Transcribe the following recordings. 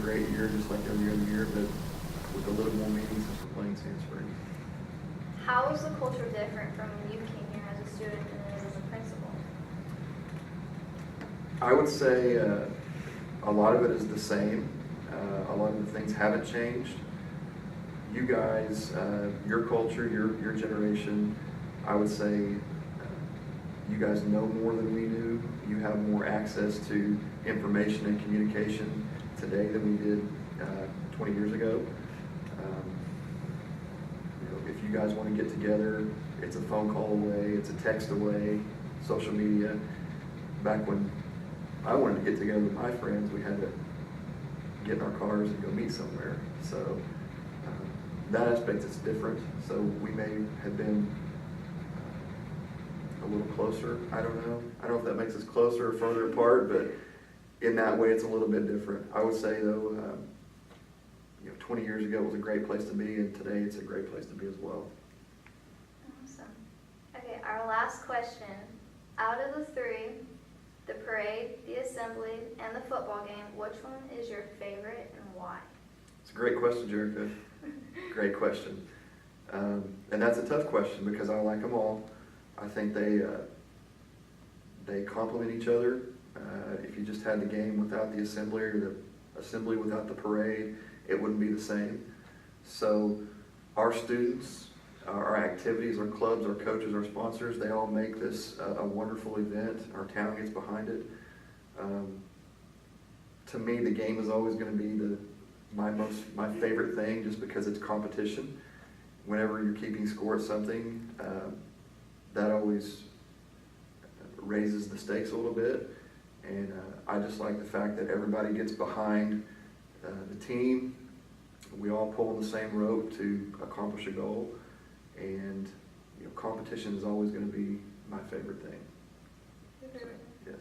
great year just like every other year, but with a little more meetings since we're playing Sand Springs. How is the culture different from when you came here as a student and then as a principal? I would say a lot of it is the same. A lot of the things haven't changed. You guys, your culture, your generation, I would say you guys know more than we do. You have more access to information and communication today than we did 20 years ago. If you guys want to get together, it's a phone call away, it's a text away, social media. Back when I wanted to get together with my friends, we had to get in our cars and go meet somewhere. So that aspect is different. So we may have been a little closer. I don't know. I don't know if that makes us closer or further apart, but in that way, it's a little bit different. I would say though, 20 years ago it was a great place to be, and today it's a great place to be as well. Awesome. Okay, our last question. Out of the three, the parade, the assembly, and the football game, which one is your favorite and why? It's a great question, Jericho. Great question. And that's a tough question because I like them all. I think they complement each other. If you just had the game without the assembly or the assembly without the parade, it wouldn't be the same. So our students, our activities, our clubs, our coaches, our sponsors, they all make this a wonderful event. Our town gets behind it. To me, the game is always going to be my favorite thing just because it's competition. Whenever you're keeping score at something, that always raises the stakes a little bit. And I just like the fact that everybody gets behind the team. We all pull on the same rope to accomplish a goal. And competition is always going to be my favorite thing. Yes.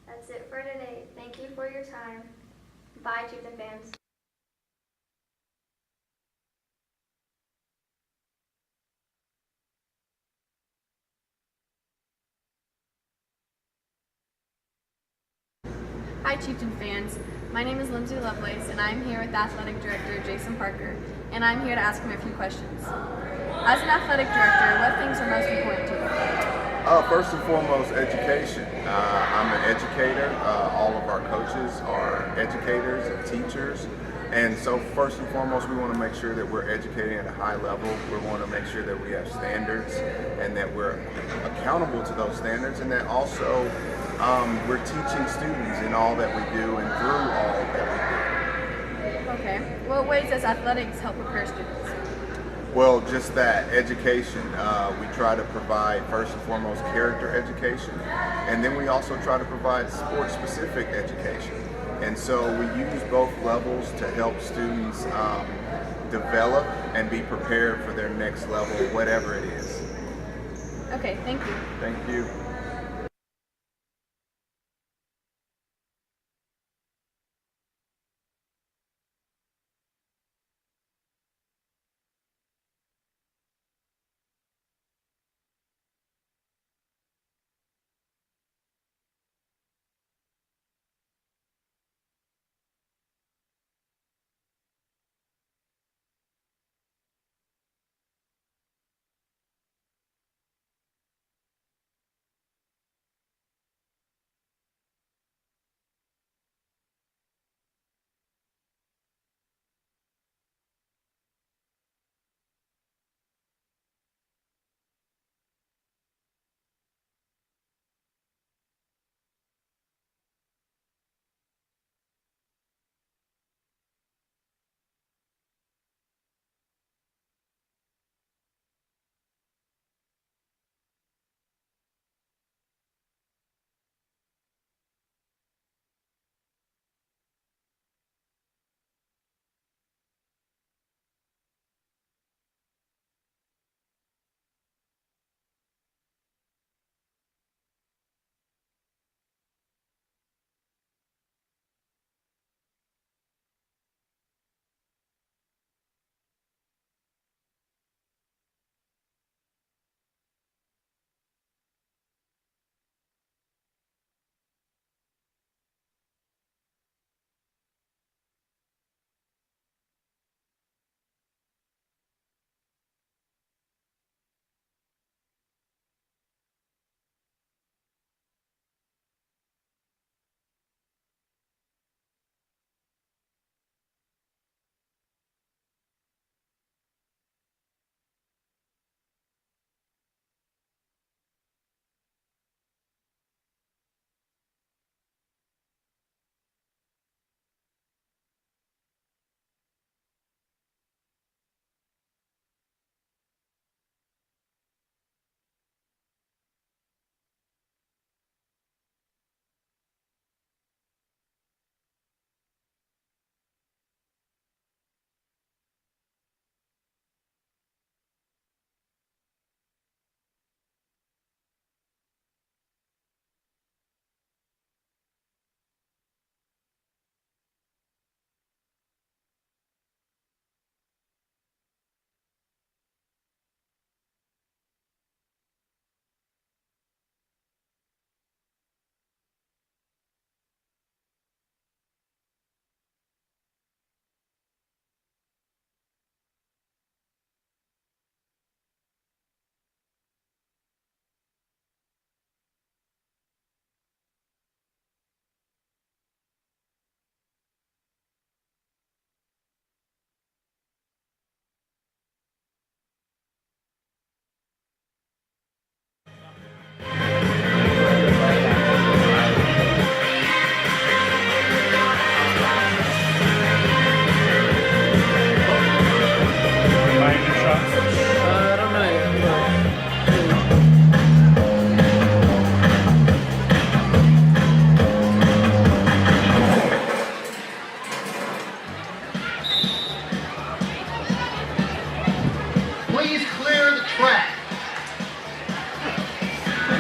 That's it for today. Thank you for your time. Bye, Chieftain fans. Hi Chieftain fans, my name is Lindsay Lovelace and I'm here with Athletic Director Jason Parker, and I'm here to ask him a few questions. As an Athletic Director, what things are most important to you? First and foremost, education. I'm an educator. All of our coaches are educators and teachers. And so first and foremost, we want to make sure that we're educating at a high level. We want to make sure that we have standards and that we're accountable to those standards, and that also we're teaching students in all that we do and through all that we do. Okay. What ways does athletics help prepare students? Well, just that, education. We try to provide first and foremost character education, and then we also try to provide sport-specific education. And so we use both levels to help students develop and be prepared for their next level, whatever it is. Okay, thank you. Thank you.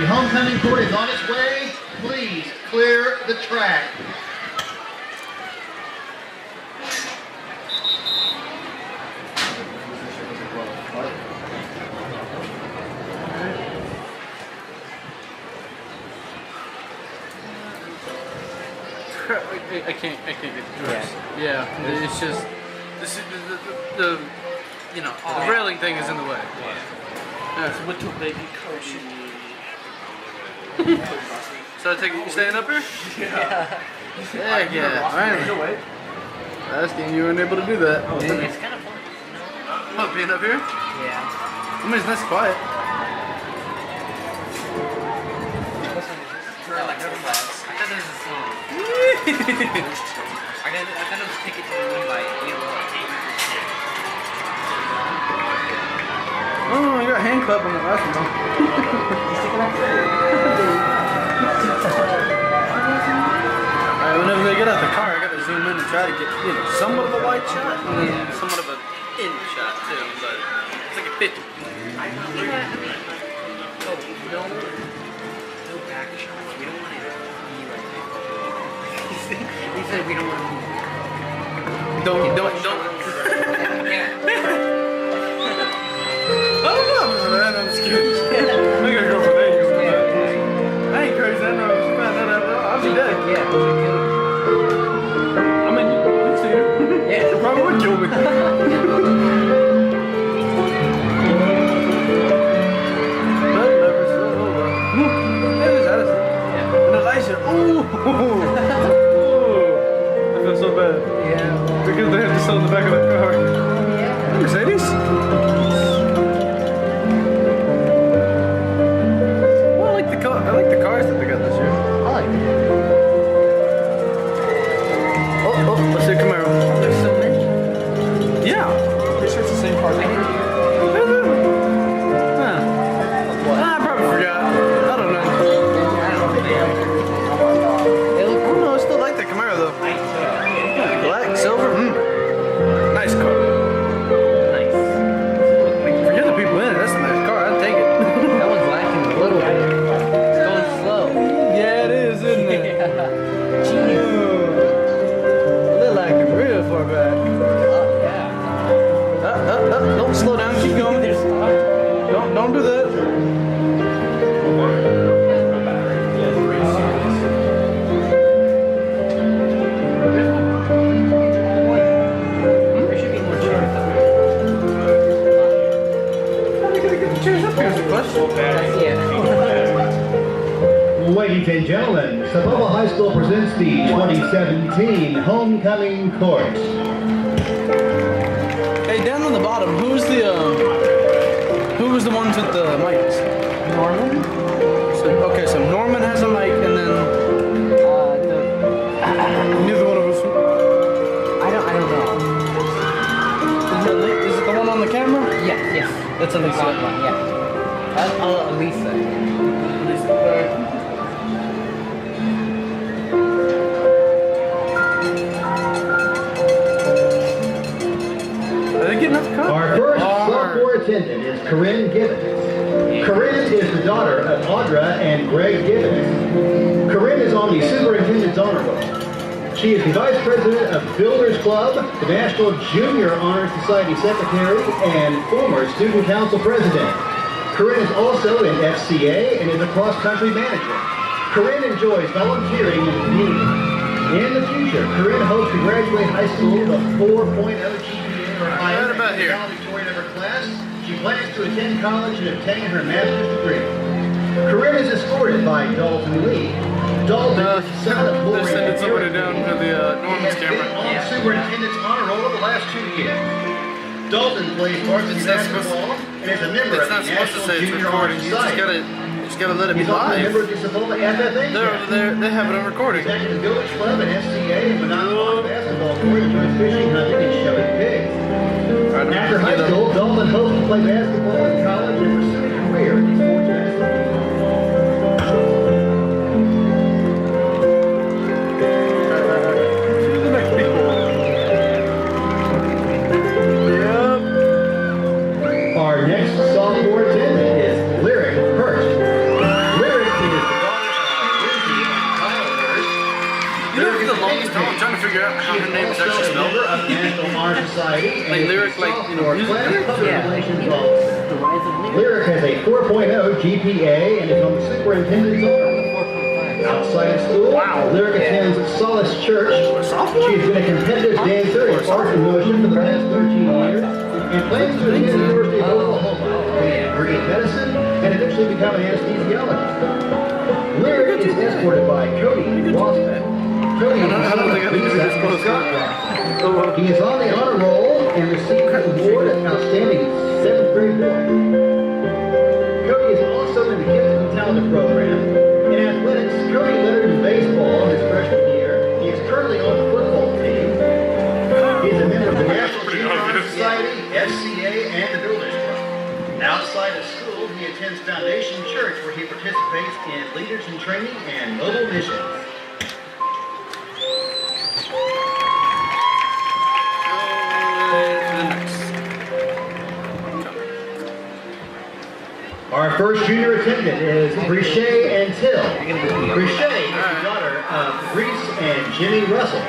The homecoming court is on its way. Please clear the track. I can't get the dress. Yeah, it's just this is the you know the railing thing is in the way. Yeah. So little baby coach. So I take it you staying up here? Yeah. Yeah. Alright. Asking you weren't able to do that. It's kind of fun. What, being up here? Yeah. I mean it's nice and quiet. I like her class. I thought there was a song. I thought it was Ticket to the Moon by ELO. Oh, you got hand clap on the last one. Alright, whenever they get out the car, I gotta zoom in and try to get, you know, somewhat of a wide shot and then somewhat of an in shot too, but it's like a 50. No back shots. We don't want it to be like that. He said we don't want to be. Don't. Yeah. I don't know, man. I'm just kidding. I gotta go for Vegas. I ain't crazy. I know if you found that out, I'll be dead. Yeah. I mean, you see her. Yeah. You probably would kill me. I feel so bad. Yeah. Because they have to sell in the back of the car. Yeah. Mercedes? Well, I like the car. I like the cars that they got this year. I like it. Oh, let's see Camaro. There's so many. Yeah. Pretty sure it's the same car. I probably forgot. I don't know. They look Oh no, I still like the Camaro though. Black, silver, nice car. nice. For the other people in it, that's a nice car. I'd take it. That one's lacking a little bit. It's going slow. Yeah, it is, isn't it? Jeez. They're lacking real far back. Yeah. Don't slow down. Keep going. Don't do that. There should be more chairs. Here's a question. Yeah. Ladies and gentlemen, Saboma High School presents the 2017 Homecoming Court. Hey, down on the bottom, who was the ones with the mics? Norman? So Norman has a mic, and then neither one of us. I don't know. Is it the one on the camera? Yes. That's Elisa. One, yeah. That's Elisa. Are they getting up the car? Our first sophomore attendant is Corinne Gibbons. Corinne is the daughter of Audra and Greg Gibbons. Corinne is on the Superintendent's Honor Roll. She is the Vice President of Builders Club, the National Junior Honor Society Secretary, and former Student Council President. Corinne is also in FCA and is a cross-country manager. Corinne enjoys volunteering in the community. In the future, Corinne hopes to graduate high school with a 4.0 GPA or higher. Right about here. Valedictorian of her class. She plans to attend college and obtain her master's degree. Corinne is escorted by Dalton Lee. Dalton is the son of They're Gloria sending somebody Eric. down to the He Norman's has been camera. on the Superintendent's Honor Roll the last 2 years. Dalton plays varsity It's not supposed to- basketball and is a member of It's the not supposed to National say it's Junior Honor recording. You Society. just gotta let it be He's also a member live. of the Saboma FFA. They're over there. They have it on recording. He's active in the Village Club and FCA and Monongalia basketball court, enjoys fishing, hunting, and showing pigs. All right, After high get up. school, Dalton hopes to play basketball in college and pursue a career in sports medicine. To the next people. Yep. Our next sophomore attendant is Lyric Hurst. Lyric figure out how She her is name is also actually a member spelled. of the National Honor Society and Like is the lyric, like, you know, sophomore music class lyrics? public Yeah. relations officer. The rise of lyric. Lyric has a 4.0 GPA and is on the superintendent's honor roll. 4.5. Outside of school, Lyric attends Solace Church. She's been a competitive dancer in art and motion for the past 13 years and plans to attend the University of Oklahoma, obtain a degree in medicine, and eventually become an anesthesiologist. Lyric is escorted by Cody Wasman. Cody is the son of Lisa and Scott Wasman. He is on the honor roll and received an award as Outstanding 7th grade boy. Cody is also in the Gifted and Talented program. In athletics, Cody lettered in baseball his freshman year. He is currently on the football team. He is a member of the National Junior Honor Society, FCA, and the Builders Club. Outside of school, he attends Foundation Church where he participates in Leaders in Training and Mobile Missions. Our first junior attendant is Brichet and Till. Brichet is the daughter of Reese and Jimmy Russell.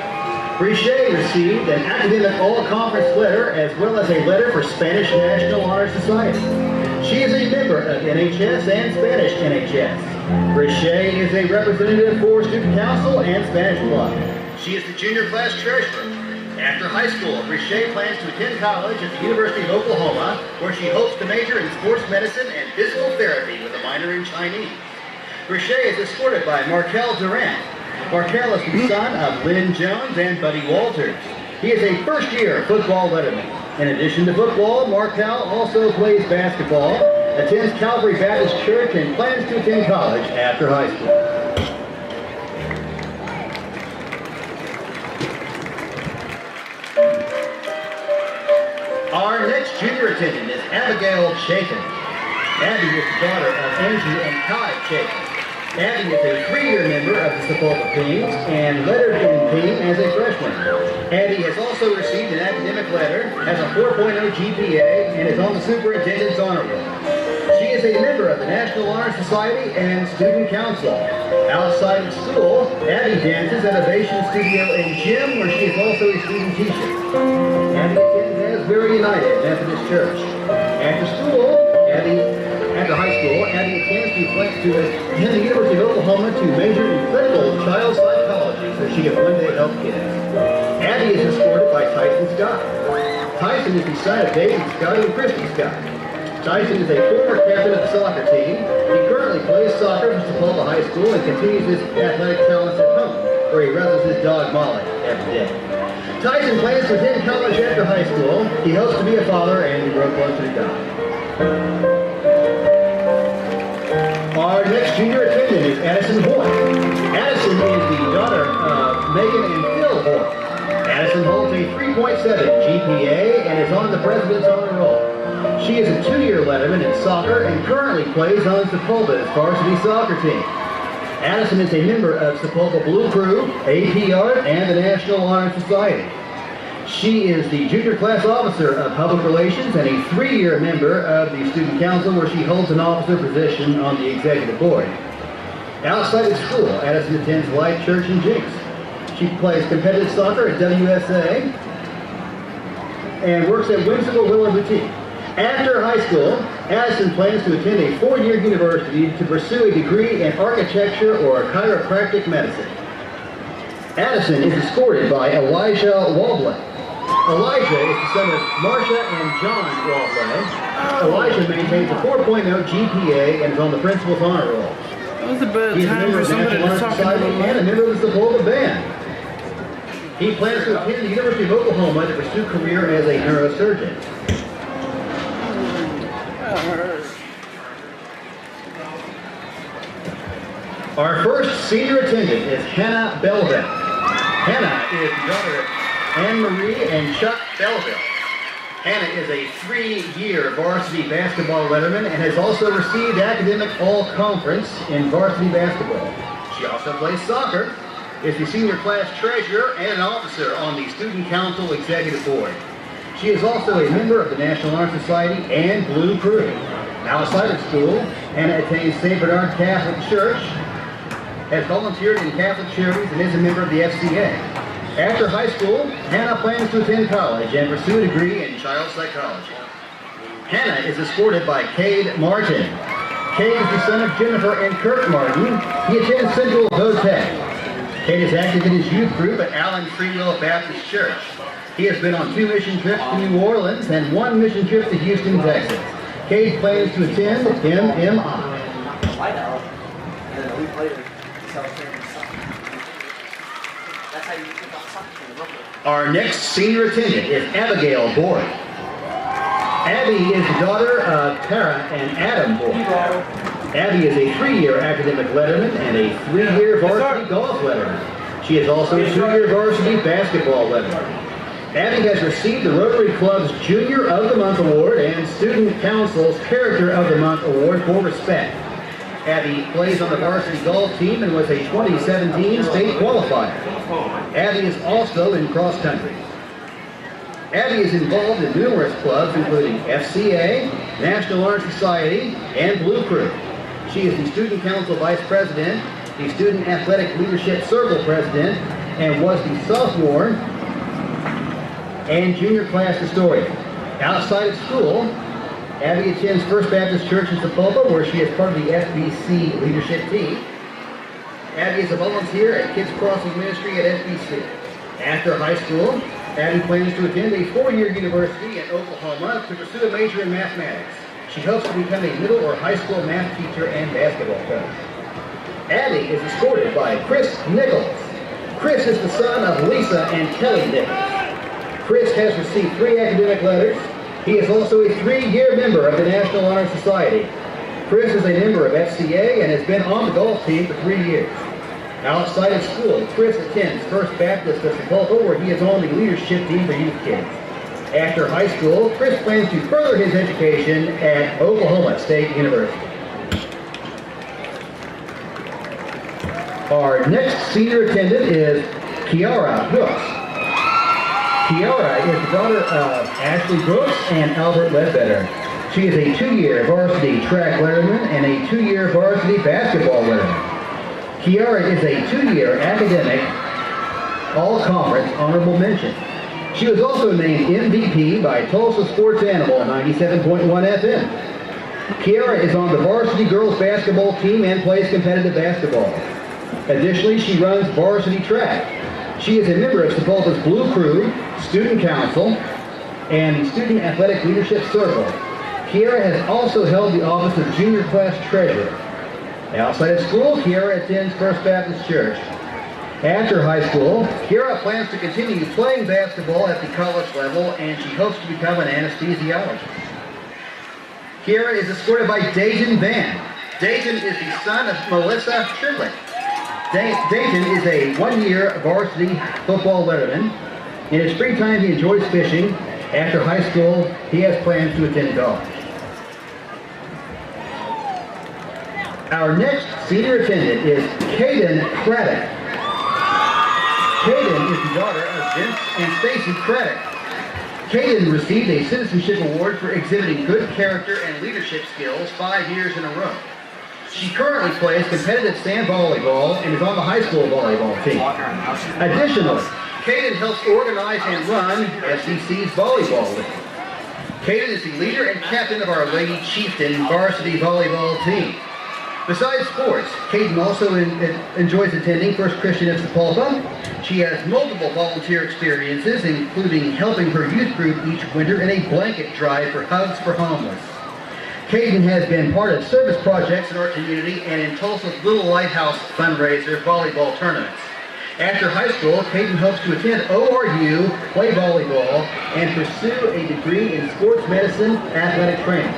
Brichet received an academic all-conference letter as well as a letter for Spanish National Honor Society. She is a member of NHS and Spanish NHS. Brichet is a representative for Student Council and Spanish Club. She is the junior class treasurer. After high school, Brichet plans to attend college at the University of Oklahoma, where she hopes to major in sports medicine and physical therapy with a minor in Chinese. Brichet is escorted by Markel Durant. Markel is the son of Lynn Jones and Buddy Walters. He is a first-year football letterman. In addition to football, Markel also plays basketball, attends Calvary Baptist Church, and plans to attend college after high school. Our next junior attendant is Abigail Chapin. Abby is the daughter of Andrew and Kai Chapin. Abby is a 3-year member of the Sepulpa Kings and lettered in team as a freshman. Abby has also received an academic letter, has a 4.0 GPA, and is on the superintendent's honor roll. She is a member of the National Honor Society and Student Council. Outside of school, Abby dances at Ovation Studio and Gym, where she is also a student teacher. Abby attends Asbury United Methodist Church. After high school, Abby attends to attend the University of Oklahoma to major in clinical child psychology so she can one day help kids. Abby is escorted by Tyson Scott. Tyson is the son of David Scott and Christy Scott. Tyson is a former captain of the soccer team. He currently plays soccer for Sepulpa High School and continues his athletic talents at home, where he wrestles his dog Molly every day. Tyson plans to attend college after high school. He hopes to be a father and to grow closer to God. Our next junior attendant is Addison Hoyt. Addison is the daughter of Megan and Phil Hoyt. Addison holds a 3.7 GPA and is on the President's honor roll. She is a 2-year letterman in soccer and currently plays on Sepulpa's varsity soccer team. Addison is a member of Sepulpa Blue Crew, AP Art, and the National Honor Society. She is the junior class officer of public relations and a 3-year member of the Student Council, where she holds an officer position on the executive board. Outside of school, Addison attends Life Church in Jinx. She plays competitive soccer at WSA and works at Whimsical Willow Boutique. After high school, Addison plans to attend a 4-year university to pursue a degree in architecture or chiropractic medicine. Addison is escorted by Elijah Walbley. Elijah is the son of Marcia and John Walbley. Elijah maintains a 4.0 GPA and is on the principal's honor roll. That was a bad He is a time member for of the somebody National to Honor talk Society about and a member of the Sepulpa Band. He plans to attend the University of Oklahoma to pursue a career as a neurosurgeon. Our first senior attendant is Hannah Belleville. Hannah is the daughter of Anne-Marie and Chuck Belleville. Hannah is a 3-year varsity basketball letterman and has also received academic all-conference in varsity basketball. She also plays soccer, is the senior class treasurer, and an officer on the Student Council Executive Board. She is also a member of the National Honor Society and Blue Crew. Outside of school, Hannah attends St. Bernard Catholic Church, has volunteered in Catholic charities, and is a member of the FCA. After high school, Hannah plans to attend college and pursue a degree in child psychology. Hannah is escorted by Cade Martin. Cade is the son of Jennifer and Kirk Martin. He attends Central Votech. Cade is active in his youth group at Allen Free Will Baptist Church. He has been on 2 mission trips to New Orleans and 1 mission trip to Houston, Texas. Cade plans to attend MMI. Whiteout, and then a week later, South Carolina soccer. That's how you pick out soccer from the rubber. Our next senior attendant is Abigail Borg. Abby is the daughter of Tara and Adam Borg. Abby is a 3-year academic letterman and a 3-year varsity golf letterman. She is also a 2-year varsity basketball letterman. Abby has received the Rotary Club's Junior of the Month Award and Student Council's Character of the Month Award for respect. Abby plays on the varsity golf team and was a 2017 state qualifier. Abby is also in cross country. Abby is involved in numerous clubs including FCA, National Honor Society, and Blue Crew. She is the Student Council Vice President, the Student Athletic Leadership Circle President, and was the sophomore and junior class historian. Outside of school, Abby attends First Baptist Church in Sepulveda, where she is part of the FBC leadership team. Abby is a volunteer at Kids Crossing Ministry at FBC. After high school, Abby plans to attend a 4-year university in Oklahoma to pursue a major in mathematics. She hopes to become a middle or high school math teacher and basketball coach. Abby is escorted by Chris Nichols. Chris is the son of Lisa and Kelly Nichols. Chris has received 3 academic letters. He is also a 3-year member of the National Honor Society. Chris is a member of FCA and has been on the golf team for 3 years. Outside of school, Chris attends First Baptist of Sepulveda, where he is on the leadership team for youth kids. After high school, Chris plans to further his education at Oklahoma State University. Our next senior attendant is Kiara Brooks. Kiara is the daughter of Ashley Brooks and Albert Ledbetter. She is a 2-year varsity track letterman and a 2-year varsity basketball letterman. Kiara is a 2-year academic all-conference honorable mention. She was also named MVP by Tulsa Sports Animal 97.1 FM. Kiara is on the varsity girls basketball team and plays competitive basketball. Additionally, she runs varsity track. She is a member of Sepulveda's Blue Crew, Student Council, and the Student Athletic Leadership Circle. Kiara has also held the office of Junior Class Treasurer. Outside of school, Kiara attends First Baptist Church. After high school, Kiara plans to continue playing basketball at the college level, and she hopes to become an anesthesiologist. Kiara is escorted by Dayton Van. Dayton is the son of Melissa Triplet. Dayton is a 1-year varsity football letterman. In his free time, he enjoys fishing. After high school, he has plans to attend college. Our next senior attendant is Caden Craddock. Caden is the daughter of Vince and Stacy Craddock. Caden received a citizenship award for exhibiting good character and leadership skills 5 years in a row. She currently plays competitive sand volleyball and is on the high school volleyball team. Additionally, Caden helps organize and run FCC's volleyball league. Caden is the leader and captain of our Lady Chieftain varsity volleyball team. Besides sports, Caden also enjoys attending First Christian of Sepulveda. She has multiple volunteer experiences, including helping her youth group each winter in a blanket drive for Hugs for Homeless. Caden has been part of service projects in our community and in Tulsa's Little Lighthouse fundraiser volleyball tournaments. After high school, Caden hopes to attend ORU, play volleyball, and pursue a degree in sports medicine athletic training.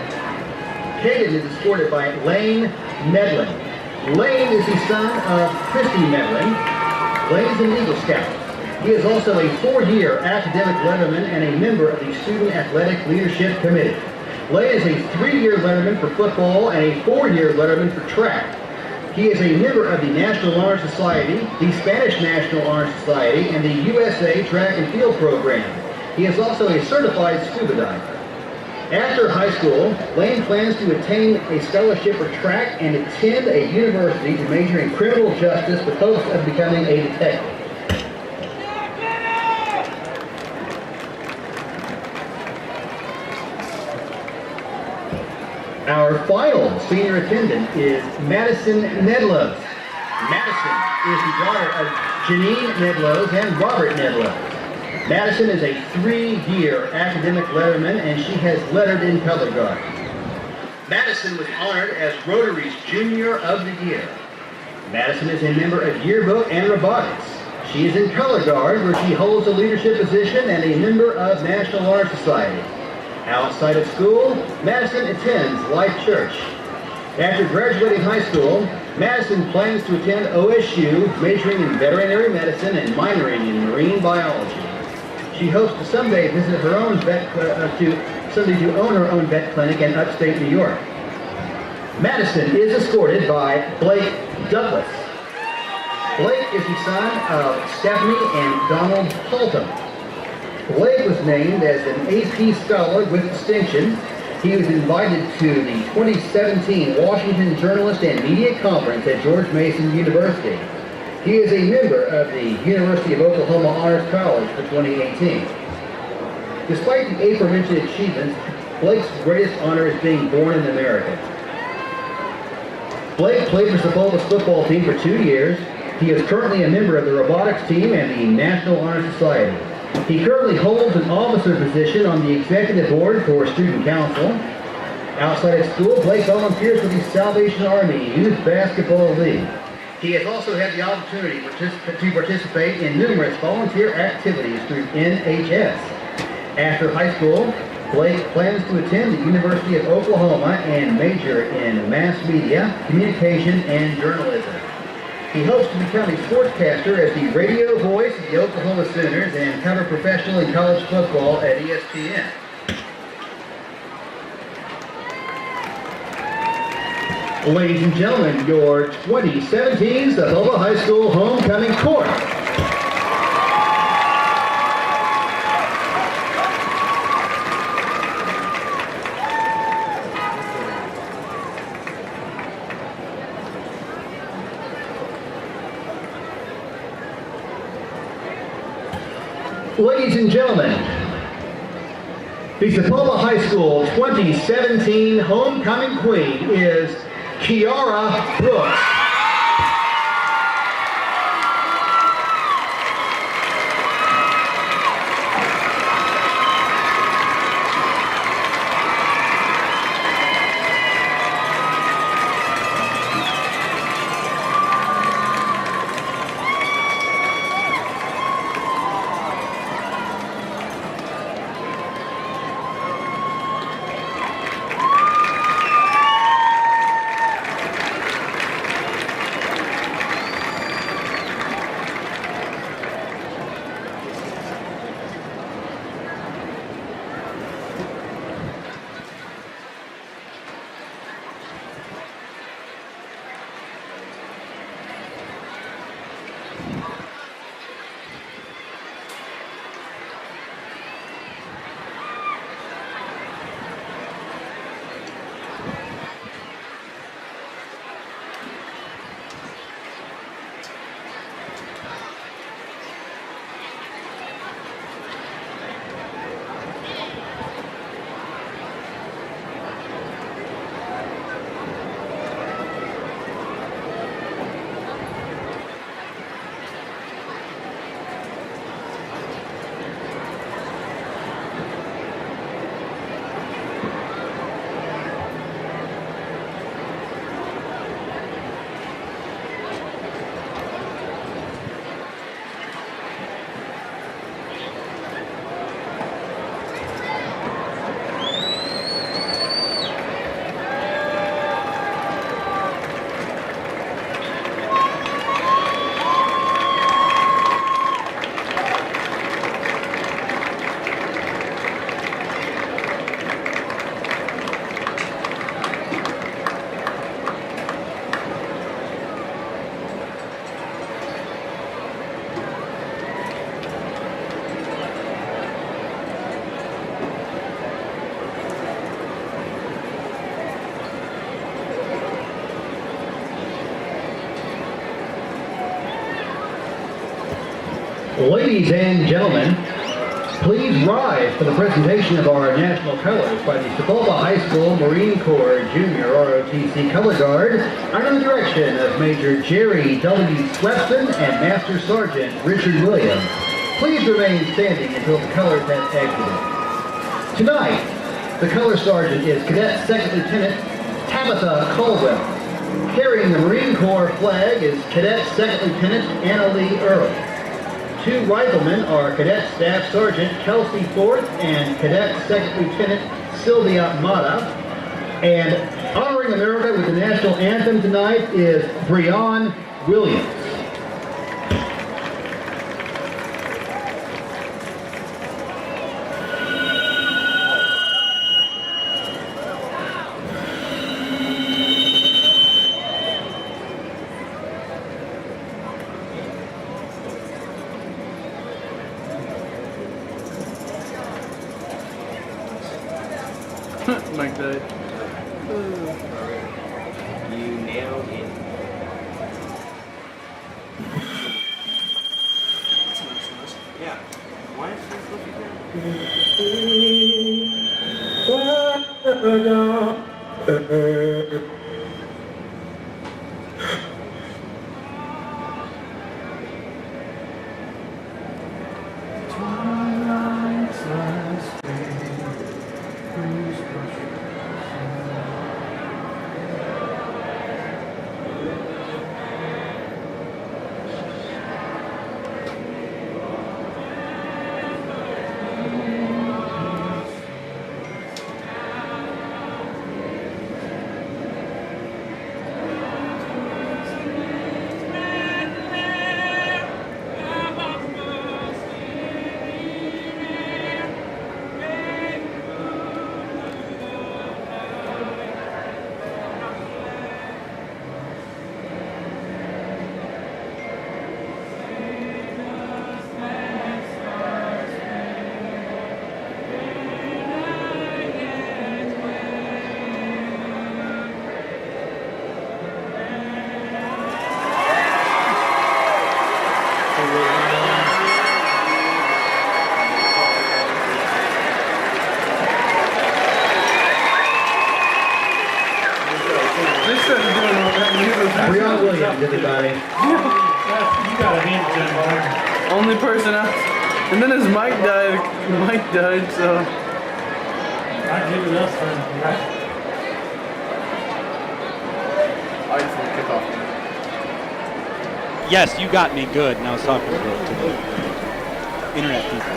Caden is escorted by Lane Medlin. Lane is the son of Christy Medlin. Lane is an Eagle Scout. He is also a 4-year academic letterman and a member of the Student Athletic Leadership Committee. Lane is a 3-year letterman for football and a 4-year letterman for track. He is a member of the National Honor Society, the Spanish National Honor Society, and the USA Track and Field Program. He is also a certified scuba diver. After high school, Lane plans to attain a scholarship for track and attend a university to major in criminal justice with hopes of becoming a detective. Our final senior attendant is Madison Nedlows. Madison is the daughter of Janine Nedlows and Robert Nedlows. Madison is a 3-year academic letterman, and she has lettered in color guard. Madison was honored as Rotary's Junior of the Year. Madison is a member of Yearbook and Robotics. She is in color guard, where she holds a leadership position and a member of National Honor Society. Outside of school, Madison attends Life Church. After graduating high school, Madison plans to attend OSU, majoring in veterinary medicine and minoring in marine biology. She hopes to someday visit her own to own her own vet clinic in upstate New York. Madison is escorted by Blake Douglas. Blake is the son of Stephanie and Donald Haltom. Blake was named as an AP Scholar with distinction. He was invited to the 2017 Washington Journalist and Media Conference at George Mason University. He is a member of the University of Oklahoma Honors College for 2018. Despite the aforementioned achievements, Blake's greatest honor is being born in America. Blake played for SHS Football team for 2 years. He is currently a member of the robotics team and the National Honor Society. He currently holds an officer position on the executive board for Student Council. Outside of school, Blake volunteers for the Salvation Army Youth Basketball League. He has also had the opportunity to participate in numerous volunteer activities through NHS. After high school, Blake plans to attend the University of Oklahoma and major in mass media, communication, and journalism. He hopes to become a sportscaster as the radio voice of the Oklahoma Sooners and cover professional and college football at ESPN. Ladies and gentlemen, your 2017 Sapulpa High School Homecoming Court. Ladies and gentlemen, the Sapulpa High School 2017 Homecoming Queen is Kiara Brooks. Ladies and gentlemen, Please rise for the presentation of our national colors by the Tacoma High School Marine Corps Junior ROTC Color Guard under the direction of Major Jerry W. Swepson and Master Sergeant Richard Williams. Please remain standing until the colors have exited. Tonight, the color sergeant is Cadet Second Lieutenant Tabitha Caldwell. Carrying the Marine Corps flag is Cadet Second Lieutenant Anna Lee Earl. Two riflemen are Cadet Staff Sergeant Kelsey Forth and Cadet Second Lieutenant Sylvia Mata. And honoring America with the national anthem tonight is Breon Williams. Mike died. You nailed it. Yeah. Why is this looking good? Breon Williams, everybody. You got a hand to him. Only person out. And then his mic died. Mike died, so. I give it up for him. I just want to kick off. Yes, you got me good. And I was talking to the internet people.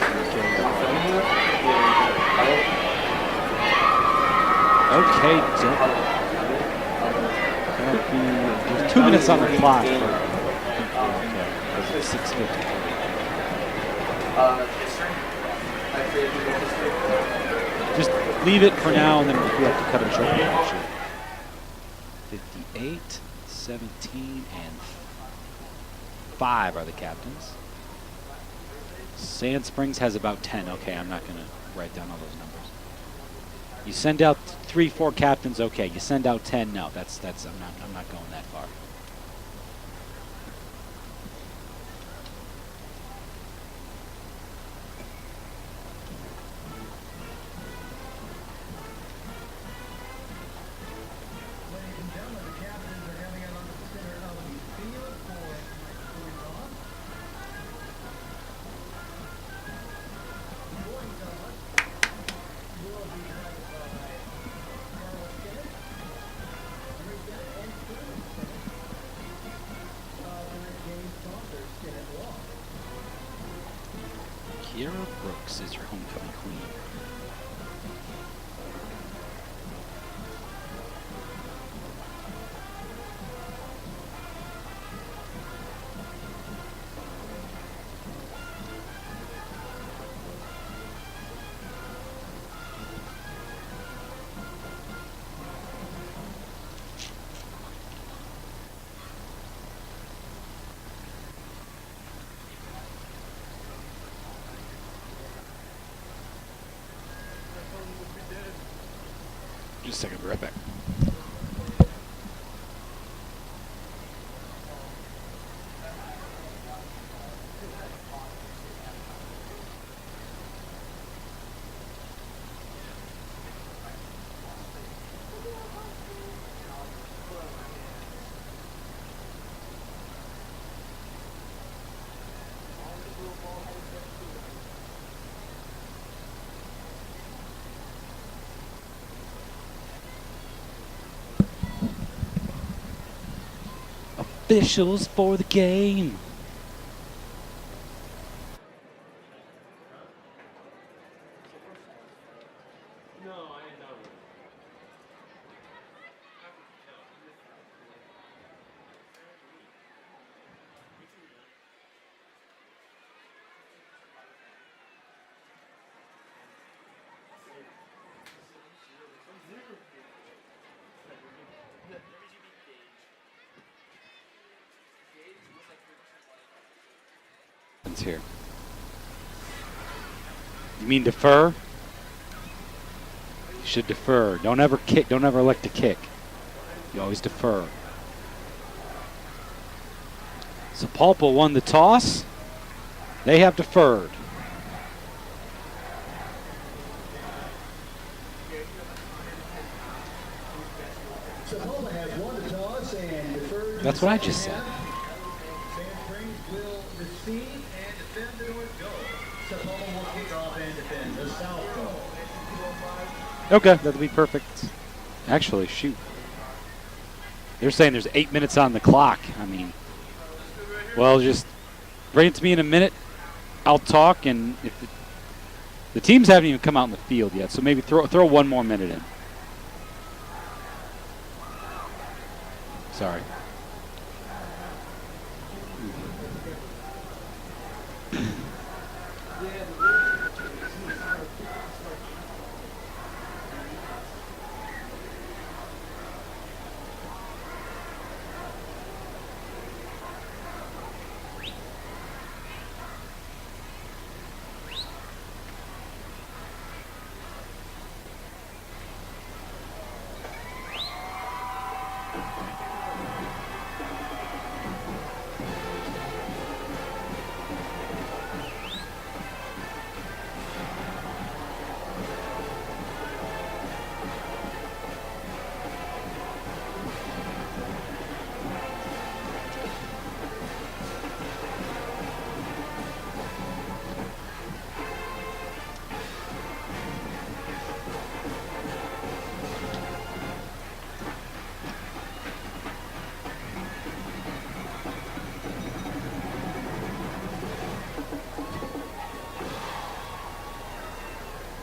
Okay, Jeff. There's 2 minutes on the clock. Okay, 6:50. Just leave it for now, and then if we have to cut it short, we'll cut it short. 58, 17, and 5 are the captains. Sand Springs has about 10. Okay, I'm not going to write down all those numbers. You send out 3, 4 captains. Okay, you send out 10. No, that's I'm not going that far. Kiera Brooks is your homecoming queen. Just a second, I'll be right back. officials for the game. Here. You mean defer? You should defer. Don't ever kick. Don't ever elect to kick. You always defer. Sapulpa won the toss. They have deferred. Sapulpa has won the toss and deferred. That's what I just said. Sand Springs will receive and defend the north goal. Sapulpa will kick off and defend the south goal. Okay, that'll be perfect. Actually, shoot. They're saying there's 8 minutes on the clock. I mean, well, just bring it to me in a minute. I'll talk, and if the teams haven't even come out in the field yet, so maybe throw 1 more minute in. Sorry.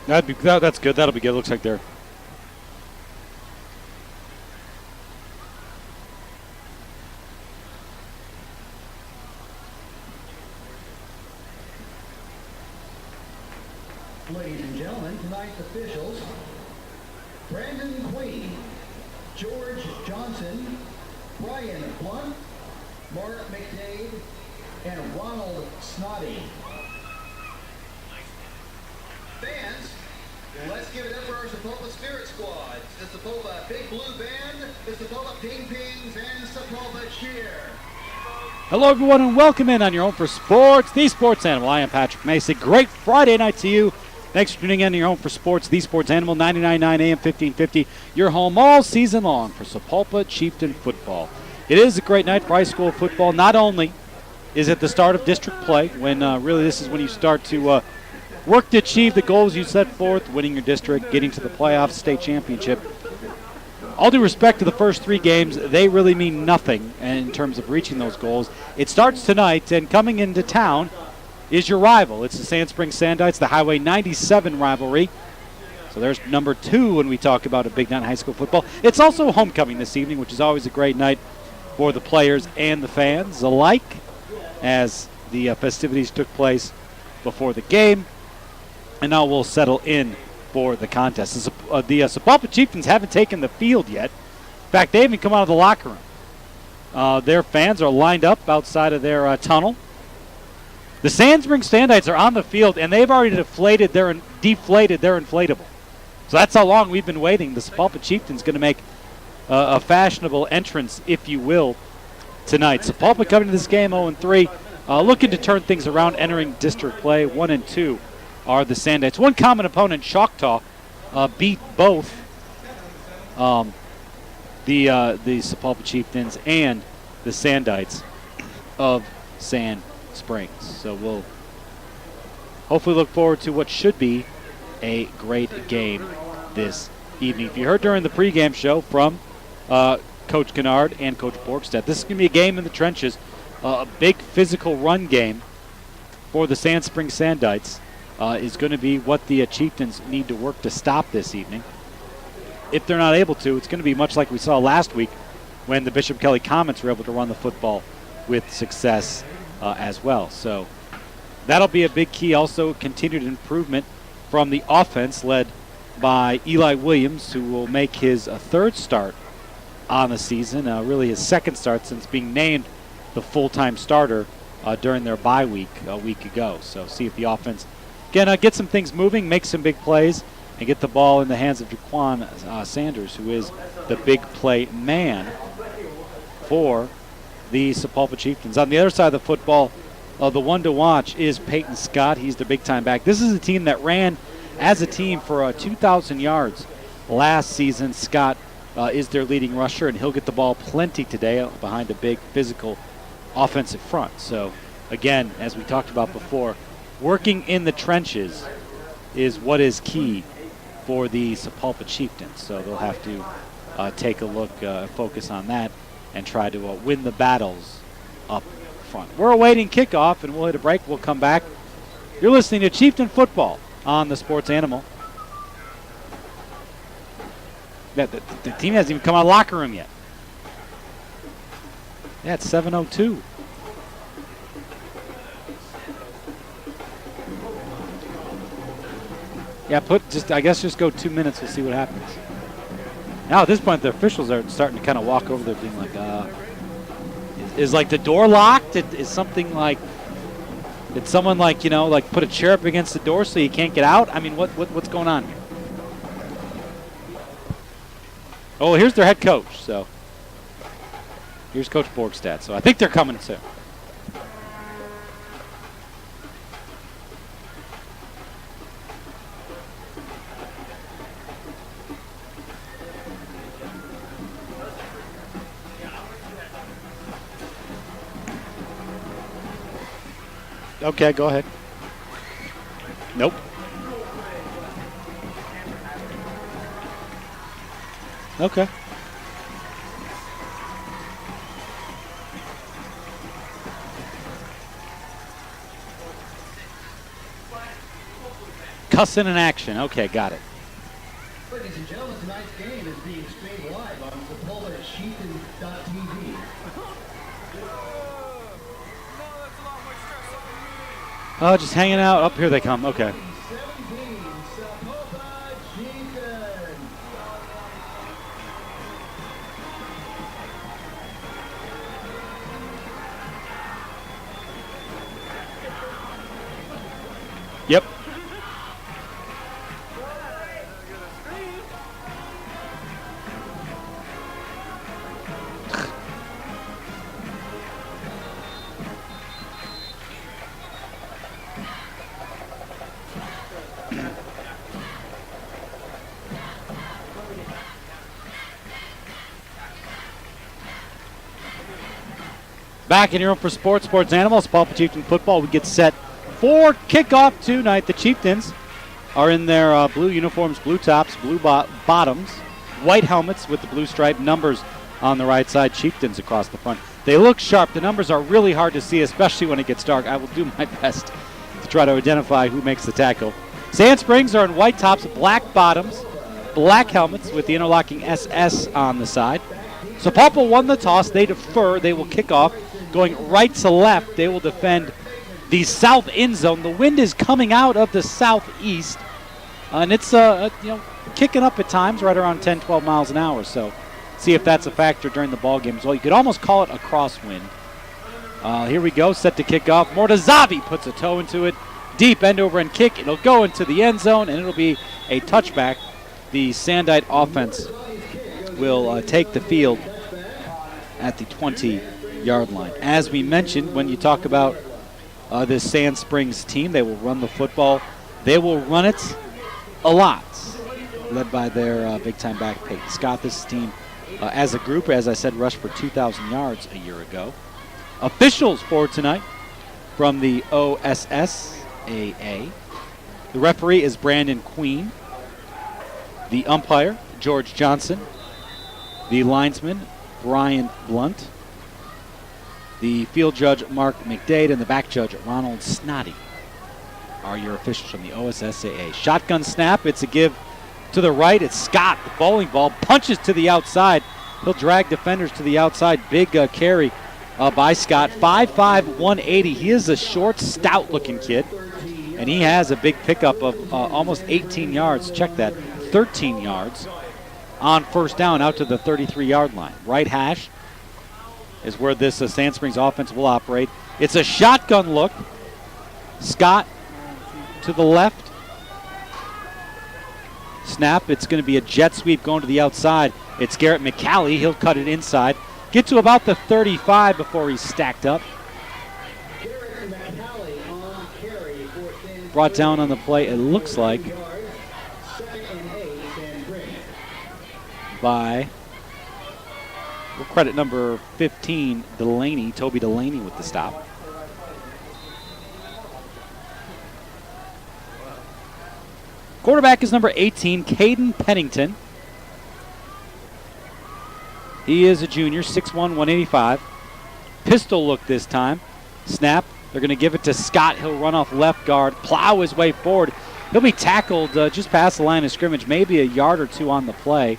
That's good. That'll be good. Looks like they're. Ladies and gentlemen, tonight's officials: Brandon Queen, George Johnson, Brian Blunt, Mark McDade, and Ronald Snoddy. Fans, let's give it up for our Sapulpa Spirit Squad. The Sapulpa Big Blue Band, the Sapulpa Ping Pings, and Sapulpa Cheer. Hello, everyone, and welcome in on your home for sports, the Sports Animal. I am Patrick Mason. Great Friday night to you. Thanks for tuning in to your home for sports, the Sports Animal, 99.9 AM 1550. Your home all season long for Sapulpa Chieftain football. It is a great night for high school football. Not only is it the start of district play, when really this is when you start to work to achieve the goals you set forth, winning your district, getting to the playoffs, state championship. All due respect to the first 3 games, they really mean nothing in terms of reaching those goals. It starts tonight, and coming into town is your rival. It's the Sand Springs Sandites, the Highway 97 rivalry. So there's number 2 when we talk about a big night in high school football. It's also homecoming this evening, which is always a great night for the players and the fans alike, as the festivities took place before the game. And now we'll settle in for the contest. The Sapulpa Chieftains haven't taken the field yet. In fact, they haven't come out of the locker room. Their fans are lined up outside of their tunnel. The Sand Springs Sandites are on the field, and they've already deflated their inflatable. So that's how long we've been waiting. The Sapulpa Chieftains going to make a fashionable entrance, if you will, tonight. Sapulpa coming to this game 0-3, looking to turn things around, entering district play. 1-2 are the Sandites. One common opponent, Choctaw, beat both the Sapulpa Chieftains and the Sandites of Sand Springs. So we'll hopefully look forward to what should be a great game this evening. If you heard during the pregame show from Coach Kennard and Coach Borgstead. This is going to be a game in the trenches, a big physical run game for the Sand Springs Sandites is going to be what the Chieftains need to work to stop this evening. If they're not able to, it's going to be much like we saw last week when the Bishop Kelly Comets were able to run the football with success as well. So that'll be a big key. Also, continued improvement from the offense led by Eli Williams, who will make his third start on the season, really his second start since being named the full-time starter during their bye week a week ago. So see if the offense can get some things moving, make some big plays, and get the ball in the hands of Jaquan Sanders, who is the big play man for the Sapulpa Chieftains. On the other side of the football, the one to watch is Peyton Scott. He's the big-time back. This is a team that ran as a team for 2,000 yards last season. Scott is their leading rusher, and he'll get the ball plenty today behind a big physical offensive front. So, again, as we talked about before, working in the trenches is what is key for the Sapulpa Chieftains. So they'll have to take a look, focus on that, and try to win the battles up front. We're awaiting kickoff, and we'll hit a break. We'll come back. You're listening to Chieftain Football on the Sports Animal. The team hasn't even come out of the locker room yet. Yeah, it's 7:02. Yeah, I guess just go 2 minutes. We'll see what happens. Now at this point, the officials are starting to kind of walk over there, being like, "Is like the door locked? Is something like? Did someone like put a chair up against the door so you can't get out? I mean, what's going on here?" Oh, here's their head coach. So here's Coach Borgstad. So I think they're coming soon. Okay, go ahead. Nope. Okay. Cussing in action. Okay, got it. Ladies and gentlemen, tonight's game is being streamed live on SapulpaChieftain.tv. Oh, just hanging out. Up here they come. Okay. 17, Sapulpa Chieftain. Yep. Back in your room for Sports Animals, Sapulpa Chieftain Football. We get set for kickoff tonight. The Chieftains are in their blue uniforms, blue tops, blue bottoms, white helmets with the blue striped numbers on the right side, Chieftains across the front. They look sharp. The numbers are really hard to see, especially when it gets dark. I will do my best to try to identify who makes the tackle. Sand Springs are in white tops, black bottoms, black helmets with the interlocking SS on the side. Sapulpa won the toss. They defer. They will kick off. Going right to left, they will defend the south end zone. The wind is coming out of the southeast, and it's kicking up at times, right around 10, 12 miles an hour. So see if that's a factor during the ball game as well. You could almost call it a crosswind. Here we go, set to kick off. Mortazavi puts a toe into it. Deep end over end kick. It'll go into the end zone, and it'll be a touchback. The Sandite offense will take the field at the 20-yard line. As we mentioned, when you talk about this Sand Springs team, they will run the football. They will run it a lot, led by their big-time back, Peyton Scott. This team, as a group, as I said, rushed for 2,000 yards a year ago. Officials for tonight from the OSSAA. The referee is Brandon Queen. The umpire, George Johnson. The linesman Brian Blunt. The field judge, Mark McDade, and the back judge, Ronald Snoddy, are your officials from the OSSAA. Shotgun snap. It's a give to the right. It's Scott. The bowling ball punches to the outside. He'll drag defenders to the outside. Big carry by Scott. 5'5", 180. He is a short, stout-looking kid, and he has a big pickup of almost 18 yards. Check that. 13 yards on first down out to the 33-yard line. Right hash is where this Sand Springs offense will operate. It's a shotgun look. Scott to the left. Snap. It's going to be a jet sweep going to the outside. It's Garrett McCallie. He'll cut it inside. Get to about the 35 before he's stacked up. Brought down on the play, it looks like, by, we'll credit number 15, Delaney, Toby Delaney with the stop. Quarterback is number 18, Caden Pennington. He is a junior, 6'1", 185. Pistol look this time. Snap. They're going to give it to Scott. He'll run off left guard, plow his way forward. He'll be tackled just past the line of scrimmage, maybe a yard or two on the play.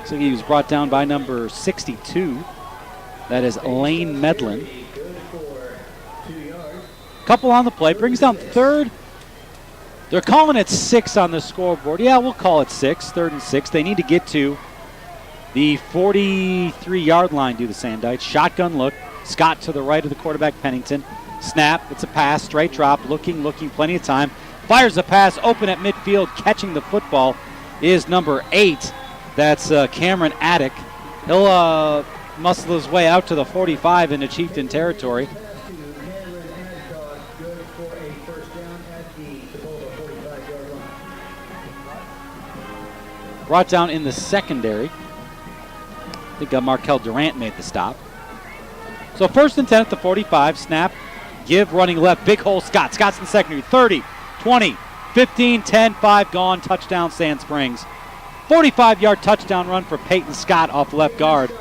So he was brought down by number 62. That is Lane Medlin. Couple on the play, brings down third. They're calling it 6 on the scoreboard. Yeah, we'll call it 6, 3rd and 6. They need to get to the 43-yard line due to Sandites. Shotgun look. Scott to the right of the quarterback, Pennington. Snap. It's a pass. Straight drop. Looking. Plenty of time. Fires a pass. Open at midfield. Catching the football is number 8. That's Cameron Attic. He'll muscle his way out to the 45 into Chieftain territory. Brought down in the secondary. I think Markel Durant made the stop. So 1st and 10 at the 45. Snap. Give running left. Big hole Scott. Scott's in the secondary. 30, 20, 15, 10, 5 gone. Touchdown Sand Springs. 45-yard touchdown run for Peyton Scott off left guard.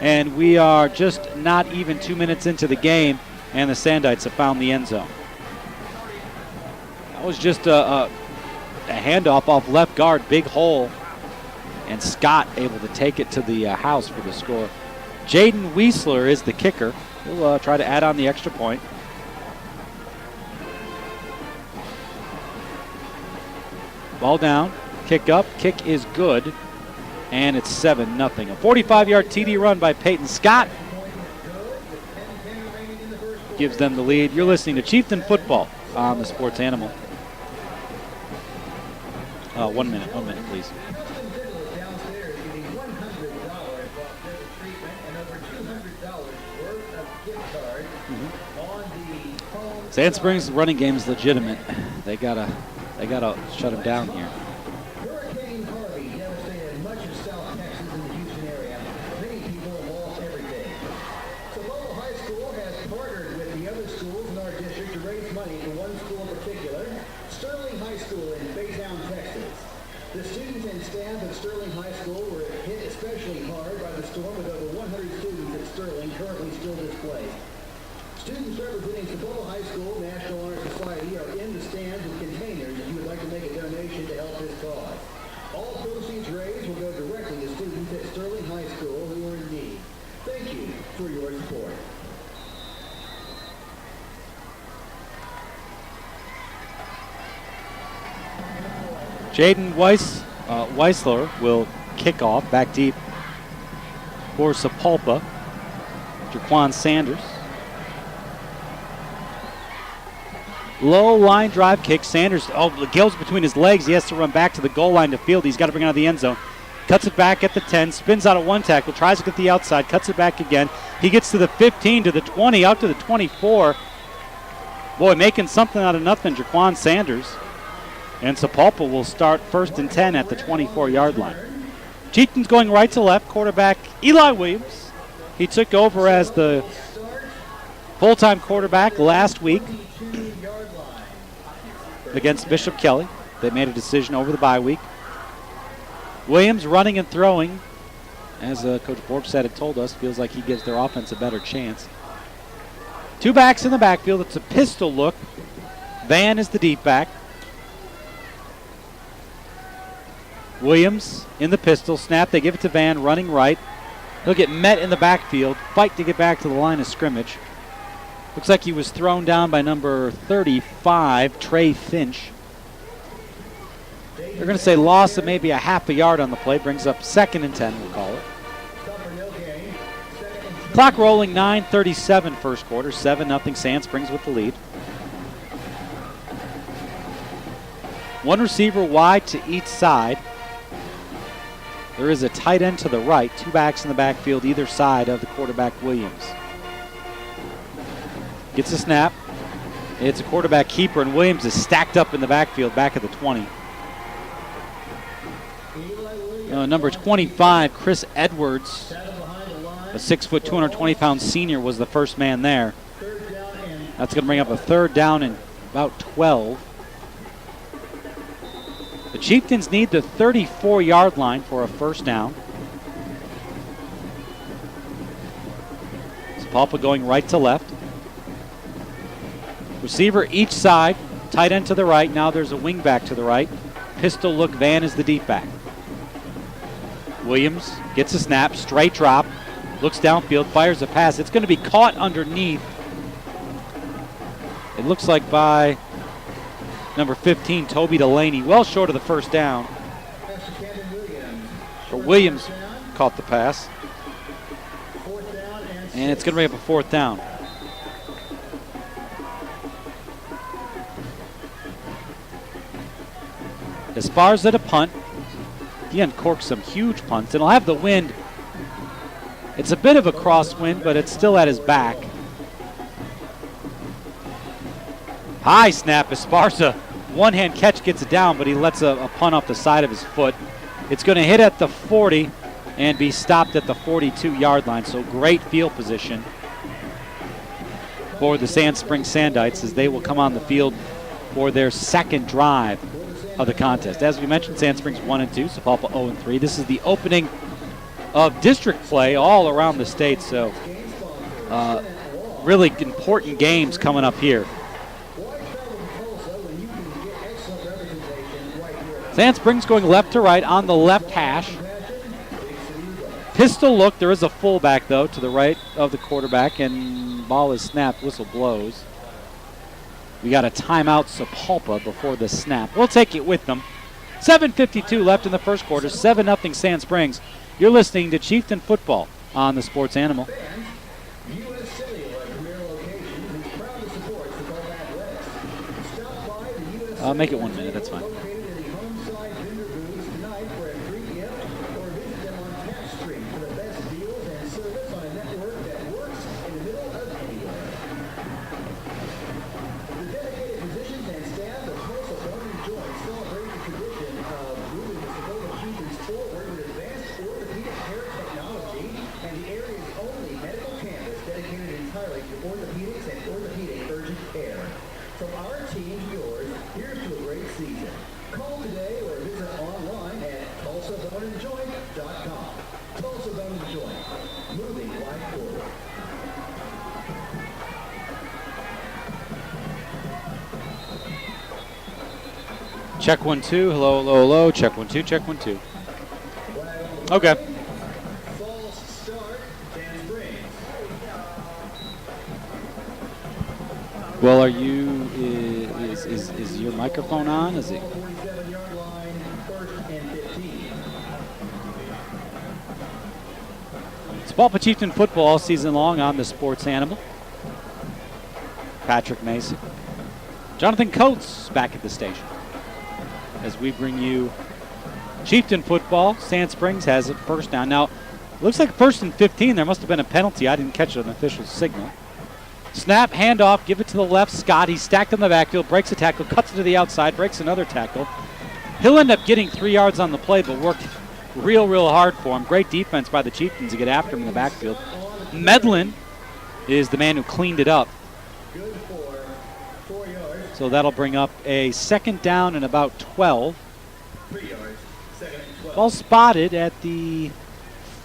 And we are just not even 2 minutes into the game, and the Sandites have found the end zone. That was just a handoff off left guard. Big hole. And Scott able to take it to the house for the score. Jaden Weisler is the kicker. He'll try to add on the extra point. Ball down, kick up, kick is good, and it's 7-0. A 45-yard TD run by Peyton Scott gives them the lead. You're listening to Chieftain Football on the Sports Animal. 1 minute, please. Sand Springs' running game is legitimate. They gotta shut him down here. Hurricane Harvey devastated much of South Texas and the Houston area. Many people have lost everything. So local high school has partnered with the other schools in our district to raise money for one school in particular, Sterling High School in Baytown, Texas. The students and staff at Sterling High School were hit especially hard by the storm, with over 100 students at Sterling currently still displaced. Students representing Cibola High School National Honor Society are in the stands with containers if you would like to make a donation to help this cause. All proceeds raised will go directly to students at Sterling High School who are in need. Thank you for your support. Jaden Weisler will kick off back deep for Sapulpa. Jaquan Sanders. Low line drive kick. Sanders, Gill's between his legs. He has to run back to the goal line to field. He's got to bring it out of the end zone. Cuts it back at the 10, spins out of one tackle, tries to get the outside, cuts it back again. He gets to the 15, to the 20, out to the 24. Boy, making something out of nothing, Jaquan Sanders. And Sapulpa will start 1st and 10 at the 24-yard line. Chieftain's going right to left. Quarterback Eli Williams. He took over as the full-time quarterback last week against Bishop Kelly. They made a decision over the bye week. Williams running and throwing. As Coach Borgstad had told us, feels like he gives their offense a better chance. 2 backs in the backfield. It's a pistol look. Van is the deep back. Williams in the pistol. Snap. They give it to Van running right. He'll get met in the backfield. Fight to get back to the line of scrimmage. Looks like he was thrown down by number 35, Trey Finch. They're going to say loss of maybe a half a yard on the play. Brings up 2nd and 10, we'll call it. Clock rolling, 9:37 first quarter. 7-0 Sand Springs with the lead. 1 receiver wide to each side. There is a tight end to the right. 2 backs in the backfield either side of the quarterback, Williams. Gets a snap. It's a quarterback keeper, and Williams is stacked up in the backfield back at the 20. Number 25, Chris Edwards, a 6', 220-pound senior, was the first man there. That's going to bring up a 3rd down and about 12. The Chieftains need the 34-yard line for a 1st down. Sapulpa going right to left. Receiver each side, tight end to the right. Now there's a wing back to the right. Pistol look, Van is the deep back. Williams gets a snap, straight drop, looks downfield, fires a pass. It's going to be caught underneath. It looks like by number 15, Toby Delaney, well short of the 1st down. But Williams caught the pass. And it's going to bring up a 4th down. Esparza to punt. He uncorked some huge punts, and he'll have the wind. It's a bit of a crosswind, but it's still at his back. High snap, Esparza. One-hand catch gets it down, but he lets a punt off the side of his foot. It's going to hit at the 40 and be stopped at the 42-yard line, so great field position for the Sand Springs Sandites as they will come on the field for their 2nd drive of the contest. As we mentioned, Sand Springs 1-2, Sapulpa 0-3. This is the opening of district play all around the state, so really important games coming up here. Sand Springs going left to right on the left hash. Pistol look. There is a fullback, though, to the right of the quarterback, and ball is snapped. Whistle blows. We got a timeout, Sapulpa, before the snap. We'll take it with them. 7:52 left in the first quarter. 7-0 Sand Springs. You're listening to Chieftain Football on the Sports Animal. I'll make it 1 minute. That's fine. Check 1 2. Hello, hello, hello. Check 1 2. Check 1 2. Okay. Well, are you? Is your microphone on? Is it? Sapulpa Chieftain Football all season long on the Sports Animal. Patrick Mason, Jonathan Coates back at the station as we bring you Chieftain Football. Sand Springs has it 1st down. Now, looks like 1st and 15. There must have been a penalty. I didn't catch an official signal. Snap, handoff, give it to the left. Scott, he's stacked on the backfield, breaks a tackle, cuts it to the outside, breaks another tackle. He'll end up getting 3 yards on the play, but worked real hard for him. Great defense by the Chieftains to get after him in the backfield. Medlin is the man who cleaned it up. So that'll bring up a 2nd down and about 12. Ball spotted at the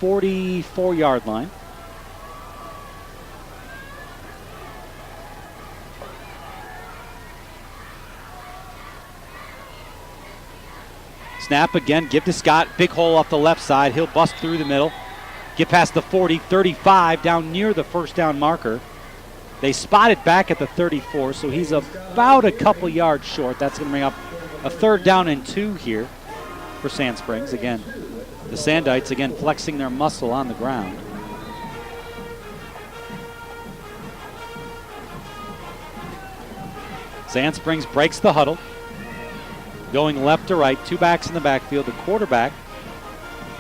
44-yard line. Snap again, give to Scott, big hole off the left side. He'll bust through the middle, get past the 40, 35, down near the first down marker. They spot it back at the 34, so he's about a couple yards short. That's going to bring up a 3rd down and 2 here for Sand Springs. Again, the Sandites, again, flexing their muscle on the ground. Sand Springs breaks the huddle. Going left to right, 2 backs in the backfield. The quarterback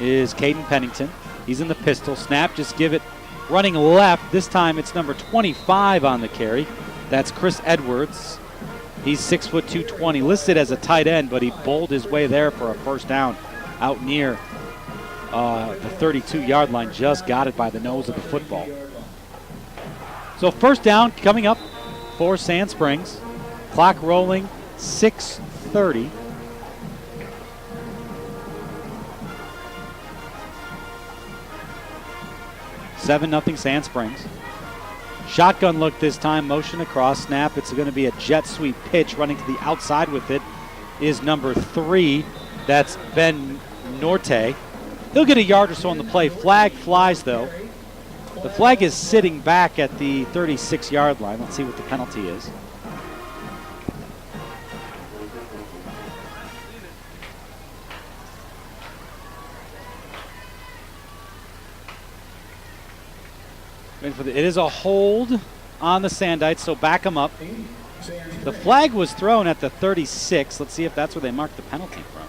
is Caden Pennington. He's in the pistol. Snap, just give it running left. This time it's number 25 on the carry. That's Chris Edwards. He's 6 foot 220, listed as a tight end, but he bowled his way there for a 1st down out near the 32-yard line. Just got it by the nose of the football. So 1st down coming up for Sand Springs. Clock rolling, 6:30. (7-0) Sand Springs. Shotgun look this time, motion across, snap. It's going to be a jet sweep pitch. Running to the outside with it is number 3. That's Ben Norte. He'll get a yard or so on the play. Flag flies, though. The flag is sitting back at the 36-yard line. Let's see what the penalty is. It is a hold on the Sandites, so back them up. The flag was thrown at the 36. Let's see if that's where they marked the penalty from.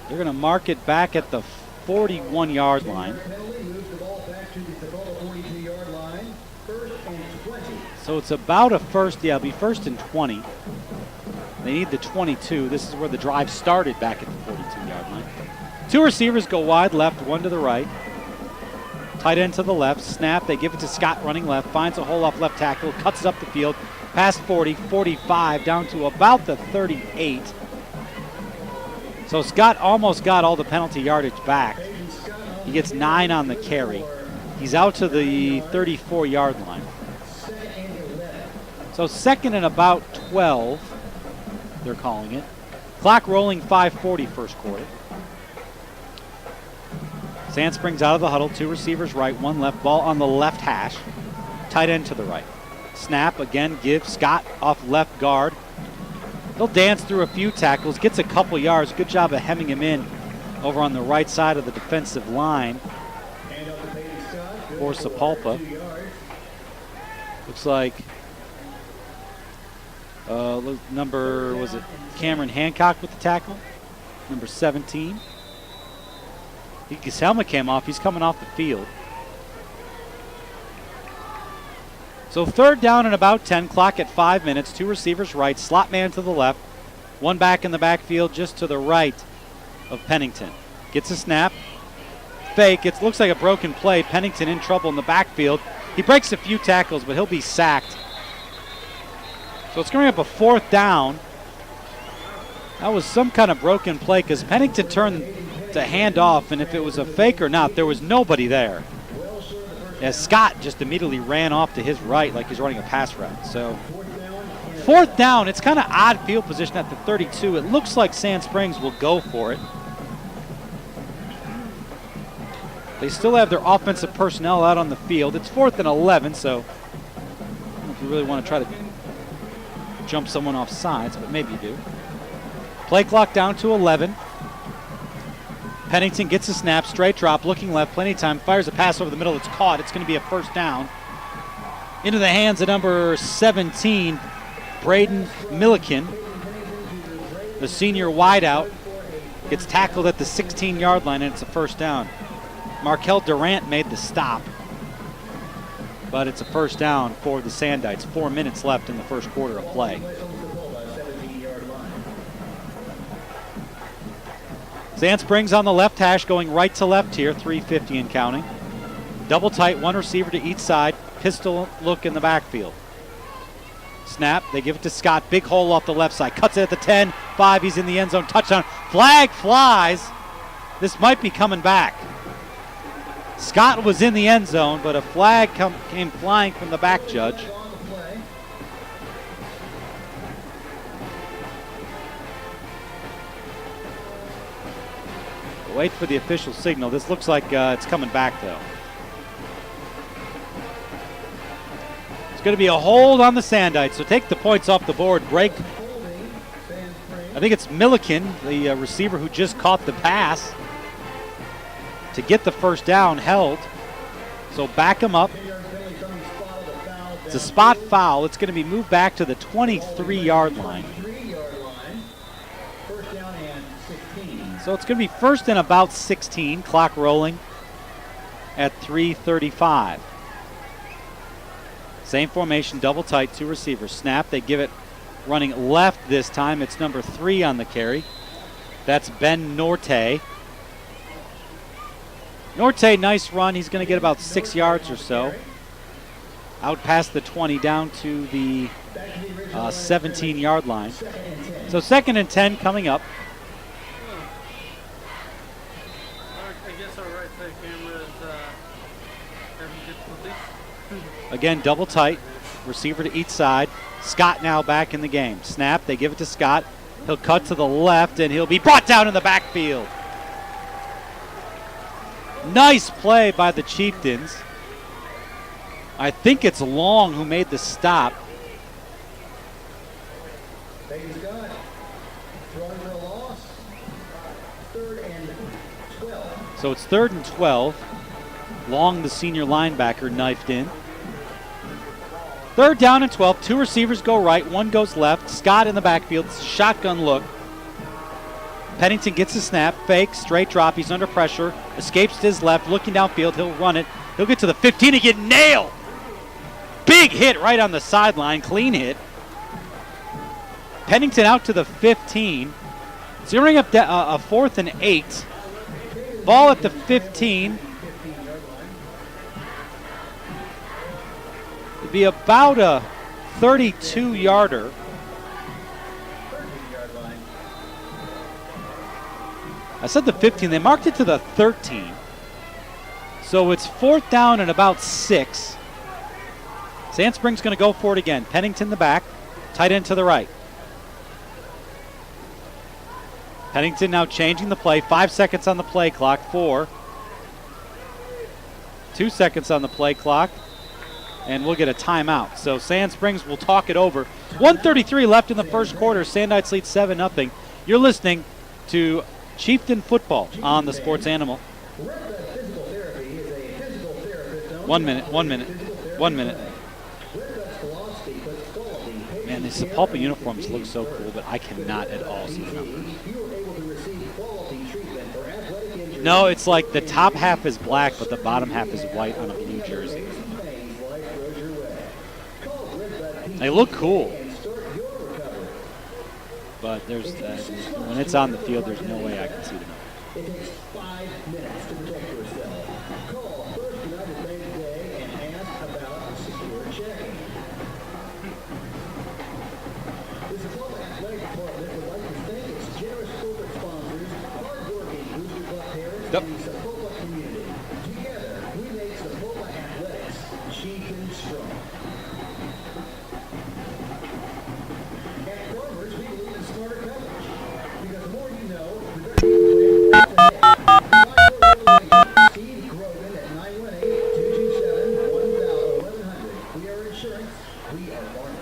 They're going to mark it back at the 41-yard line. So it's about a first, yeah, it'll be 1st and 20. They need the 22. This is where the drive started back at the 42-yard line. 2 receivers go wide left, 1 to the right. Tight end to the left. Snap. They give it to Scott running left. Finds a hole off left tackle. Cuts it up the field. Past 40, 45, down to about the 38. So Scott almost got all the penalty yardage back. He gets 9 on the carry. He's out to the 34-yard line. So 2nd and about 12. They're calling it. Clock rolling, 5:40 first quarter. Sand Springs out of the huddle. 2 receivers right, 1 left. Ball on the left hash. Tight end to the right. Snap again, give Scott off left guard. He'll dance through a few tackles, gets a couple yards. Good job of hemming him in over on the right side of the defensive line for Sapulpa. Looks like number, was Cameron Hancock with the tackle? Number 17. His helmet came off. He's coming off the field. So 3rd down and about 10. Clock at 5 minutes. 2 receivers right. Slot man to the left. 1 back in the backfield just to the right of Pennington. Gets a snap. Fake. It looks like a broken play. Pennington in trouble in the backfield. He breaks a few tackles, but he'll be sacked. So it's going to be up a 4th down. That was some kind of broken play because Pennington turned to hand off, and if it was a fake or not, there was nobody there. As Scott just immediately ran off to his right like he's running a pass route. So 4th down, it's kind of odd field position at the 32. It looks like Sand Springs will go for it. They still have their offensive personnel out on the field. It's 4th and 11, so I don't know if you really want to try to jump someone off sides, but maybe you do. Play clock down to 11. Pennington gets a snap, straight drop, looking left, plenty of time, fires a pass over the middle. It's caught. It's going to be a 1st down. Into the hands of number 17, Braden Milliken. The senior wideout gets tackled at the 16-yard line, and it's a 1st down. Markel Durant made the stop, but it's a 1st down for the Sandites. 4 minutes left in the first quarter of play. Sand Springs on the left hash, going right to left here, 3:50 and counting. Double tight, 1 receiver to each side, pistol look in the backfield. Snap, they give it to Scott. Big hole off the left side. Cuts it at the 10. 5, he's in the end zone. Touchdown. Flag flies. This might be coming back. Scott was in the end zone, but a flag came flying from the back judge. Wait for the official signal. This looks like it's coming back, though. It's going to be a hold on the Sandites, so take the points off the board. Break. I think it's Milliken, the receiver who just caught the pass to get the first down, held. So back him up. It's a spot foul. It's going to be moved back to the 23-yard line. So it's going to be first and about 16, clock rolling at 3:35. Same formation, double tight, 2 receivers. Snap, they give it running left this time. It's number 3 on the carry. That's Ben Norte. Norte, nice run. He's going to get about 6 yards or so. Out past the 20, down to the 17-yard line. So 2nd and 10 coming up. Again, double tight, receiver to each side. Scott now back in the game. Snap, they give it to Scott. He'll cut to the left, and he'll be brought down in the backfield. Nice play by the Chieftains. I think it's Long who made the stop. So it's 3rd and 12. Long, the senior linebacker, knifed in. 3rd down and 12. 2 receivers go right, 1 goes left. Scott in the backfield, shotgun look. Pennington gets a snap, fake, straight drop. He's under pressure, escapes to his left, looking downfield. He'll run it. He'll get to the 15 and get nailed. Big hit right on the sideline, clean hit. Pennington out to the 15. So you're bringing up a 4th and 8. Ball at the 15. It'd be about a 32-yarder. I said the 15. They marked it to the 13. So it's 4th down and about 6. Sand Springs going to go for it again. Pennington the back. Tight end to the right. Pennington now changing the play. 5 seconds on the play clock. 4. 2 seconds on the play clock. And we'll get a timeout. So Sand Springs will talk it over. 1:33 left in the first quarter. Sandites lead 7-0. You're listening to Chieftain Football on the Sports Animal. 1 minute. Man, these Sapulpa uniforms look so cool, but I cannot at all see the numbers. No, it's like the top half is black, but the bottom half is white on a blue jersey. They look cool. But there's when it's on the field, there's no way I can see the numbers. It takes 5 minutes to protect yourself. Call First United Bank today and ask about secure checking. The Sapulpa Athletic Department would like to thank its generous corporate sponsors, hard-working Booster Club parents, and the Sapulpa community. Together, we make Sapulpa Athletics cheap and strong. At Farmers, we believe in smarter coverage. Because the more you know, the better you plan for what's ahead. Steve Grogan at 918-227-1100. We are insurance. We are Farmers.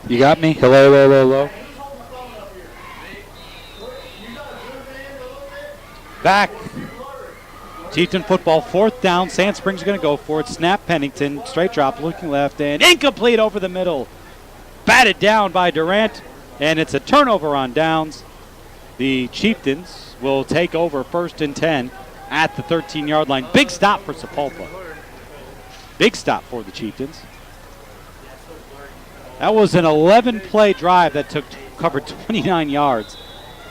You got me? Hello. Back. Chieftain Football, 4th down. Sand Springs going to go for it. Snap Pennington, straight drop, looking left, and incomplete over the middle. batted down by Durant, and it's a turnover on downs. The Chieftains will take over 1st and 10 at the 13-yard line. Big stop for Sepulpa. Big stop for the Chieftains. That was an 11-play drive that covered 29 yards.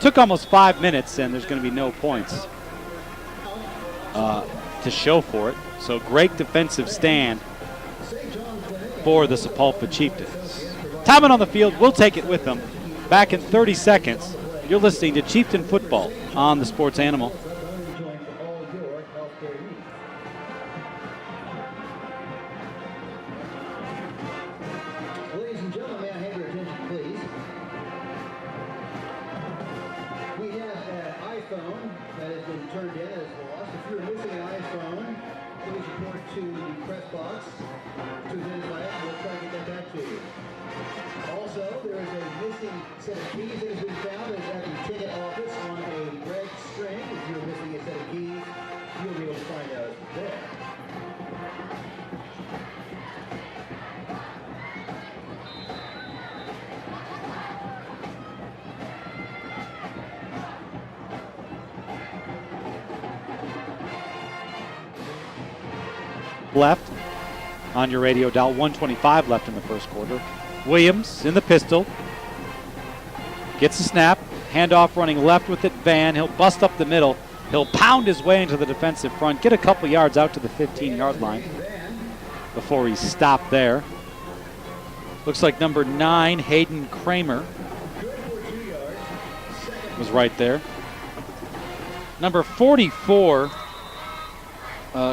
Took almost 5 minutes, and there's going to be no points to show for it. So great defensive stand for the Sepulpa Chieftains. Timing on the field, we'll take it with them. Back in 30 seconds. You're listening to Chieftain Football on the Sports Animal. Ladies and gentlemen, may I have your attention, please? We have an iPhone that has been turned in as lost. If you're missing an iPhone, please report to the press box. 2 minutes later, we'll try to get that back to you. Also, there is a missing set of keys that has been found at the ticket office on a red string. If you're missing a set of keys, you'll be able to find those there. Left on your radio dial, 125 left in the first quarter. Williams in the pistol. Gets the snap. Handoff running left with it. Van. He'll bust up the middle. He'll pound his way into the defensive front. Get a couple yards out to the 15-yard line before he's stopped there. Looks like number 9, Hayden Kramer, was right there. Number 44,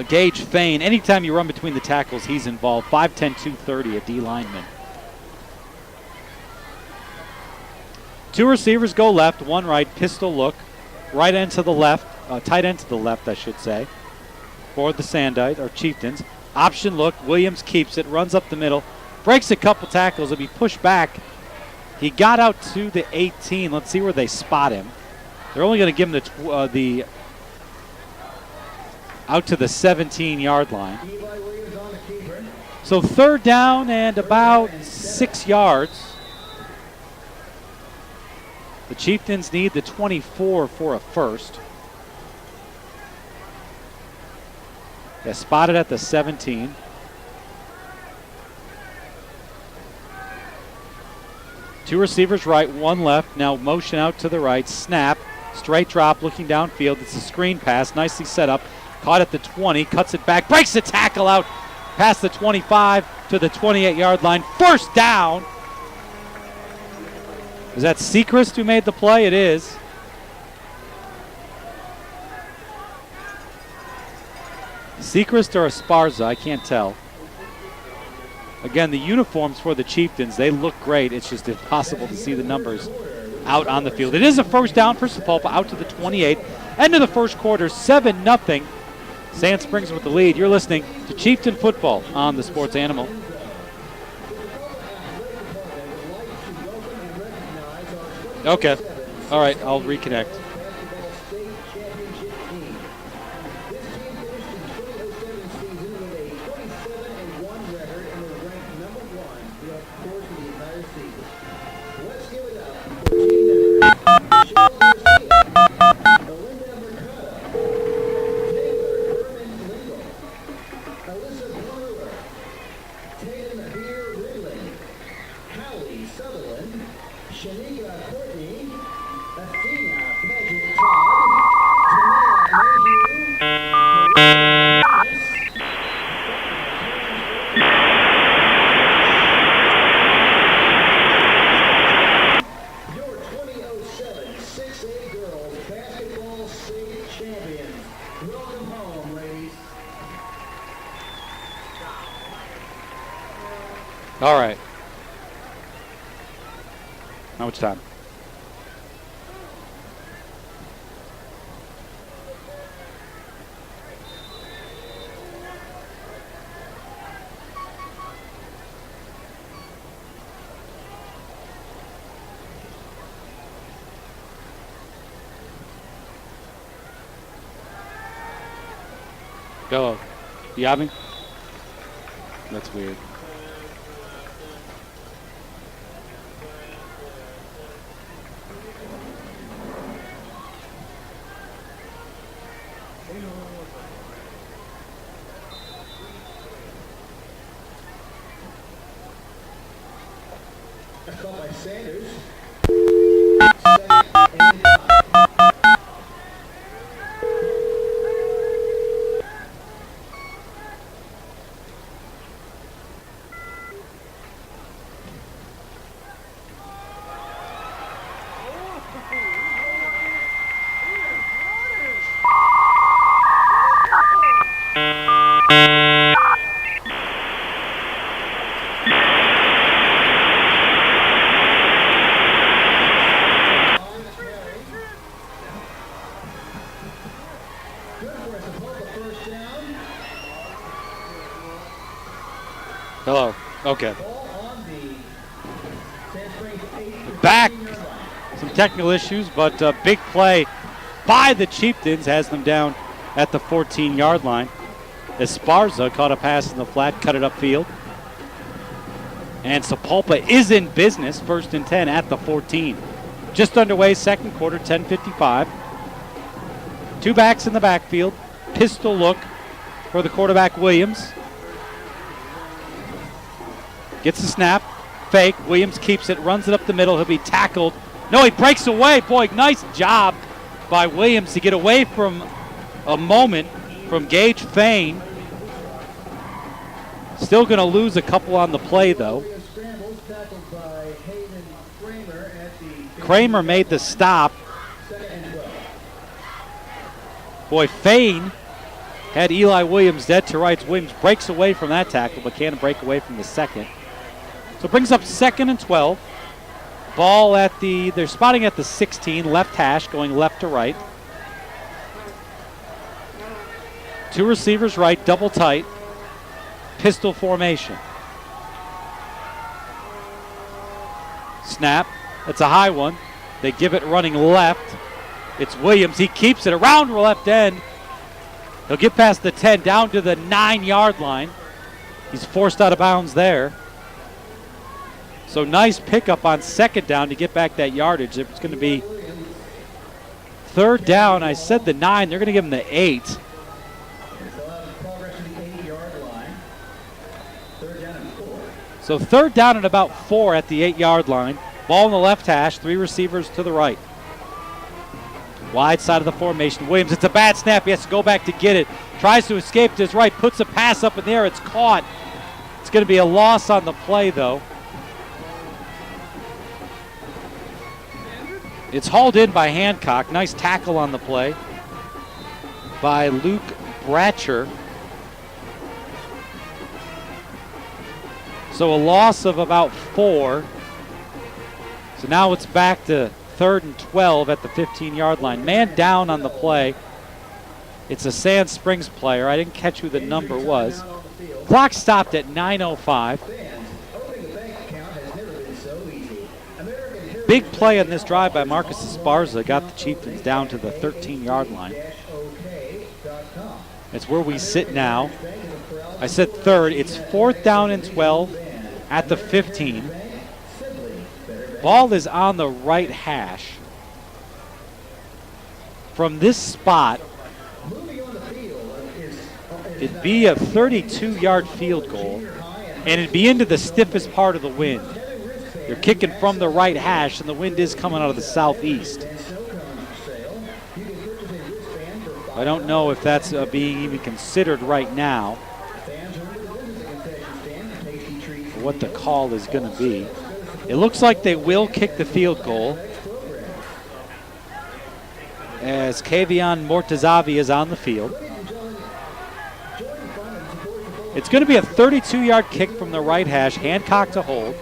Gage Fain. Anytime you run between the tackles, he's involved. 5'10", 230, a D lineman. 2 receivers go left, 1 right, pistol look. Right end to the left, tight end to the left, I should say, for the Sandite, or Chieftains. Option look, Williams keeps it, runs up the middle, breaks a couple tackles, he'll be pushed back. He got out to the 18. Let's see where they spot him. They're only going to give him the out to the 17-yard line. So 3rd down and about 6 yards. The Chieftains need the 24 for a first. They're spotted at the 17. Two receivers right, 1 left. Now motion out to the right. Snap. Straight drop looking downfield. It's a screen pass. Nicely set up. Caught at the 20. Cuts it back. Breaks the tackle out past the 25 to the 28-yard line. First down. Is that Sechrist who made the play? It is. Sechrist or Esparza, I can't tell. Again, the uniforms for the Chieftains, they look great. It's just impossible to see the numbers out on the field. It is a first down for Sepulpa out to the 28. End of the first quarter, 7-0. Sand Springs with the lead. You're listening to Chieftain Football on the Sports Animal. Okay. All right, I'll reconnect. All right. How much time? Go. You have me? That's weird. Sanders. Second and 5. Hello. Okay. Back. Some technical issues, but a big play by the Chieftains has them down at the 14-yard line. Esparza caught a pass in the flat, cut it upfield. And Sapulpa is in business, 1st and 10 at the 14. Just underway, second quarter, 10:55. Two backs in the backfield. Pistol look for the quarterback, Williams. Gets the snap, fake. Williams keeps it, runs it up the middle. He'll be tackled. No, he breaks away. Boy, nice job by Williams to get away from a moment from Gage Fain. Still going to lose a couple on the play, though. Kramer made the stop. Boy, Fain had Eli Williams dead to rights. Williams breaks away from that tackle, but can't break away from the second. So it brings up 2nd and 12. Ball at they're spotting at the 16, left hash, going left to right. Two receivers right, double tight. Pistol formation. Snap. That's a high one. They give it running left. It's Williams. He keeps it around the left end. He'll get past the 10, down to the 9-yard line. He's forced out of bounds there. So nice pickup on 2nd down to get back that yardage. It's going to be 3rd down. I said the 9. They're going to give him the 8. So 3rd down and about 4 at the 8-yard line. Ball in the left hash, 3 receivers to the right. Wide side of the formation. Williams, it's a bad snap. He has to go back to get it. Tries to escape to his right, puts a pass up in the air. It's caught. It's going to be a loss on the play, though. It's hauled in by Hancock. Nice tackle on the play by Luke Bratcher. So a loss of about 4. So now it's back to 3rd and 12 at the 15-yard line. Man down on the play. It's a Sand Springs player. I didn't catch who the number was. Clock stopped at 9:05. Big play on this drive by Marcus Esparza got the Chieftains down to the 13-yard line. It's where we sit now. I said 3rd. It's 4th down and 12 at the 15. Ball is on the right hash. From this spot, it'd be a 32-yard field goal, and it'd be into the stiffest part of the wind. They're kicking from the right hash, and the wind is coming out of the southeast. I don't know if that's being even considered right now, what the call is going to be. It looks like they will kick the field goal, as Kavion Mortazavi is on the field. It's going to be a 32-yard kick from the right hash, Hancock to hold.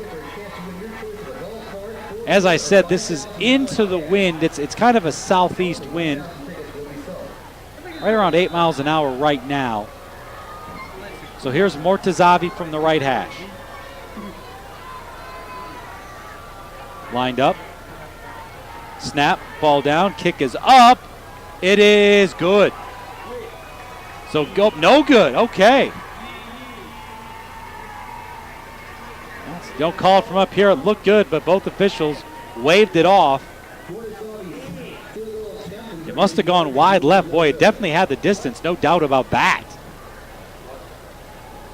As I said, this is into the wind. It's kind of a southeast wind, right around 8 miles an hour right now. So here's Mortazavi from the right hash. Lined up. Snap, ball down, kick is up. It is good. So go, no good, okay. Don't call it from up here, it looked good, but both officials waved it off. It must have gone wide left. Boy, it definitely had the distance, no doubt about that.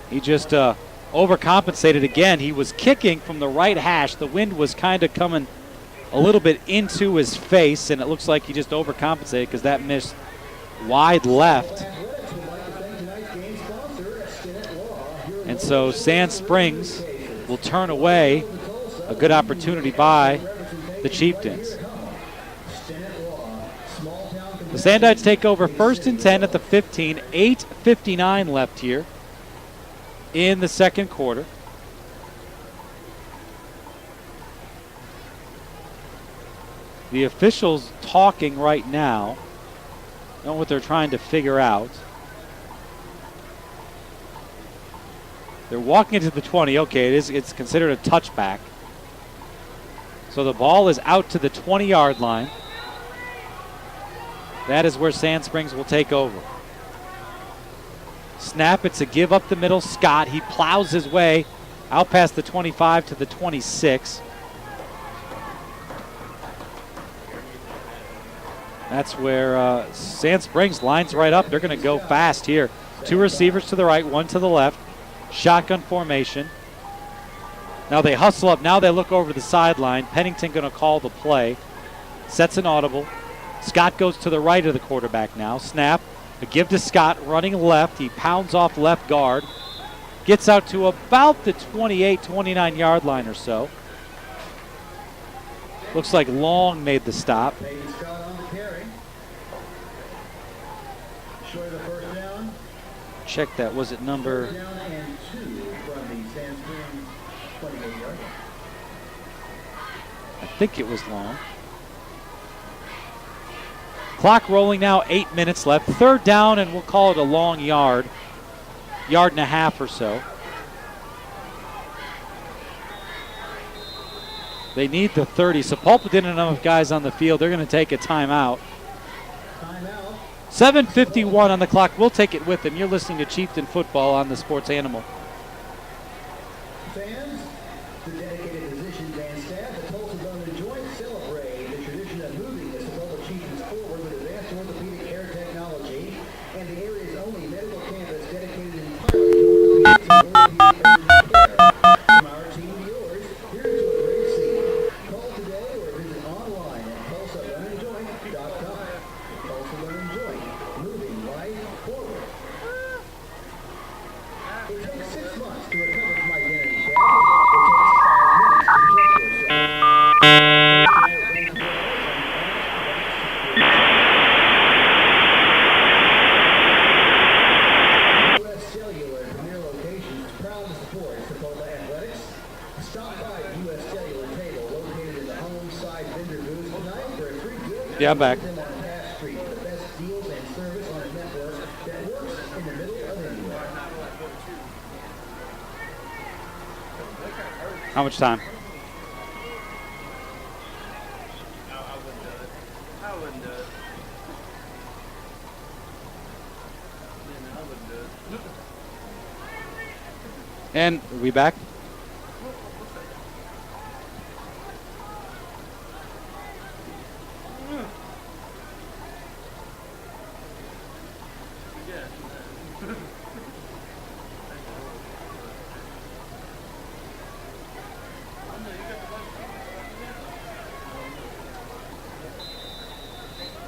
He just overcompensated again. He was kicking from the right hash. The wind was kind of coming a little bit into his face, and it looks like he just overcompensated because that missed wide left. And so Sand Springs will turn away a good opportunity by the Chieftains. The Sandites take over 1st and 10 at the 15, 8:59 left here in the second quarter. The officials talking right now. Don't know what they're trying to figure out. They're walking into the 20. Okay, it's considered a touchback. So the ball is out to the 20-yard line. That is where Sand Springs will take over. Snap, it's a give up the middle. Scott, he plows his way out past the 25 to the 26. That's where Sand Springs lines right up. They're going to go fast here. 2 receivers to the right, 1 to the left. Shotgun formation. Now they hustle up. Now they look over the sideline. Pennington going to call the play. Sets an audible. Scott goes to the right of the quarterback now. Snap. A give to Scott running left. He pounds off left guard. Gets out to about the 28, 29-yard line or so. Looks like Long made the stop. Check that. Was it number? I think it was Long. Clock rolling now, 8 minutes left. 3rd down, and we'll call it a long yard. Yard and a half or so. They need the 30. Sepulpa didn't have enough guys on the field. They're going to take a timeout. 7:51 on the clock. We'll take it with them. You're listening to Chieftain Football on the Sports Animal. Fans, the dedicated physicians and staff at Tulsa Bone and Joint celebrate the tradition of moving the Sepulpa Chieftains forward with advanced orthopedic care technology and the area's only medical campus dedicated entirely to orthopedics and orthopedic care. From our team to yours, here's to a great season. Call today or visit online at TulsaBoneandJoint.com. Tulsa Bone and Joint, moving life forward. It took 6 months to recover from identity theft. It takes 5 minutes to protect yourself. U.S. Cellular premier locations is proud to support Sepulpa Athletics. Stop by the U.S. Cellular table located in the home side vendor booth tonight for a free good. Yeah, I'm back. The best deals and service on a network that works in the middle of anywhere. How much time? I wouldn't do it. And are we back?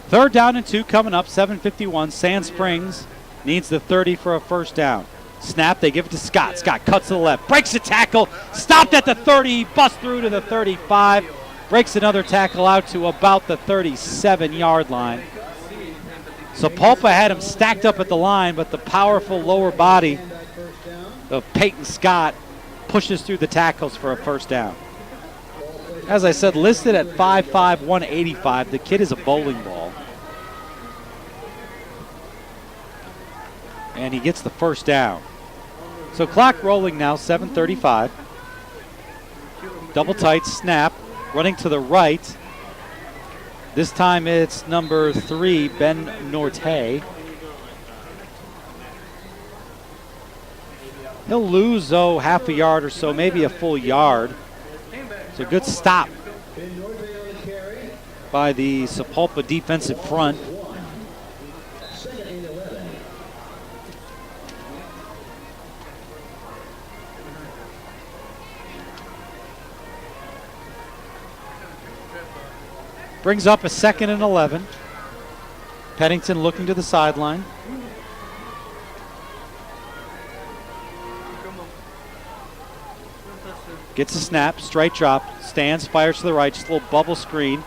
Third down and 2 coming up, 7:51. Sand Springs needs the 30 for a first down. Snap, they give it to Scott. Scott cuts to the left, breaks a tackle, stopped at the 30, busts through to the 35, breaks another tackle out to about the 37-yard line. Sepulpa had him stacked up at the line, but the powerful lower body of Peyton Scott pushes through the tackles for a first down. As I said, listed at 5'5", 185. The kid is a bowling ball. And he gets the first down. So clock rolling now, 7:35. Double tight snap, running to the right. This time it's number 3, Ben Norte. He'll lose, half a yard or so, maybe a full yard. It's a good stop by the Sepulpa defensive front. Brings up a 2nd and 11. Pennington looking to the sideline. Gets a snap, straight drop, stands, fires to the right, just a little bubble screen.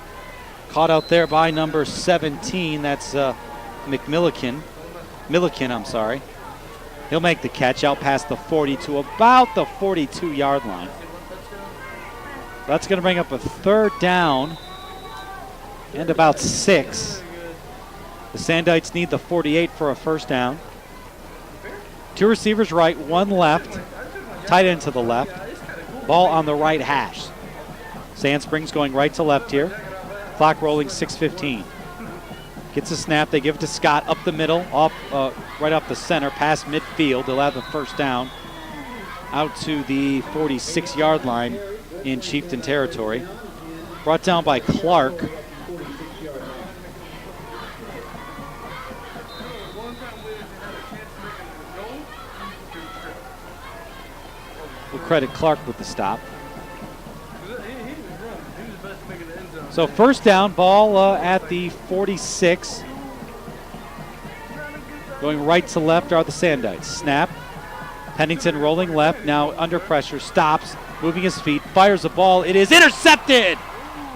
Caught out there by number 17, that's Milliken, I'm sorry. He'll make the catch out past the 40 to about the 42-yard line. That's going to bring up a 3rd down and about 6. The Sandites need the 48 for a 1st down. 2 receivers right, 1 left, tight end to the left. Ball on the right hash. Sand Springs going right to left here. Clock rolling, 6:15. Gets a snap, they give it to Scott up the middle, off right up the center, past midfield. They'll have the 1st down out to the 46-yard line in Chieftain territory. Brought down by Clark. We'll credit Clark with the stop. So 1st down, ball at the 46. Going right to left are the Sandites. Snap. Pennington rolling left, now under pressure, stops, moving his feet, fires the ball. It is intercepted!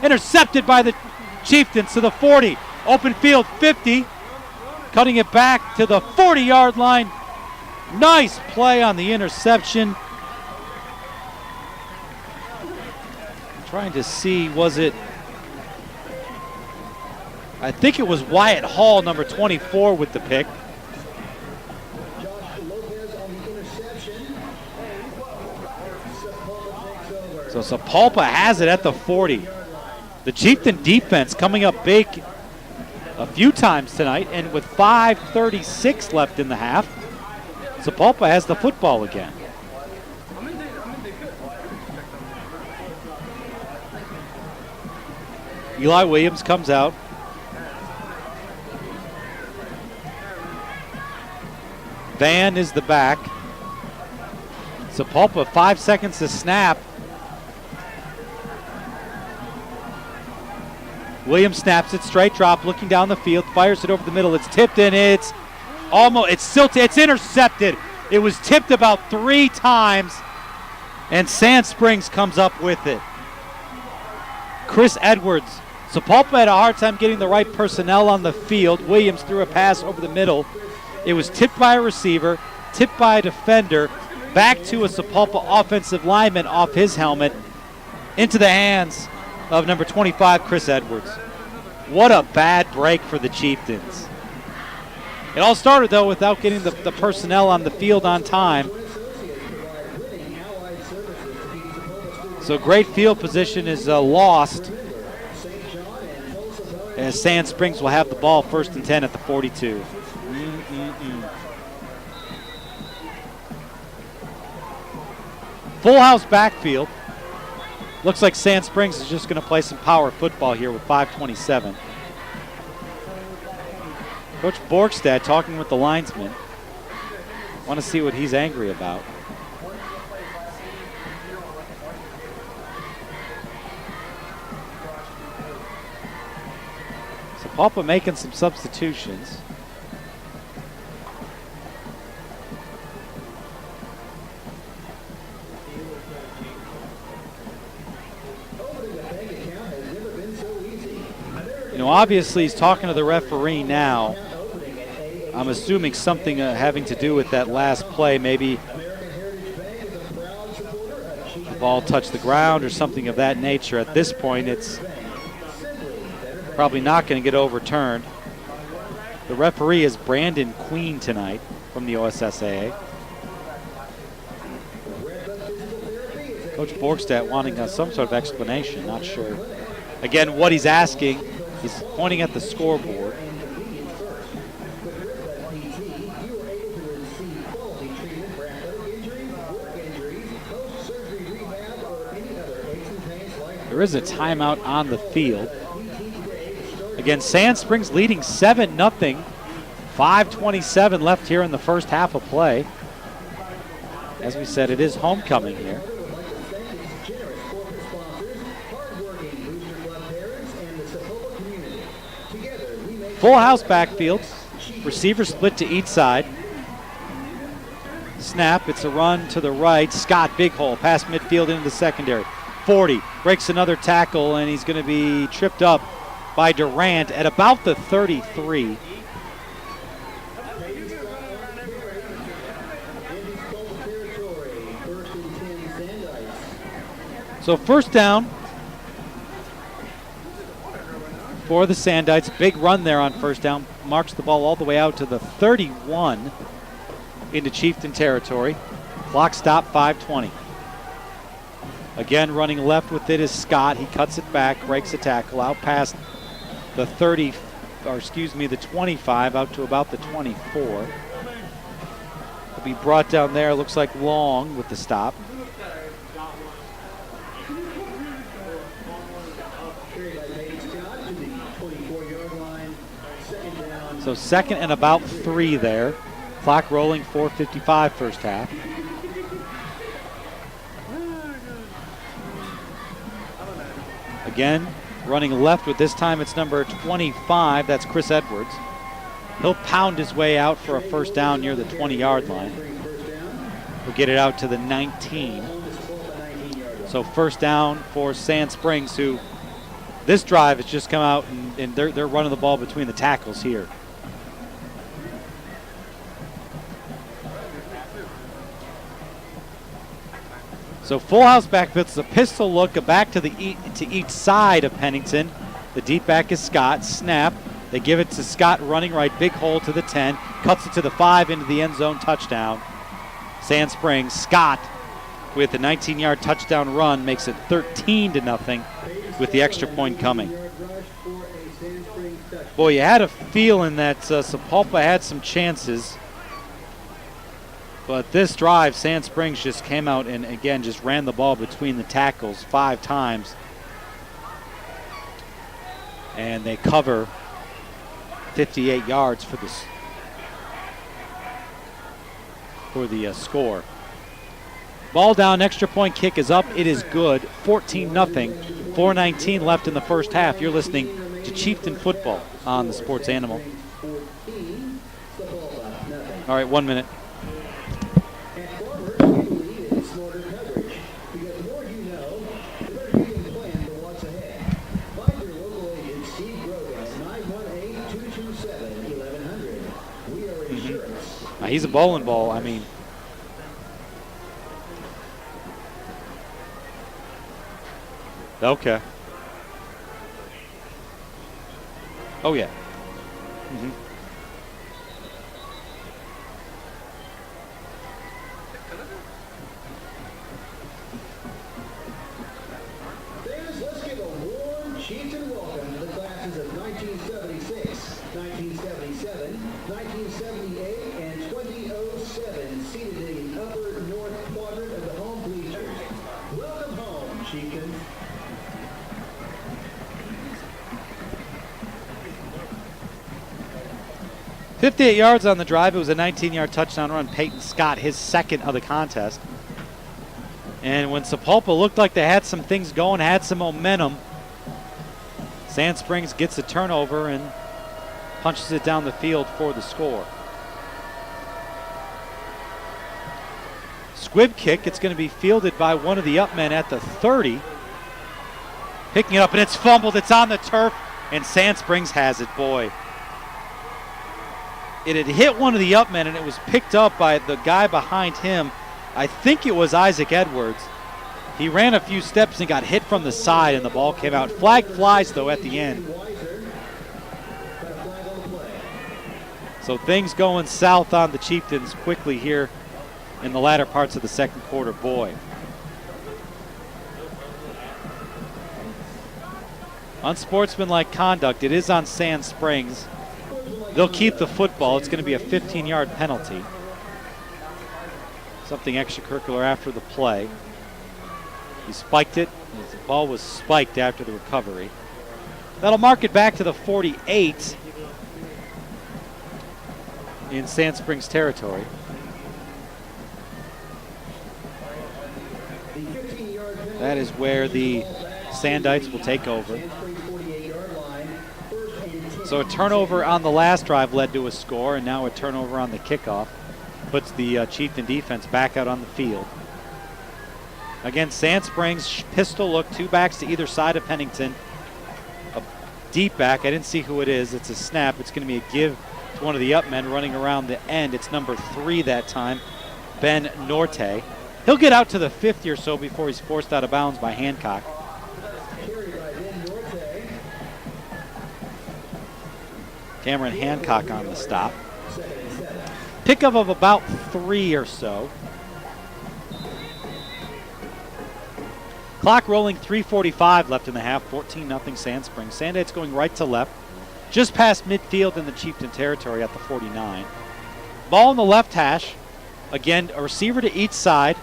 Intercepted by the Chieftains to the 40. Open field, 50. Cutting it back to the 40-yard line. Nice play on the interception. Trying to see, was it? I think it was Wyatt Hall, number 24, with the pick. So Sapulpa has it at the 40. The Chieftain defense coming up big a few times tonight, and with 5:36 left in the half, Sapulpa has the football again. Eli Williams comes out. Van is the back. Sapulpa, 5 seconds to snap. Williams snaps it, straight drop, looking down the field, fires it over the middle. It's tipped and it's intercepted. It was tipped about 3 times, and Sand Springs comes up with it. Chris Edwards. Sapulpa had a hard time getting the right personnel on the field. Williams threw a pass over the middle. It was tipped by a receiver, tipped by a defender, back to a Sapulpa offensive lineman off his helmet, into the hands of number 25, Chris Edwards. What a bad break for the Chieftains. It all started, though, without getting the personnel on the field on time. So great field position is lost, as Sand Springs will have the ball 1st and 10 at the 42. Full house backfield. Looks like Sand Springs is just going to play some power football here with 5:27. Coach Borgstad talking with the linesman. Want to see what he's angry about. Sapulpa making some substitutions. You know, obviously he's talking to the referee now. I'm assuming something having to do with that last play. Maybe the ball touched the ground or something of that nature. At this point, it's probably not going to get overturned. The referee is Brandon Queen tonight from the OSSAA. Coach Borgstad wanting some sort of explanation, not sure. Again, what he's asking, he's pointing at the scoreboard. There is a timeout on the field. Again, Sand Springs leading 7-0. 5:27 left here in the first half of play. As we said, it is homecoming here. Full house backfield. Receivers split to each side. Snap, it's a run to the right. Scott, big hole, past midfield into the secondary. 40, breaks another tackle, and he's going to be tripped up by Durant at about the 33. So first down for the Sandites. Big run there on first down. Marks the ball all the way out to the 31 into Chieftain territory. Clock stop, 5:20. Again, running left with it is Scott. He cuts it back, breaks a tackle out past the 30, or excuse me, the 25 out to about the 24. Will be brought down there. Looks like Long with the stop. So second and about 3 there. Clock rolling, 4:55 first half. Again, running left with this time it's number 25, that's Chris Edwards. He'll pound his way out for a first down near the 20-yard line. He'll get it out to the 19. So first down for Sand Springs, who this drive has just come out and they're running the ball between the tackles here. So full house backfield. It's a pistol look, a back to each side of Pennington. The deep back is Scott. Snap. They give it to Scott running right. Big hole to the 10. Cuts it to the 5 into the end zone. Touchdown. Sand Springs. Scott with a 19-yard touchdown run makes it 13-0 with the extra point coming. Boy, you had a feeling that Sapulpa had some chances. But this drive, Sand Springs just came out and, again, just ran the ball between the tackles 5 times. And they cover 58 yards for the score. Ball down, extra point kick is up. It is good. 14-0. 4:19 left in the first half. You're listening to Chieftain Football on the Sports Animal. All right, 1 minute. He's a bowling ball. I mean, okay. Oh yeah. Mm-hmm. Let's give a warm Chieftain welcome to the classes of 1976, 1977, 1978, and 2007, seated in the upper north quadrant of the home bleachers. Welcome home, Chieftain. .58 yards on the drive. It was a 19-yard touchdown run. Peyton Scott, his second of the contest. And when Sapulpa looked like they had some things going, had some momentum, Sand Springs gets a turnover and punches it down the field for the score. Squib kick. It's going to be fielded by one of the up men at the 30. Picking it up, and it's fumbled. It's on the turf, and Sand Springs has it. Boy. It had hit one of the up men, and it was picked up by the guy behind him. I think it was Isaac Edwards. He ran a few steps and got hit from the side, and the ball came out. Flag flies, though, at the end. So things going south on the Chieftains quickly here in the latter parts of the second quarter. Boy. Unsportsmanlike conduct. It is on Sand Springs. They'll keep the football. It's going to be a 15-yard penalty. Something extracurricular after the play. He spiked it. The ball was spiked after the recovery. That'll mark it back to the 48 in Sand Springs territory. That is where the Sandites will take over. So a turnover on the last drive led to a score, and now a turnover on the kickoff puts the Chieftain defense back out on the field. Again, Sand Springs pistol look, 2 backs to either side of Pennington. A deep back, I didn't see who it is. It's a snap. It's going to be a give to one of the up men running around the end. It's number 3 that time, Ben Norte. He'll get out to the 50 or so before he's forced out of bounds by Hancock. Cameron Hancock on the stop. Pickup of about 3 or so. Clock rolling, 3:45 left in the half, 14-0 Sand Springs. Sandites going right to left, just past midfield in the Chieftain territory at the 49. Ball in the left hash. Again, a receiver to each side.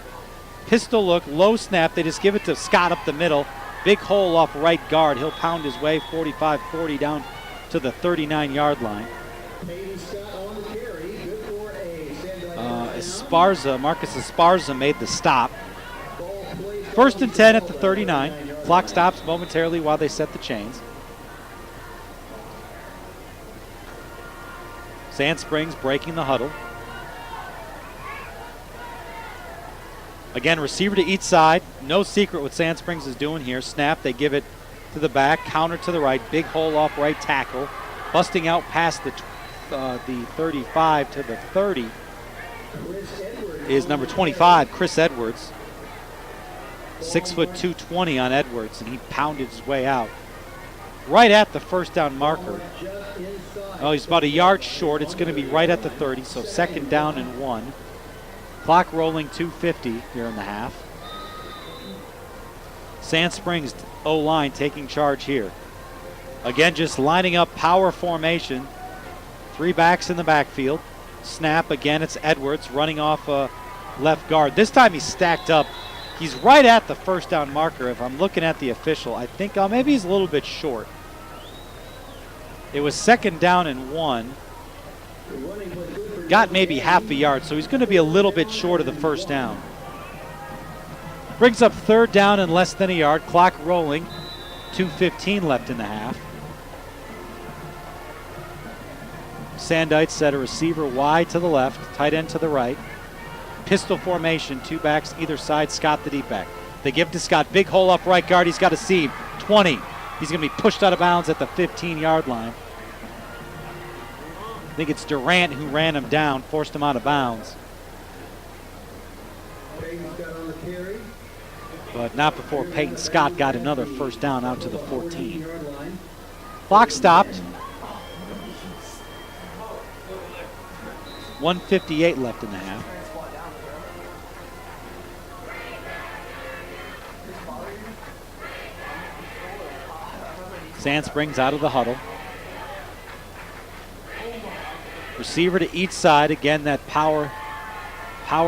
Pistol look, low snap. They just give it to Scott up the middle. Big hole off right guard. He'll pound his way 45-40 down to the 39-yard line. Marcus Esparza made the stop. 1st and 10 at the 39. Clock stops momentarily while they set the chains. Sand Springs breaking the huddle. Again, receiver to each side. No secret what Sand Springs is doing here. Snap, they give it to the back, counter to the right, big hole off right tackle. Busting out past the 35 to the 30 is number 25, Chris Edwards. 6', 220 on Edwards, and he pounded his way out. Right at the first down marker. Oh, he's about a yard short. It's going to be right at the 30, so 2nd down and 1. Clock rolling, 2:50 here in the half. Sand Springs O-line taking charge here. Again, just lining up power formation. 3 backs in the backfield. Snap, again, it's Edwards running off left guard. This time he's stacked up. He's right at the first down marker. If I'm looking at the official, I think maybe he's a little bit short. It was 2nd down and 1. Got maybe half a yard, so he's going to be a little bit short of the first down. Brings up 3rd down and less than a yard. Clock rolling. 2:15 left in the half. Sandites set a receiver wide to the left, tight end to the right. Pistol formation, 2 backs either side. Scott the deep back. They give to Scott. Big hole up right guard. He's got a seam. 20. He's going to be pushed out of bounds at the 15-yard line. I think it's Durant who ran him down, forced him out of bounds. But not before Peyton Scott got another first down out to the 14. Clock stopped. 1:58 left in the half. Sand Springs out of the huddle. Receiver to each side. Again, that power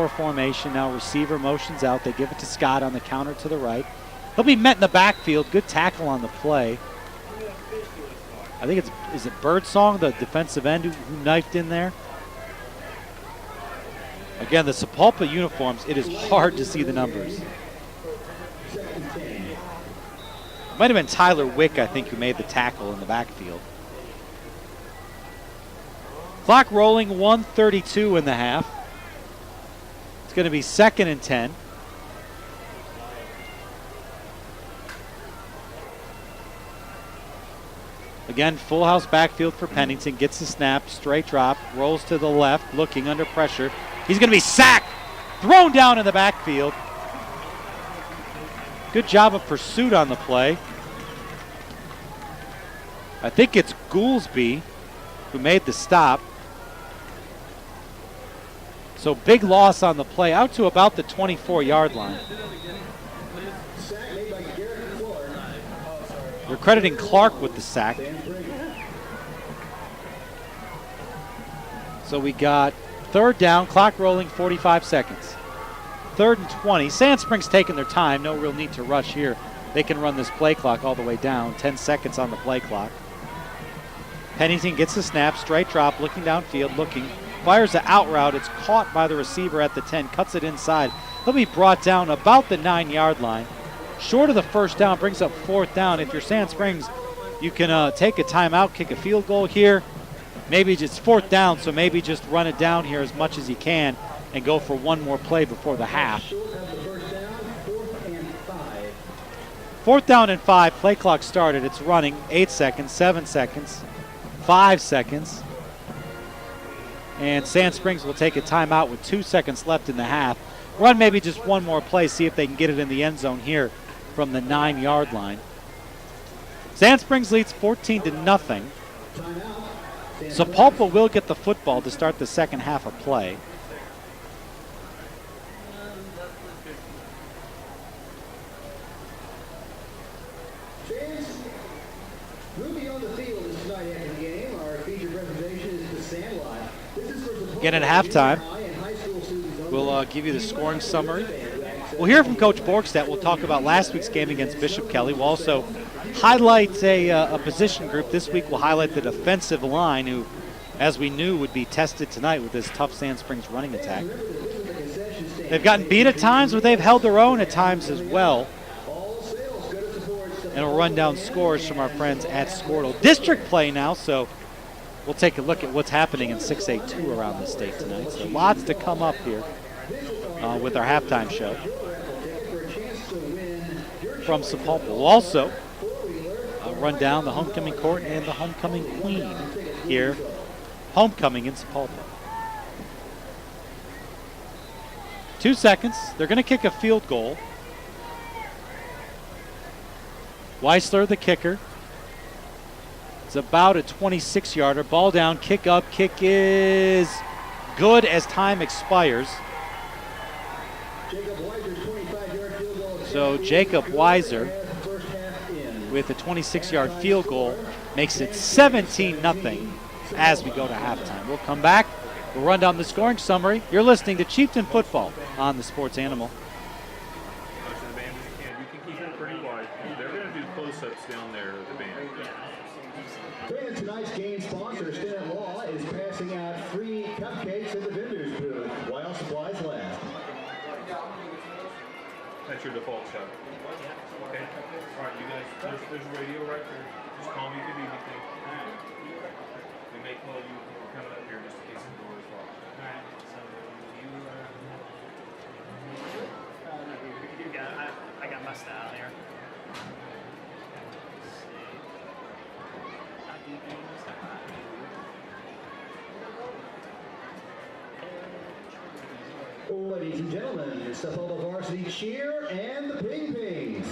formation. Now receiver motions out. They give it to Scott on the counter to the right. He'll be met in the backfield. Good tackle on the play. I think is it Birdsong, the defensive end who knifed in there? Again, the Sepulpa uniforms, it is hard to see the numbers. Might have been Tyler Wick, I think, who made the tackle in the backfield. Clock rolling, 1:32 in the half. It's going to be 2nd and 10. Again, full house backfield for Pennington. Gets the snap, straight drop, rolls to the left, looking under pressure. He's going to be sacked, thrown down in the backfield. Good job of pursuit on the play. I think it's Goolsby who made the stop. So big loss on the play, out to about the 24-yard line. They're crediting Clark with the sack. So we got 3rd down, clock rolling, 45 seconds. 3rd and 20. Sand Springs taking their time, no real need to rush here. They can run this play clock all the way down, 10 seconds on the play clock. Pennington gets the snap, straight drop, looking downfield, looking, fires the out route. It's caught by the receiver at the 10, cuts it inside. He'll be brought down about the 9-yard line. Short of the first down, brings up 4th down. If you're Sand Springs, You can take a timeout, kick a field goal here. Maybe just 4th down, so maybe just run it down here as much as you can and go for one more play before the half. 4th down and 5, play clock started. It's running 8 seconds, 7 seconds, 5 seconds. And Sand Springs will take a timeout with 2 seconds left in the half. Run maybe just one more play, see if they can get it in the end zone here from the 9-yard line. Sand Springs leads 14-0. Sapulpa will get the football to start the second half of play. Moving on the field is tonight after the game. Our feature presentation is the Sandlot. This is for Again at halftime, we'll give you the scoring summary. We'll hear from Coach Borgstedt. We'll talk about last week's game against Bishop Kelly. We'll also highlight a position group. This week we'll highlight the defensive line, who, as we knew, would be tested tonight with this tough Sand Springs running attack. They've gotten beat at times, but they've held their own at times as well. And we'll run down scores from our friends at Squirtle. District play now, so we'll take a look at what's happening in 6A2 around the state tonight. So lots to come up here with our halftime show from Sapulpa. We'll also run down the homecoming court and the homecoming queen here. Homecoming in Sapulpa. 2 seconds. They're going to kick a field goal. Weisler, the kicker. It's about a 26-yarder. Ball down, kick up. Kick is good as time expires. So Jacob Weiser with a 26-yard field goal makes it 17-0 as we go to halftime. We'll come back. We'll run down the scoring summary. You're listening to Chieftain Football on the Sports Animal. Down there at the band. And tonight's game sponsor, Stinnett Law, is passing out free cupcakes at the vendor's booth while supplies last. That's your default shot. Okay. All right, you guys. There's a radio right there. Just call me if you need anything. We may call you when we're coming up here just in case the door is locked. All right. So You got. I got my style here. Ladies and gentlemen, the Sapulpa Varsity Cheer and the Ping Pings.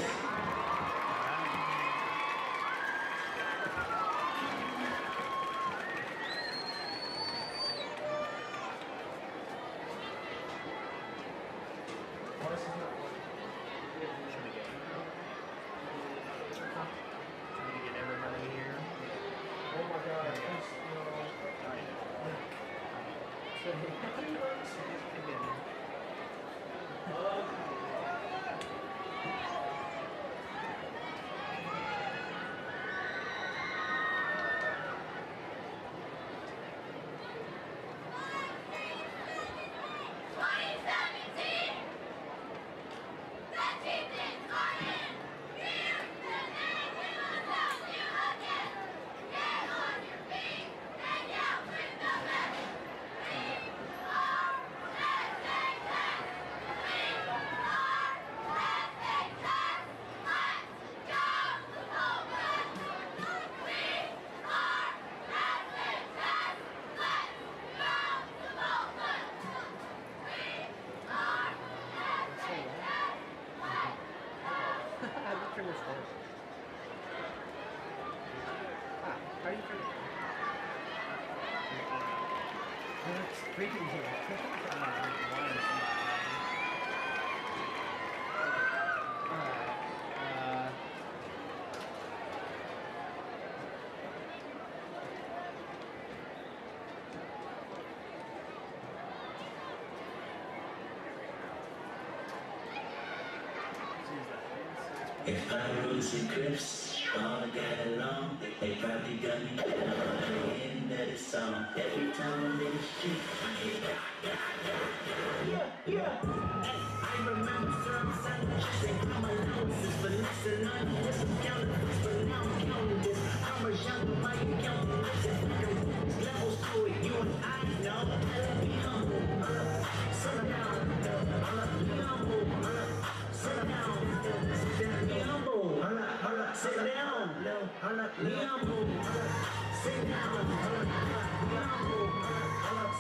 If I rose and Crips all got along, they probably got me playing that song. Every time I'm in the street, I hear I remember from Sunday, I say my nose is for next to none. This is counting, but now I'm counting this. numbers younger, my account levels to it. You and I know. Be humble, settle down. Be humble, settle down. Be humble, sit down. Be humble, sit down. Be humble,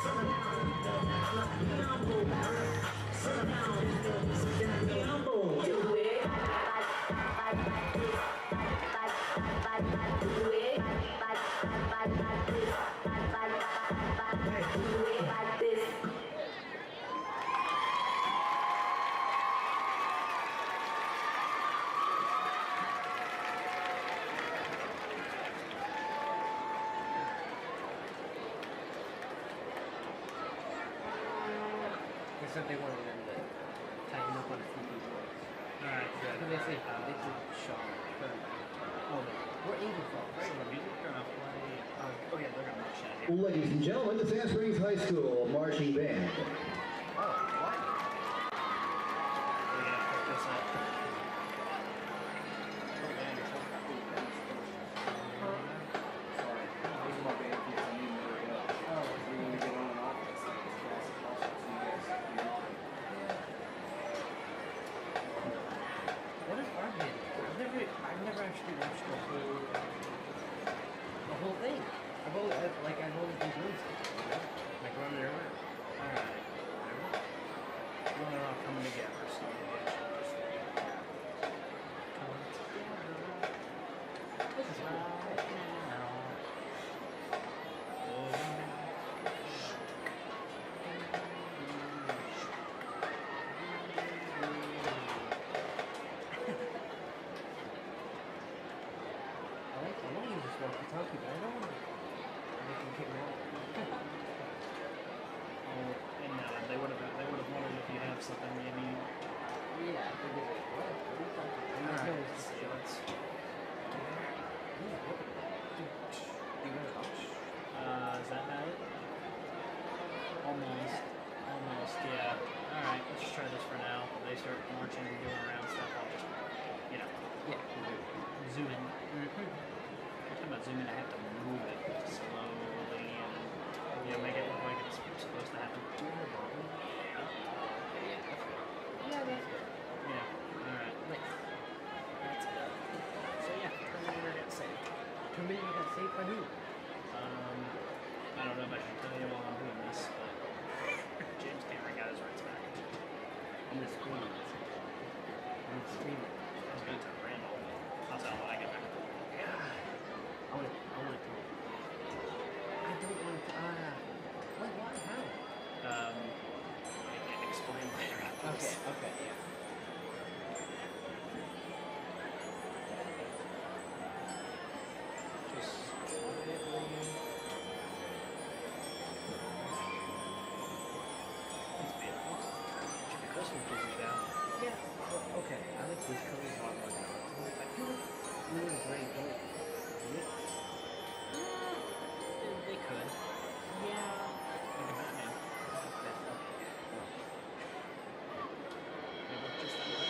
settle down. Be humble, settle down. Be humble. Do it. They said they wanted them to tighten up on a few people. Alright, good. They say they did Sean. Oh no, we're 85, right? So the music gonna play. Oh yeah, they're gonna march out here. Ladies and gentlemen, the Sand Springs High School Marching Band. Oh, what? So yeah, pick this up. Sorry, those are my band kids. I need to hurry up. Oh, we're going to get on and off as fast as possible so you guys can get on. What is our band? I've never actually watched the whole thing. I've only been doing something. Like running around. Alright. Well, they're all coming together, so maybe I should just come together. This is right now. I want to use this walkie-talkie, but I don't want to make them kick me out. And they would have wondered if you have something you need. Yeah, I think it's what? What are you talking about? Alright, let's see. Let's. Is that about it? Almost, yeah. Alright, let's just try this for now. They start marching and doing around stuff, I'll just, zoom in. Every time I zoom in, I have to move it slowly and, make it look like it's supposed to happen. Yeah, that's good. Yeah, alright. Nice. That's good. So yeah, Terminator got saved. Terminator got saved by who? I don't know if I should tell you while I'm doing this, but James Cameron got his rights back. I'm gonna scream it. I'm gonna scream it. It's good to Randall. I'll tell him when I get back. Yeah. I want to tell him. I don't want to, what, why, how? I can explain later after this. Okay, yeah. Just quietly. It's beautiful. Check the Christmas music out. Yeah, well, okay, I like these colors on my God. I feel like blue and gray don't mix. They could. Yeah. Look at Batman. That's okay. They look just that way.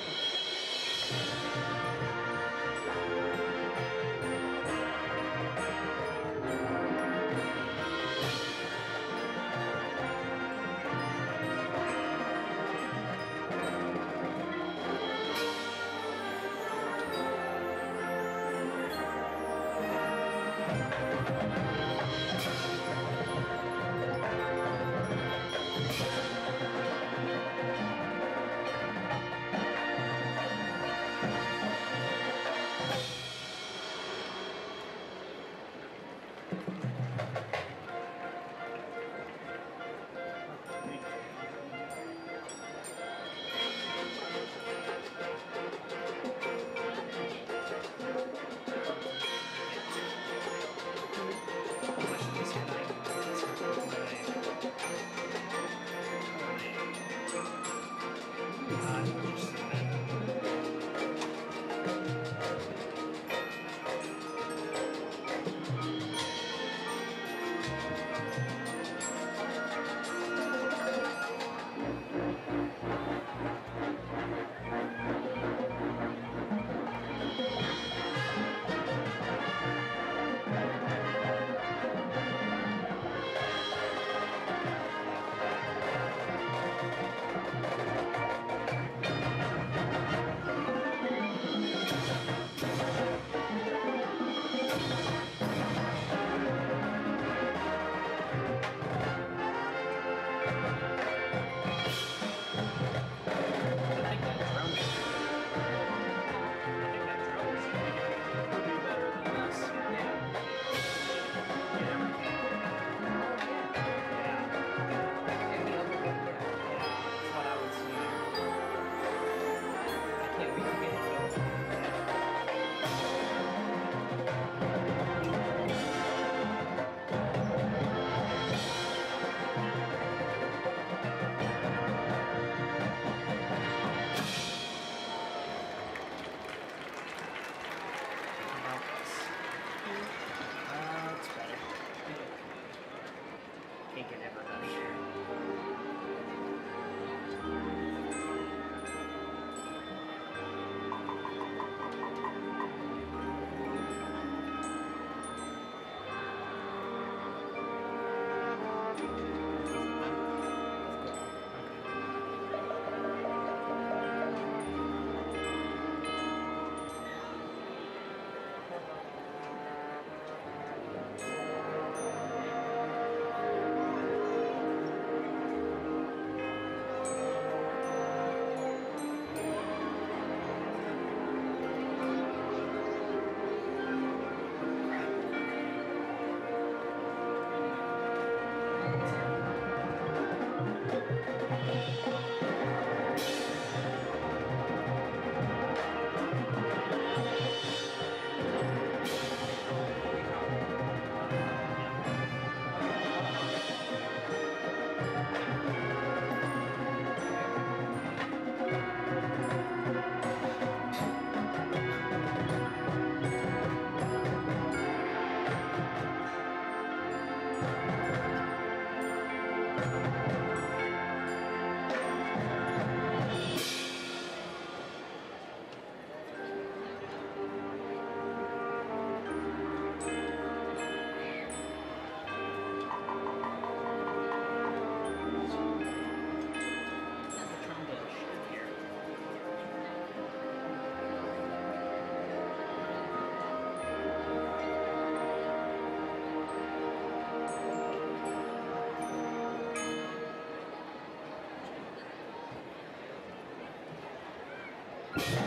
Alright,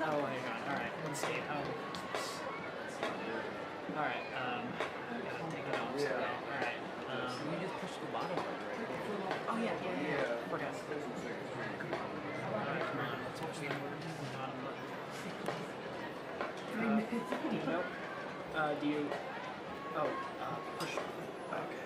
oh my god, alright, let's see. Alright, I gotta take it off. So, alright, you just push the bottom button, right? Oh yeah. Forgot. Alright, come on, let's watch the bottom button. Nope. Do you, push, okay.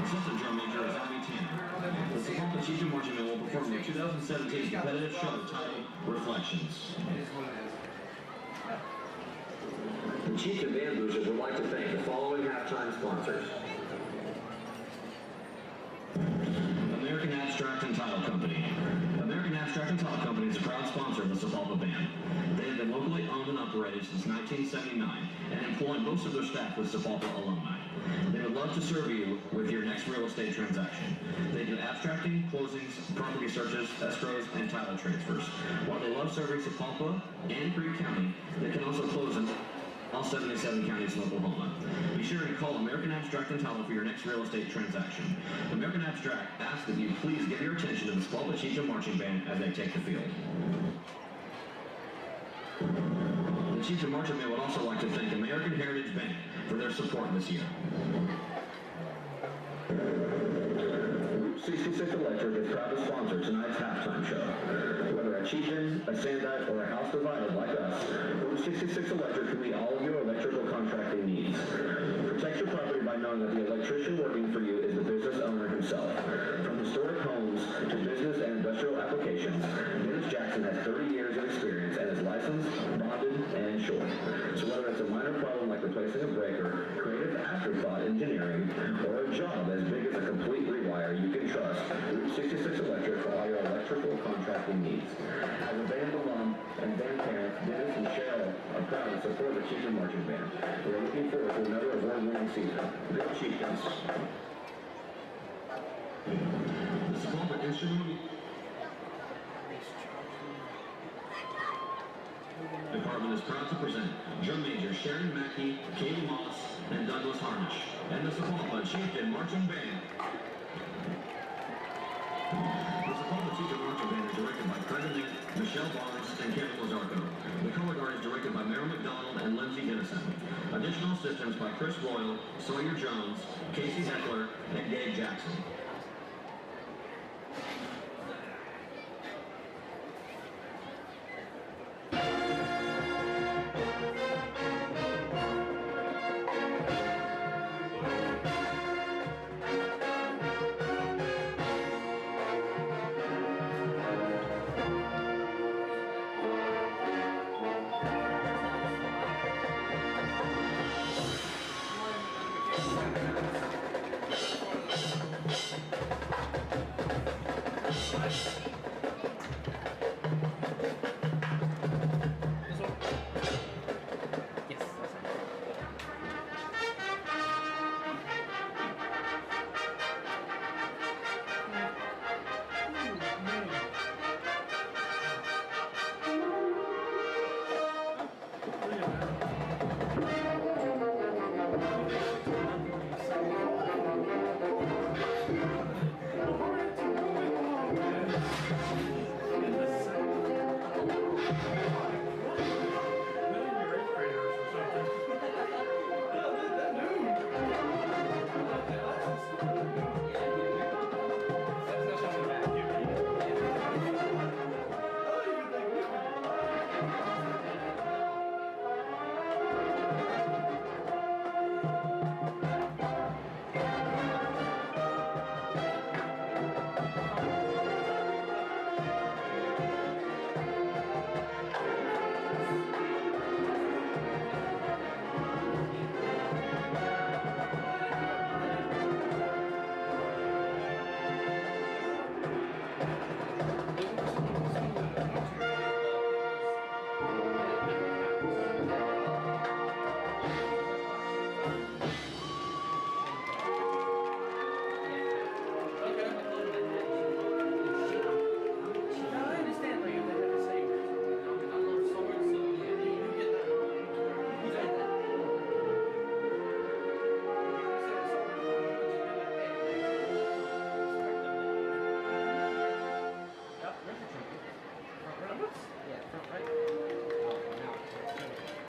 Assistant drum major is Abby Tanner. The Sapulpa Chicha Marching Band will perform their 2017 competitive show titled Reflections. The Chicha Band Boosters would like to thank the following halftime sponsors. American Abstract and Title Company. American Abstract and Title Company is a proud sponsor of the Sapulpa Band. They have been locally owned and operated since 1979 and employ most of their staff with Sapulpa alumni. They would love to serve you with your next real estate transaction. They do abstracting, closings, property searches, escrows, and title transfers. While they love serving Sapulpa and Creek County, they can also close in all 77 counties in Oklahoma. Be sure to call American Abstract and Title for your next real estate transaction. American Abstract asks that you please give your attention to the Sapulpa Chicha Marching Band as they take the field. The Chicha Marching Band would also like to thank American Heritage Bank for their support this year. 66 Electric is proud to sponsor tonight's halftime show. Whether a chieftain, a sandite, or a house divided like us, Route 66 Electric can meet all of your electrical contracting needs. Protect your property by knowing that the electrician working for you is the business owner himself. From historic homes to business and industrial applications, Dennis Jackson has 30 years of experience and is licensed, bonded, and insured. So whether it's a minor problem like replacing a breaker, creative afterthought engineering, or a job as big as a complete rewire, you can trust Route 66 Electric for all your electrical contracting needs. As a band alum and band parents, Dennis and Cheryl are proud to support the Chieftain Marching Band. We are looking forward to another award-winning season. Go Chieftains! The Sapulpa Instrument Department is proud to present Drum Major Sharon Mackey, Katie Moss, and Douglas Harnish, and the Sapulpa Chieftain Marching Band. The Sapulpa Chieftain Marching Band is directed by Craig Nick, Michelle Barnes, and Kevin Lozarco. The color guard is directed by Meryl McDonald and Lindsay Dennison. Additional assistance by Chris Royal, Sawyer Jones, Casey Heckler, and Gabe Jackson.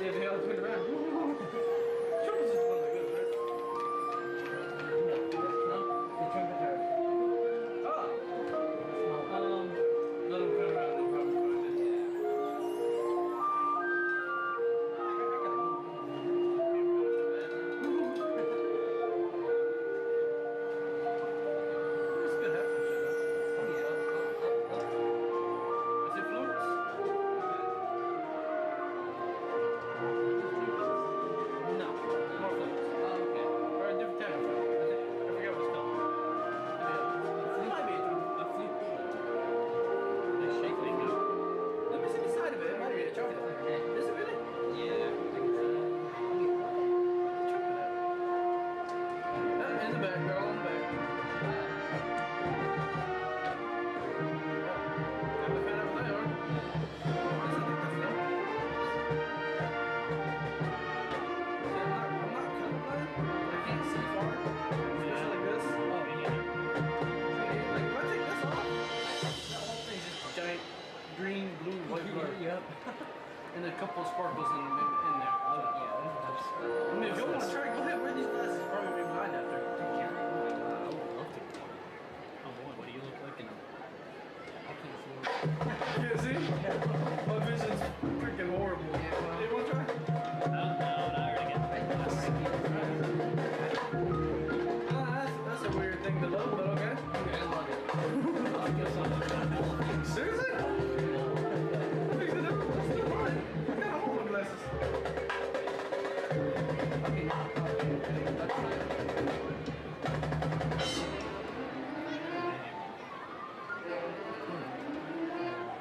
Yeah, they all turn around. Trumpets is one of the good, right? No? The trumpets are Oh! small. Let them come around and probably find it. It's good having shit, huh? Oh yeah. Is it flutes? No, more flutes. Oh, okay. Or a different type of flute. I forget what it's called. It might be a flute. They shake things up. Let me see the side of it. It might be a trumpet. Is it really? Yeah. I can see that. In the back, girl, in the back. Have a fan over there. I'm not colorblind. I can't see far. Especially like this. Oh, yeah. Like, if I take this off, that whole thing's just giant green, blue, white blur. Yep. And a couple of sparkles in there. I mean, if you want to try, go ahead, wear these glasses. Probably be blind after. I would love to. Oh boy, what do you look like in them? I can't see. Yeah, see? My vision's freaking horrible. Yeah, You want to try? No, not already get That's a weird thing to love, but okay. I love it. I guess I'm Seriously? Fix it up. It's still fine. I got a hold of glasses. okay. That's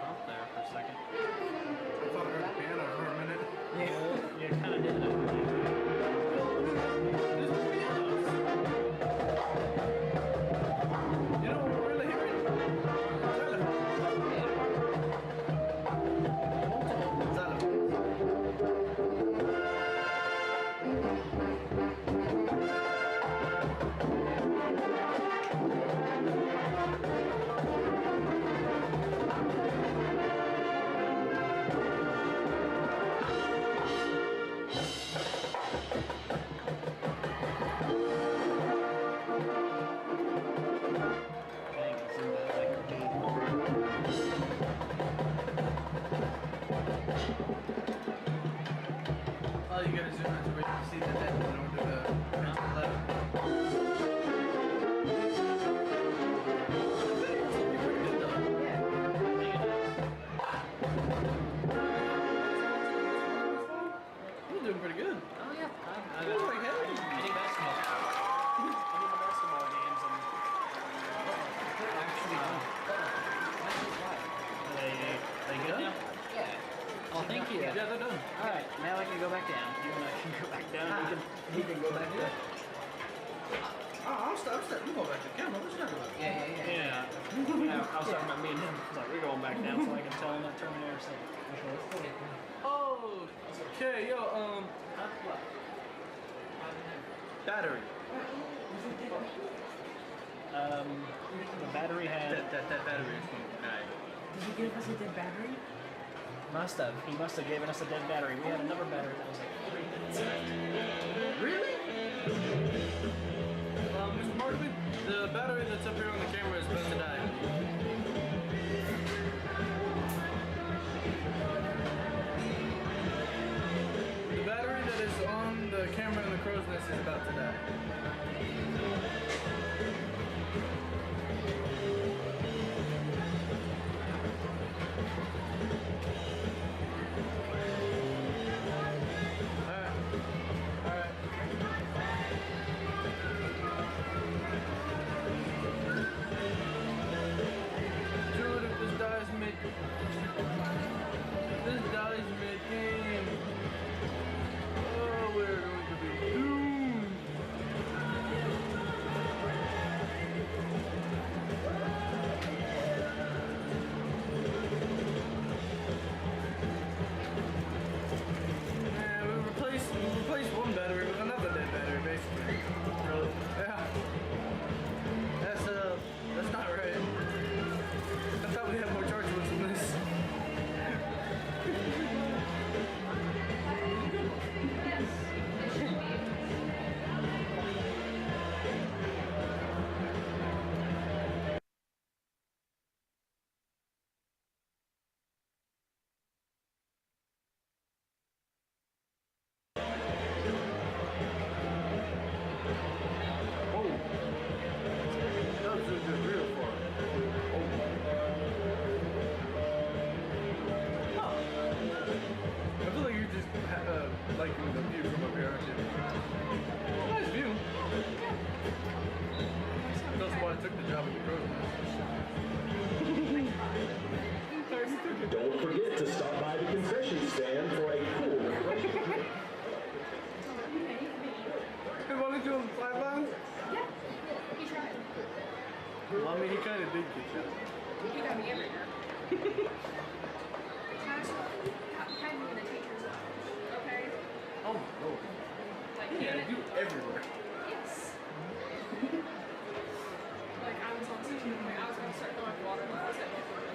out there for a second. I thought I heard a piano for a minute. Yeah, you kind of did that. This is pianos. You know what we're really hearing? Multiple xylophones. Dang, it's in that like arcade. Oh, you gotta zoom out to where you can see the head in order to left. You're doing pretty good. Oh yeah. I Feels like hell. I think basketball. I did the basketball games and actually they good now? Yeah. Oh, thank you. Yeah, they're done. All right, now I can go back down. You and I can go back down. You can go back down. I'm starting to go back to the camera. Let's talk about it. Yeah. I was talking about me and him. It's like we're going back down so I can tell him that Terminator said. Oh, okay, yo, battery. The battery had. That battery is going to die. Did he give us a dead battery? Must have. He must have given us a dead battery. We had another battery that was like 3 minutes left. Really? Mr. Martin, the battery that's up here on the camera is about to die. The battery that is on the camera in the crow's nest is about to die. Dude, if this dies mid-game, oh, we're going to be job in the program. Don't forget to stop by the concession stand for a cool refreshment. Hey, wanted you on the sidelines? Yeah, he tried. Well, I mean, he kind of did get you. He got me everywhere. Had me in the teacher's office, okay? Oh my lord. Like, He had you everywhere. Yes. Like, I was on teaching, I was going to start throwing water bottles at everyone.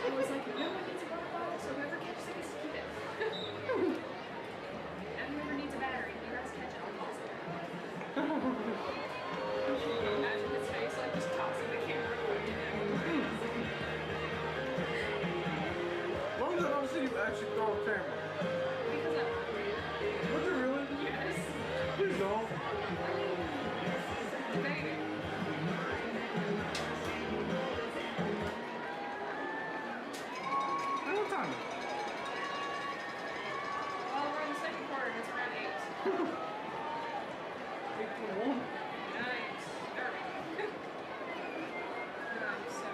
It was like, no one needs a water bottle, so whoever catches it gets to keep it. And whoever needs a battery, you guys catch it, I'll toss it. Imagine his face, like, just tossing the camera away. As long as I don't see you actually throw a camera. Because I'm hungry. Would you really? Yes. Please don't. Baby. Hey, what time is it? Well, we're in the second quarter, and it's around 8. 8:21. 9:30. And I'm so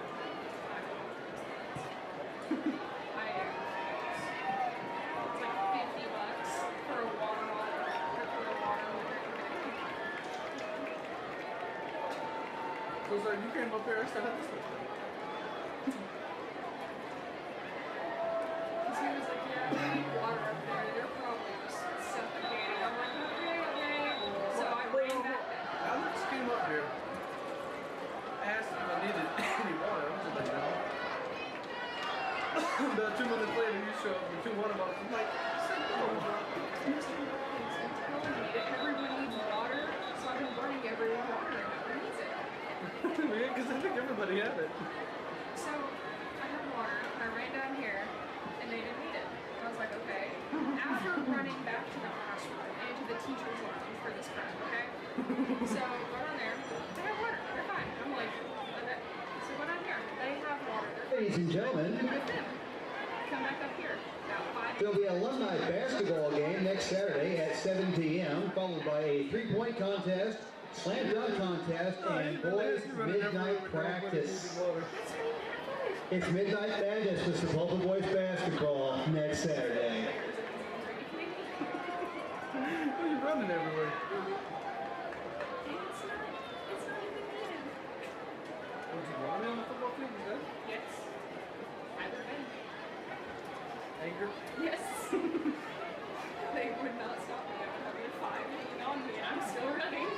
tired. It's like $50 for a water bottle. For a water So it's like, you came up here, I still had this stuff. Because he was like, yeah, we need water up there. You're probably just suffocating. I'm like, okay. So I ran back. I just came up here, asked if I needed any water. I was just like, no. About 2 minutes later, you show up with 2 water bottles. I'm like, I said no. Everyone needs water, so I've been running everyone water and no one needs it. Yeah, because I think everybody had it. So I had water, I ran down here, and they didn't need it. I was like, okay. After running back to the classroom and to the teacher's lounge for this crap, okay? So go down there, they have water, they're fine. I'm like, okay. So go down here, they have water, they're fine. Ladies and gentlemen, With them. Come back up here, about 5 there'll be an alumni basketball game next Saturday at 7 p.m., followed by a three-point contest, slam dunk contest, and boys midnight practice. It's Midnight Madness with Sepulpa Boys basketball next Saturday. Why are you running everywhere? It's not even needed. Would you want to be on the football team? Is that Yes. Either way. anger? Yes. They would not stop me. They would have me 5 hanging on me, and I'm still running.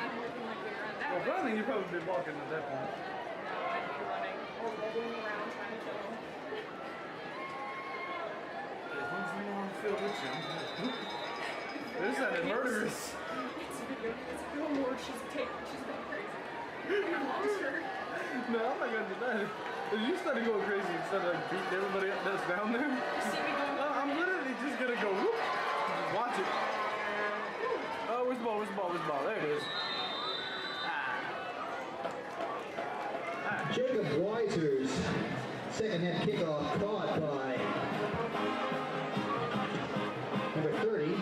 I'm looking like we run that Well, way. running, you probably be walking at that point. No, I'd be running or rolling around trying to kill them. As long as you know how to feel with you. This sounded murderous. It's video. It's a girl more. She's been crazy. I lost her. No, I'm not gonna do that. If you started going crazy instead of like beating everybody up that's down there, You see me going? no, I'm literally just gonna go whoop. Just watch it. Oh, where's the ball? Where's the ball? Where's the ball? There it is. Jacob Weiser's second half kickoff caught by number 30.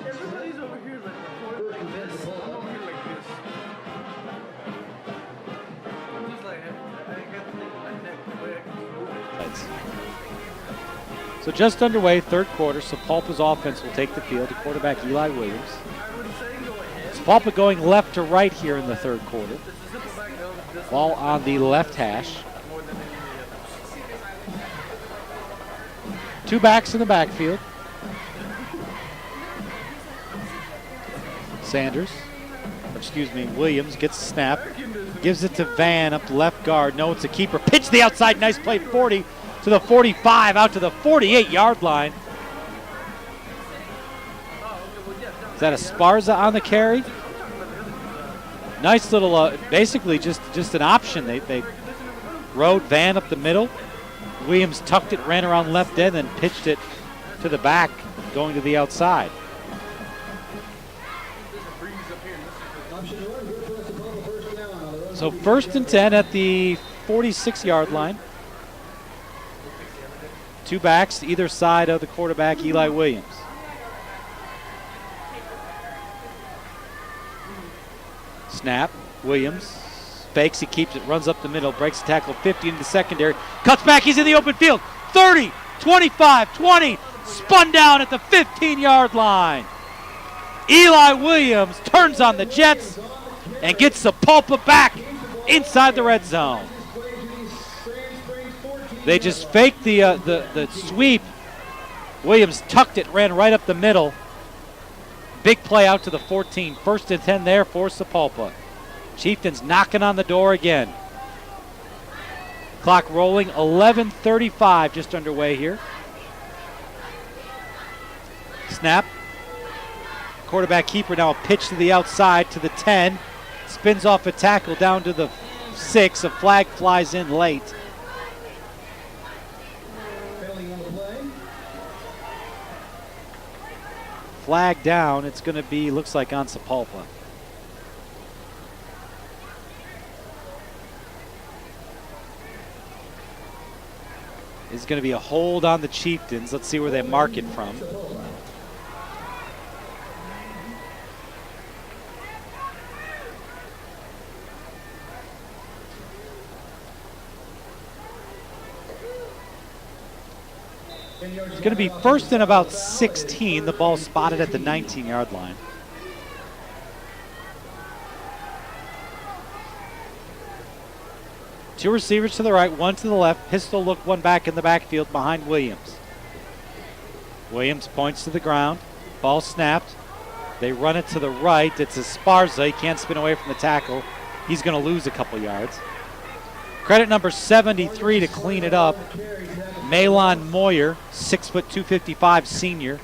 Everybody's over here like this. I'm over here like this. I'm just like, I ain't got to think like that quick. So just underway, third quarter. Sepulpa's offense will take the field. The quarterback Eli Williams. I would say go ahead. Sepulpa going left to right here in the third quarter. This is simple back down. This Ball on the left hash. more than any of the others. Two backs in the backfield. Williams gets the snap, gives it to Van up the left guard. No, it's a keeper. Pitch to the outside, nice play, 40 to the 45, out to the 48-yard line. Is that Esparza on the carry? Nice little, basically just an option. They rode Van up the middle. Williams tucked it, ran around left end, and pitched it to the back, going to the outside. So 1st and 10 at the 46-yard line. Two backs to either side of the quarterback, Eli Williams. Snap, Williams fakes, he keeps it, runs up the middle, breaks the tackle 50 into the secondary, cuts back, he's in the open field. 30, 25, 20, spun down at the 15-yard line. Eli Williams turns on the Jets and gets Sapulpa back inside the red zone. They just faked the sweep. Williams tucked it, ran right up the middle. Big play out to the 14. 1st and 10 there for Sapulpa. Chieftains knocking on the door again. Clock rolling, 11:35 just underway here. Snap. Quarterback keeper now a pitch to the outside to the 10. Spins off a tackle down to the 6. A flag flies in late. Flag down. It's going to be, looks like, on Sapulpa. It's going to be a hold on the Chieftains. Let's see where they mark it from. It's going to be 1st and about 16. The ball spotted at the 19-yard line. Two receivers to the right, one to the left. Pistol look, one back in the backfield behind Williams. Williams points to the ground. Ball snapped. They run it to the right. It's Esparza. He can't spin away from the tackle. He's going to lose a couple yards. Credit number 73 to clean it up. Malon Moyer, 6', 255 senior.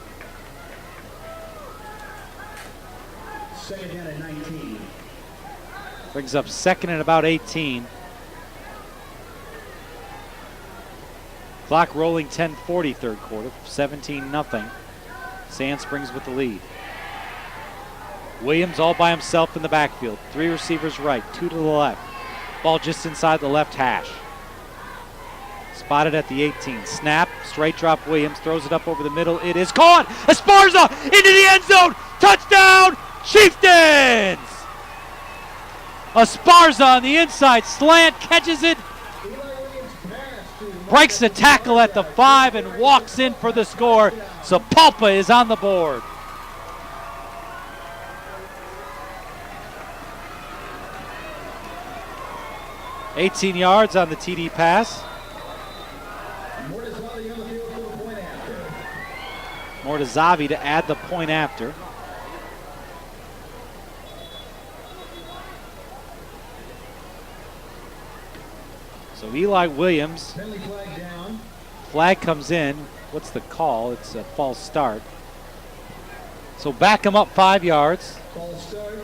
Second down at 19. Brings up 2nd and about 18. Clock rolling, 10:40 third quarter, 17-0. Sand Springs with the lead. Williams all by himself in the backfield. 3 receivers right, 2 to the left. Ball just inside the left hash. Spotted at the 18. Snap, straight drop Williams, throws it up over the middle. It is caught. Esparza into the end zone. Touchdown, Chieftains! Esparza on the inside slant, catches it. Breaks the tackle at the 5 and walks in for the score. Sapulpa is on the board. $18 yards on the TD pass. Mortazavi to add the point after. So Eli Williams, flag comes in. What's the call? It's a false start. So back him up 5 yards. False start.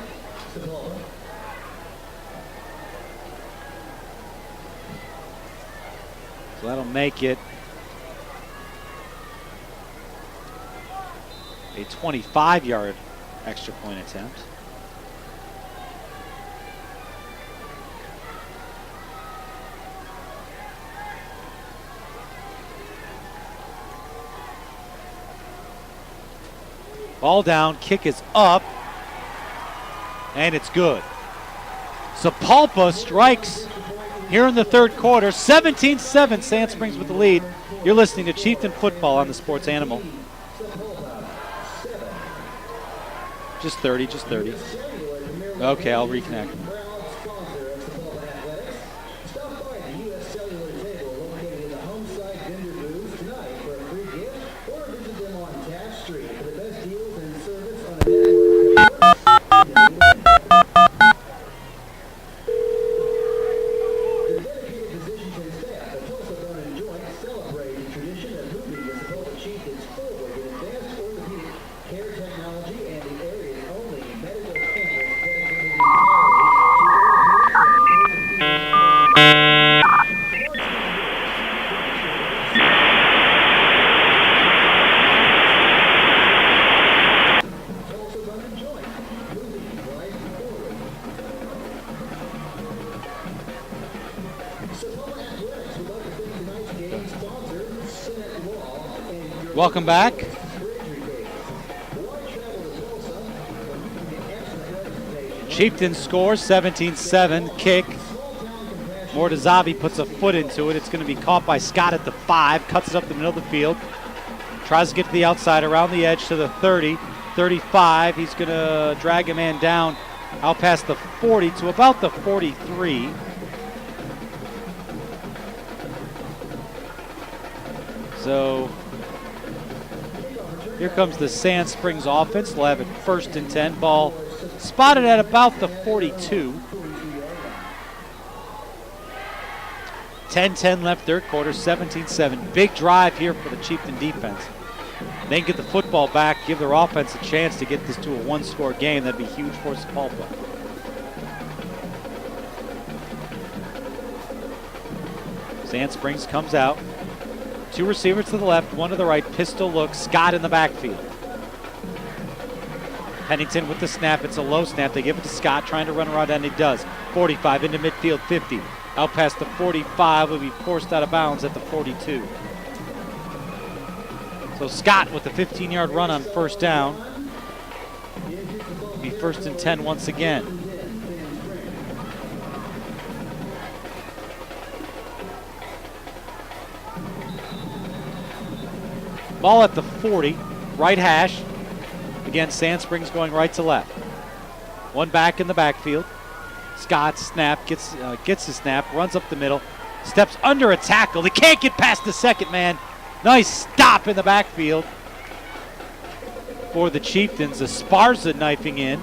So that'll make it a 25-yard extra point attempt. Ball down, kick is up, and it's good. Sapulpa strikes here in the third quarter. 17-7, Sand Springs with the lead. You're listening to Chieftain Football on the Sports Animal. Just 30, just 30. Okay, I'll reconnect. Welcome back. Chieftains score 17-7. Kick Mortazavi puts a foot into it. It's going to be caught by Scott at the 5, cuts it up the middle of the field. Tries to get to the outside, around the edge to the 30, 35. He's going to drag a man down out past the 40 to about the 43. So here comes the Sand Springs offense. They'll have it 1st and 10. Ball spotted at about the 42. 10-10 left third quarter, 17-7. Big drive here for the Chieftain defense. They can get the football back, give their offense a chance to get this to a 1-score game. That'd be huge for Sapulpa. Sand Springs comes out. 2 receivers to the left, 1 to the right. Pistol look. Scott in the backfield. Pennington with the snap. It's a low snap. They give it to Scott, trying to run around, and he does. 45 into midfield, 50. Out past the 45, will be forced out of bounds at the 42. So Scott with the 15-yard run on 1st down. Be 1st and 10 once again. Ball at the 40, right hash. Again, Sand Springs going right to left. 1 back in the backfield. Scott snap, gets the snap, runs up the middle, steps under a tackle. They can't get past the second man. Nice stop in the backfield for the Chieftains. Esparza knifing in.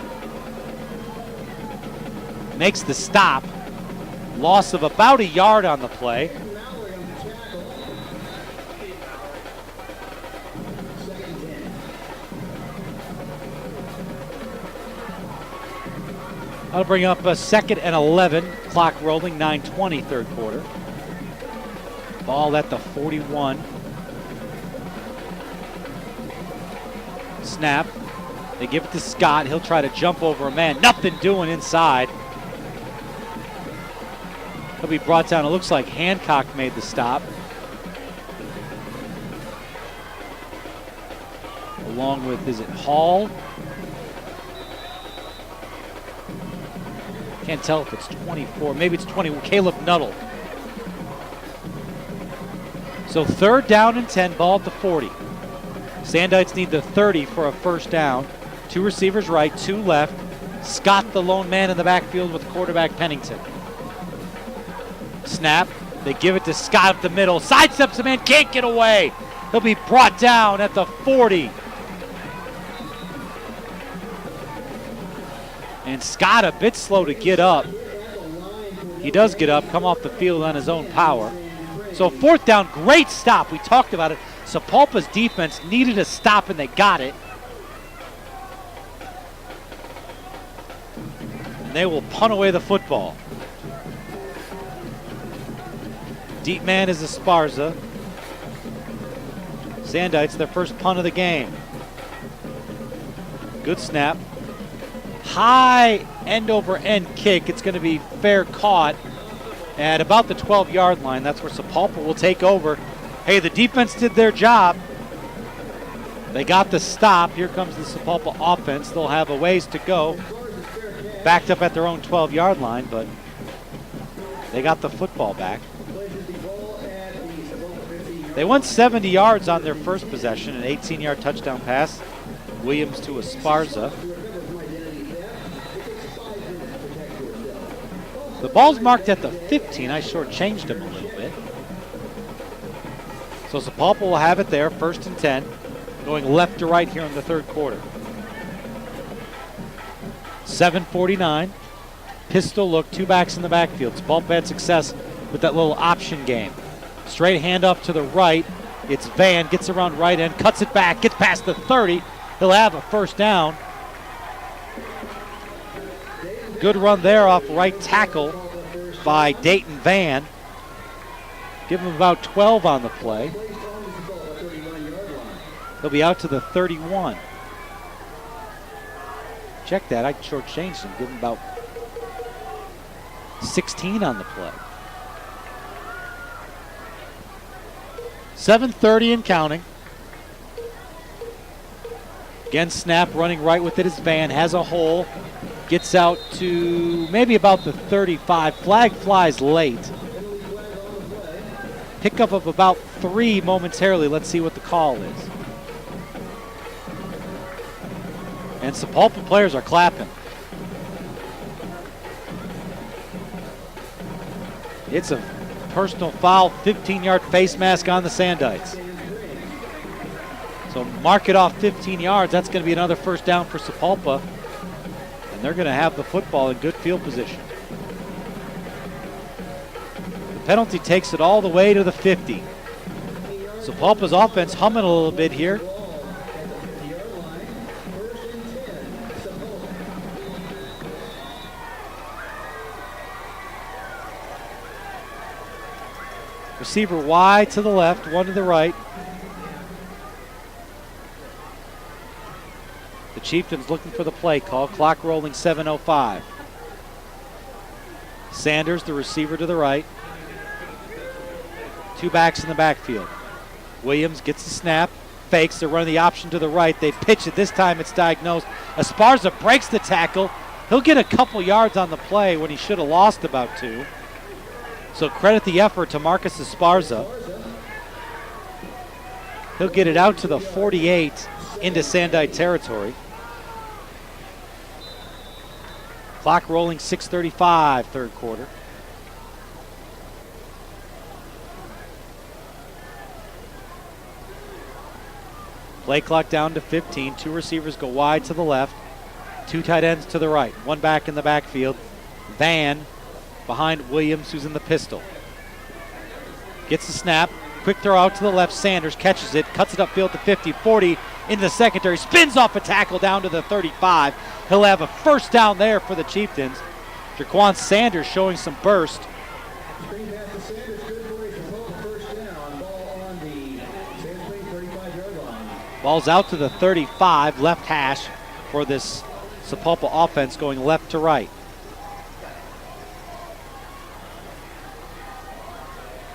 Makes the stop. Loss of about a yard on the play. That'll bring up a 2nd and 11. Clock rolling, 9:20 third quarter. Ball at the 41. Snap. They give it to Scott. He'll try to jump over a man. Nothing doing inside. He'll be brought down. It looks like Hancock made the stop. Along with, is it Hall? Can't tell if it's 24. Maybe it's 20. Caleb Nuttall. So 3rd down and 10. Ball at the 40. Sandites need the 30 for a 1st down. 2 receivers right, 2 left. Scott the lone man in the backfield with quarterback Pennington. Snap. They give it to Scott up the middle. Sidesteps a man, can't get away. He'll be brought down at the 40. And Scott a bit slow to get up. He does get up, come off the field on his own power. So 4th down, great stop. We talked about it. Sapulpa's defense needed a stop and they got it. And they will punt away the football. Deep man is Esparza. Sandites, their first punt of the game. Good snap. High end over end kick. It's going to be fair caught at about the 12-yard line. That's where Sapulpa will take over. Hey, the defense did their job. They got the stop. Here comes the Sapulpa offense. They'll have a ways to go. Backed up at their own 12-yard line, but they got the football back. They went 70 yards on their first possession, an 18-yard touchdown pass. Williams to Esparza. The ball's marked at the 15. I shortchanged him a little bit. So Sapulpa will have it there, 1st and 10, going left to right here in the 3rd quarter. 7:49. Pistol look, 2 backs in the backfield. Sapulpa had success with that little option game. Straight handoff to the right. It's Van, gets around right end, cuts it back, gets past the 30. He'll have a 1st down. Good run there off right tackle by Dayton Van. Give him about 12 on the play. He'll be out to the 31. Check that, I shortchanged him. Give him about 16 on the play. 7:30 and counting. Again, snap, running right with it is Van, has a hole. Gets out to maybe about the 35. Flag flies late. Pickup of about 3 momentarily. Let's see what the call is. And Sapulpa players are clapping. It's a personal foul, 15-yard face mask on the Sandites. So mark it off 15 yards. That's going to be another first down for Sapulpa. And they're going to have the football in good field position. The penalty takes it all the way to the 50. Sapulpa's offense humming a little bit here. Receiver wide to the left, one to the right. The Chieftains looking for the play call. Clock rolling, 7:05. Sanders, the receiver to the right. 2 backs in the backfield. Williams gets the snap, fakes. They're running the option to the right. They pitch it. This time it's diagnosed. Esparza breaks the tackle. He'll get a couple yards on the play when he should have lost about 2. So credit the effort to Marcus Esparza. He'll get it out to the 48 into Sandite territory. Clock rolling, 6:35, third quarter. Play clock down to 15. 2 receivers go wide to the left. 2 tight ends to the right. 1 back in the backfield. Van behind Williams, who's in the pistol. Gets the snap. Quick throw out to the left. Sanders catches it, cuts it upfield to 50, 40, into the secondary. Spins off a tackle down to the 35. He'll have a first down there for the Chieftains. Jaquan Sanders showing some burst. Ball's out to the 35, left hash for this Sapulpa offense going left to right.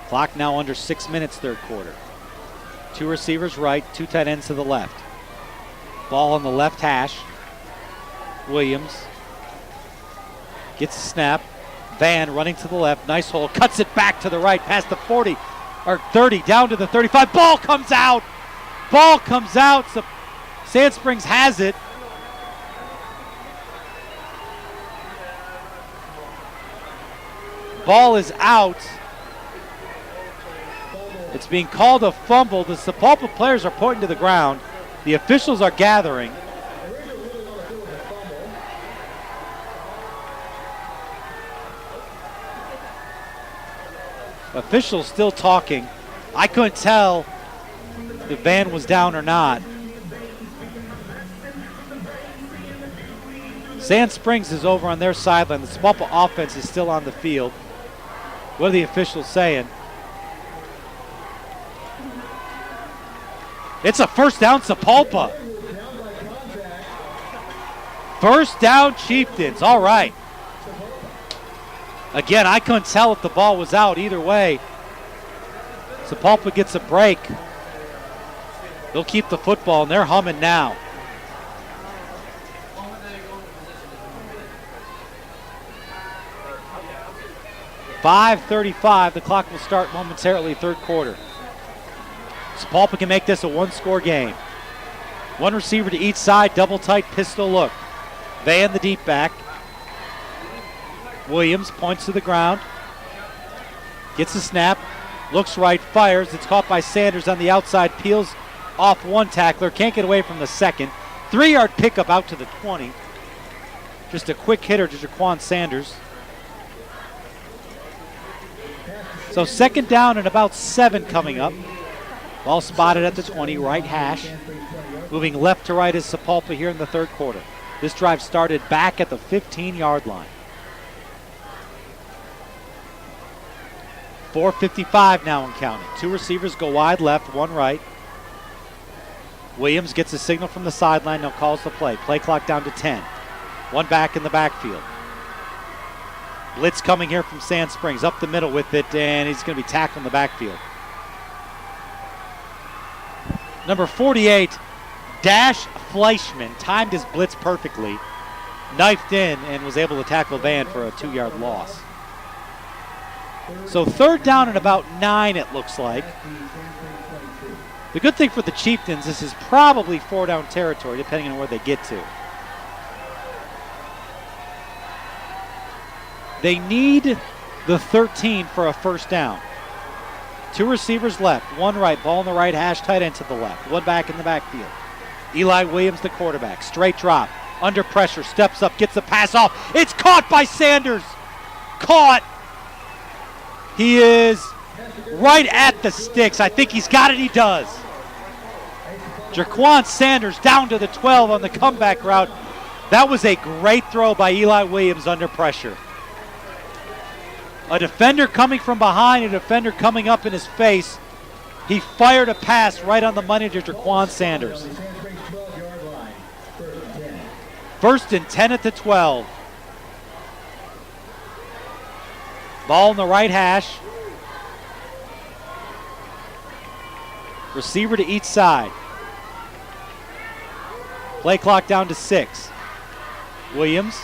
Clock now under 6 minutes, third quarter. 2 receivers right, 2 tight ends to the left. Ball on the left hash. Williams gets a snap. Van running to the left, nice hole, cuts it back to the right, past the 40, or 30, down to the 35. Ball comes out. Ball comes out. So Sand Springs has it. Ball is out. It's being called a fumble. The Sapulpa players are pointing to the ground. The officials are gathering. Officials still talking. I couldn't tell if Van was down or not. Sand Springs is over on their sideline. The Sapulpa offense is still on the field. What are the officials saying? It's a first down, Sapulpa. First down, Chieftains. All right. Again, I couldn't tell if the ball was out either way. Sapulpa gets a break. They'll keep the football, and they're humming now. .5:35. The clock will start momentarily, third quarter. Sapulpa can make this a one-score game. 1 receiver to each side, double tight pistol look. Van, the deep back. Williams points to the ground. Gets the snap. Looks right, fires. It's caught by Sanders on the outside. Peels off 1 tackler. Can't get away from the second. 3-yard pickup out to the 20. Just a quick hitter to Jaquan Sanders. So second down and about 7 coming up. Ball spotted at the 20, right hash. Moving left to right is Sapulpa here in the third quarter. This drive started back at the 15-yard line. 4:55 now and counting. 2 receivers go wide left, 1 right. Williams gets a signal from the sideline, now calls the play. Play clock down to 10. 1 back in the backfield. Blitz coming here from Sand Springs, up the middle with it, and he's going to be tackled in the backfield. Number 48, Dash Fleischman, timed his blitz perfectly, knifed in, and was able to tackle Van for a 2-yard loss. So third down and about 9, it looks like. The good thing for the Chieftains, this is probably 4-down territory, depending on where they get to. They need the 13 for a first down. 2 receivers left, 1 right, ball in the right hash, tight end to the left, 1 back in the backfield. Eli Williams, the quarterback, straight drop, under pressure, steps up, gets the pass off. It's caught by Sanders. Caught. He is right at the sticks. I think he's got it. He does. Jaquan Sanders down to the 12 on the comeback route. That was a great throw by Eli Williams under pressure. A defender coming from behind, a defender coming up in his face. He fired a pass right on the money to Jaquan Sanders. First and 10 at the 12. Ball in the right hash. Receiver to each side. Play clock down to 6. Williams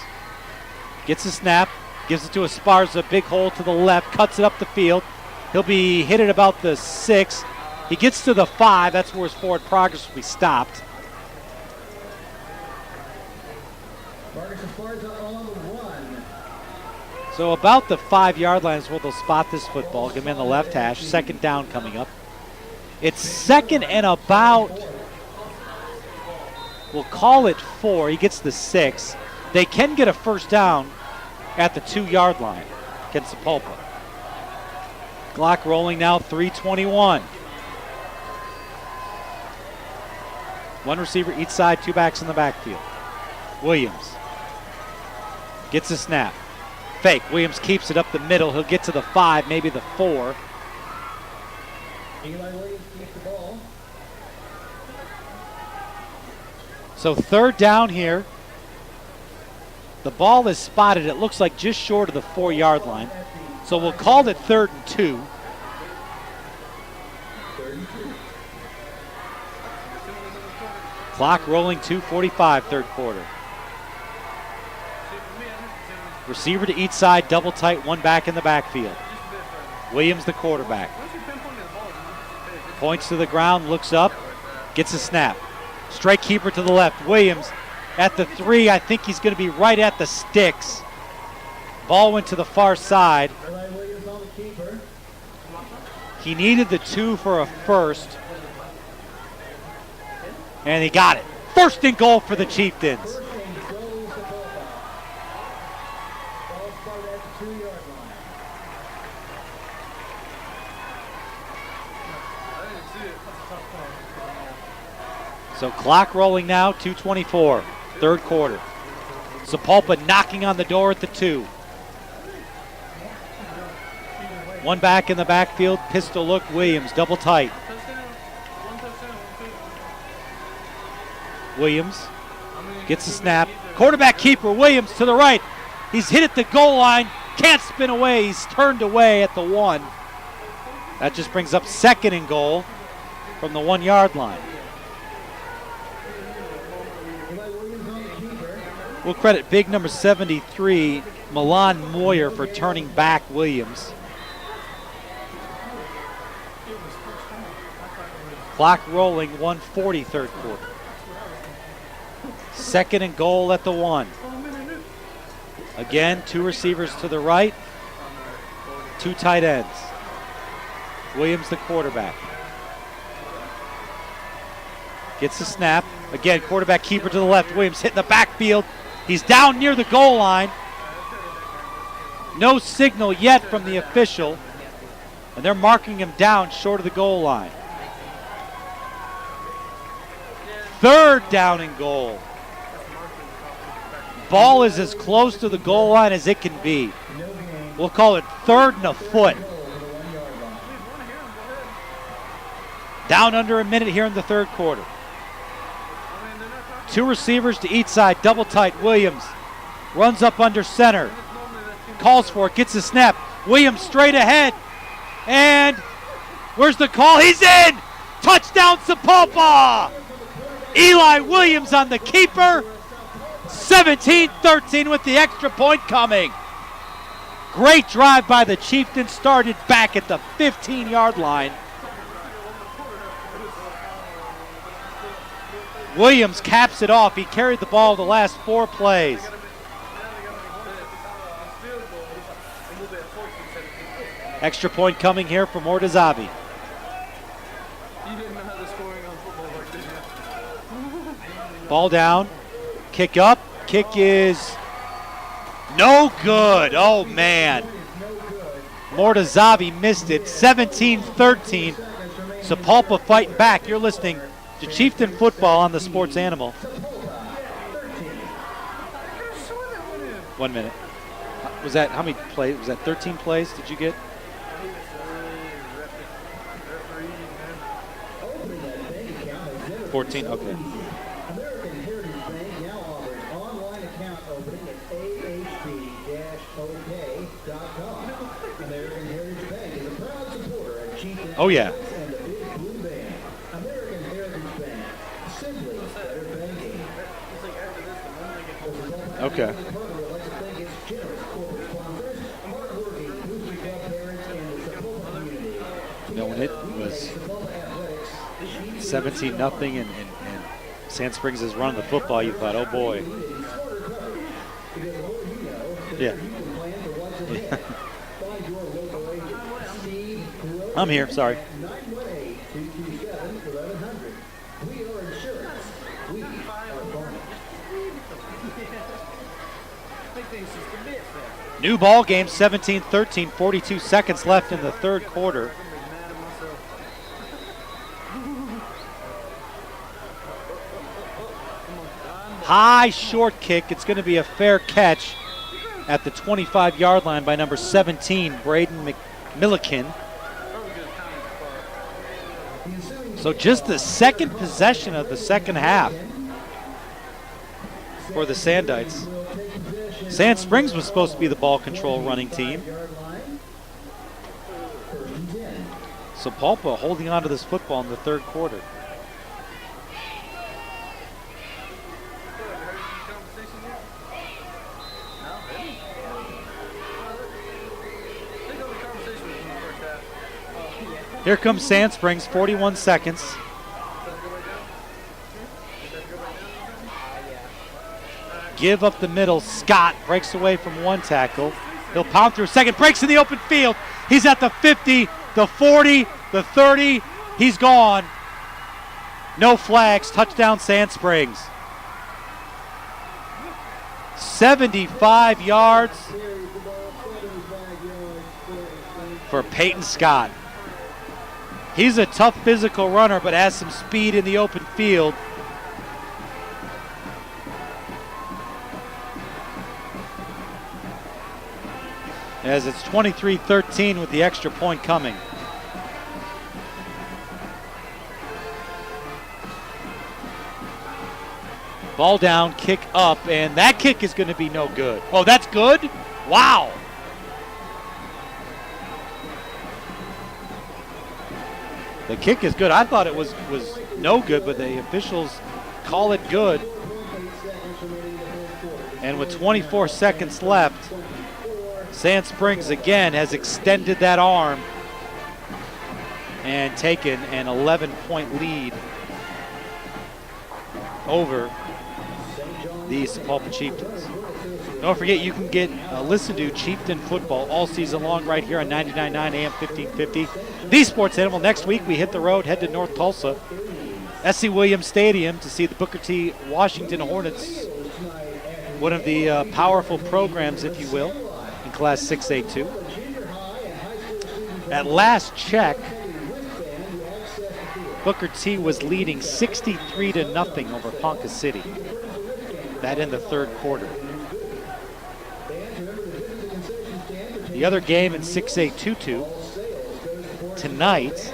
gets a snap, gives it to Esparza, big hole to the left, cuts it up the field. He'll be hit at about the 6. He gets to the 5. That's where his forward progress will be stopped. So about the 5-yard line is where they'll spot this football. Get him in the left hash. Second down coming up. It's second and about, we'll call it 4. He gets the 6. They can get a first down at the 2-yard line against Sapulpa. Clock rolling now, 3:21. 1 receiver each side, 2 backs in the backfield. Williams gets a snap. Fake. Williams keeps it up the middle. He'll get to the 5, maybe the 4. Eli Williams keeps the ball. So third down here. The ball is spotted, it looks like just short of the 4-yard line. So we'll call it 3rd and 2. Clock rolling, 2:45, third quarter. Receiver to each side, double tight, 1 back in the backfield. Williams, the quarterback. Points to the ground, looks up, gets a snap. Straight keeper to the left. Williams at the 3. I think he's going to be right at the sticks. Ball went to the far side. He needed the 2 for a first. And he got it. First and goal for the Chieftains. So clock rolling now, 2:24, third quarter. Sapulpa knocking on the door at the 2. 1 back in the backfield, pistol look, Williams, double tight. Williams gets a snap. Quarterback keeper, Williams to the right. He's hit at the goal line, can't spin away, he's turned away at the 1. That just brings up second and goal from the 1-yard line. We'll credit big number 73, Milan Moyer, for turning back Williams. Clock rolling, 1:40, third quarter. Second and goal at the 1. Again, 2 receivers to the right, 2 tight ends. Williams, the quarterback. Gets the snap. Again, quarterback keeper to the left. Williams hitting the backfield. He's down near the goal line. No signal yet from the official, and they're marking him down short of the goal line. Third down and goal. Ball is as close to the goal line as it can be. We'll call it 3rd and a foot. Down under a minute here in the third quarter. 2 receivers to each side, double tight. Williams runs up under center. Calls for it, gets a snap. Williams straight ahead. And where's the call? He's in! Touchdown Sapulpa! Eli Williams on the keeper. 17-13 with the extra point coming. Great drive by the Chieftains, started back at the 15-yard line. Williams caps it off. He carried the ball the last 4 plays. Extra point coming here from Mortazavi. Ball down, kick up, kick is no good. Oh man. Mortazavi missed it, 17-13. Sapulpa fighting back. You're listening to Chieftain Football on the Sports Animal. 1 minute. Was that, how many plays? Was that 13 plays did you get? 14, okay. American Heritage Bank now offers online account opening at ahb-ok.com. American Heritage Bank is a proud supporter of Chieftain Oh yeah. and the Big Blue Band. American Heritage Bank, simply better banking. Okay. Would like to thank its generous corporate sponsors, hardworking Booster Club parents, and the Sapulpa community. You know, when it was 17-0 and Sand Springs is running the football, you thought, oh boy. Yeah. I'm here, sorry. 918-327-1100. We are insurance. We are farmers. New ball game, 17-13, 42 seconds left in the third quarter. High short kick. It's going to be a fair catch at the 25-yard line by number 17, Braden McMillican. So just the second possession of the second half for the Sandites. Sand Springs was supposed to be the ball control running team. Sapulpa holding on to this football in the third quarter. Here comes Sand Springs, 41 seconds. Give up the middle. Scott breaks away from one tackle. He'll pound through a second, breaks in the open field. He's at the 50, the 40, the 30. He's gone. No flags. Touchdown, Sand Springs. 75 yards for Peyton Scott. He's a tough physical runner, but has some speed in the open field. As it's 23-13 with the extra point coming. Ball down, kick up, and that kick is going to be no good. Oh, that's good? Wow. The kick is good. I thought it was no good, but the officials call it good. And with 24 seconds left, Sand Springs again has extended that arm and taken an 11-point lead over the Sapulpa Chieftains. Don't forget, you can listen to Chieftain Football all season long right here on 99.9 AM 1550. The Sports Animal. Next week we hit the road, head to North Tulsa, SC Williams Stadium to see the Booker T. Washington Hornets, one of the powerful programs, if you will, in Class 6A2. At last check, Booker T was leading 63-0 over Ponca City. That in the third quarter. The other game in 6A2-2 tonight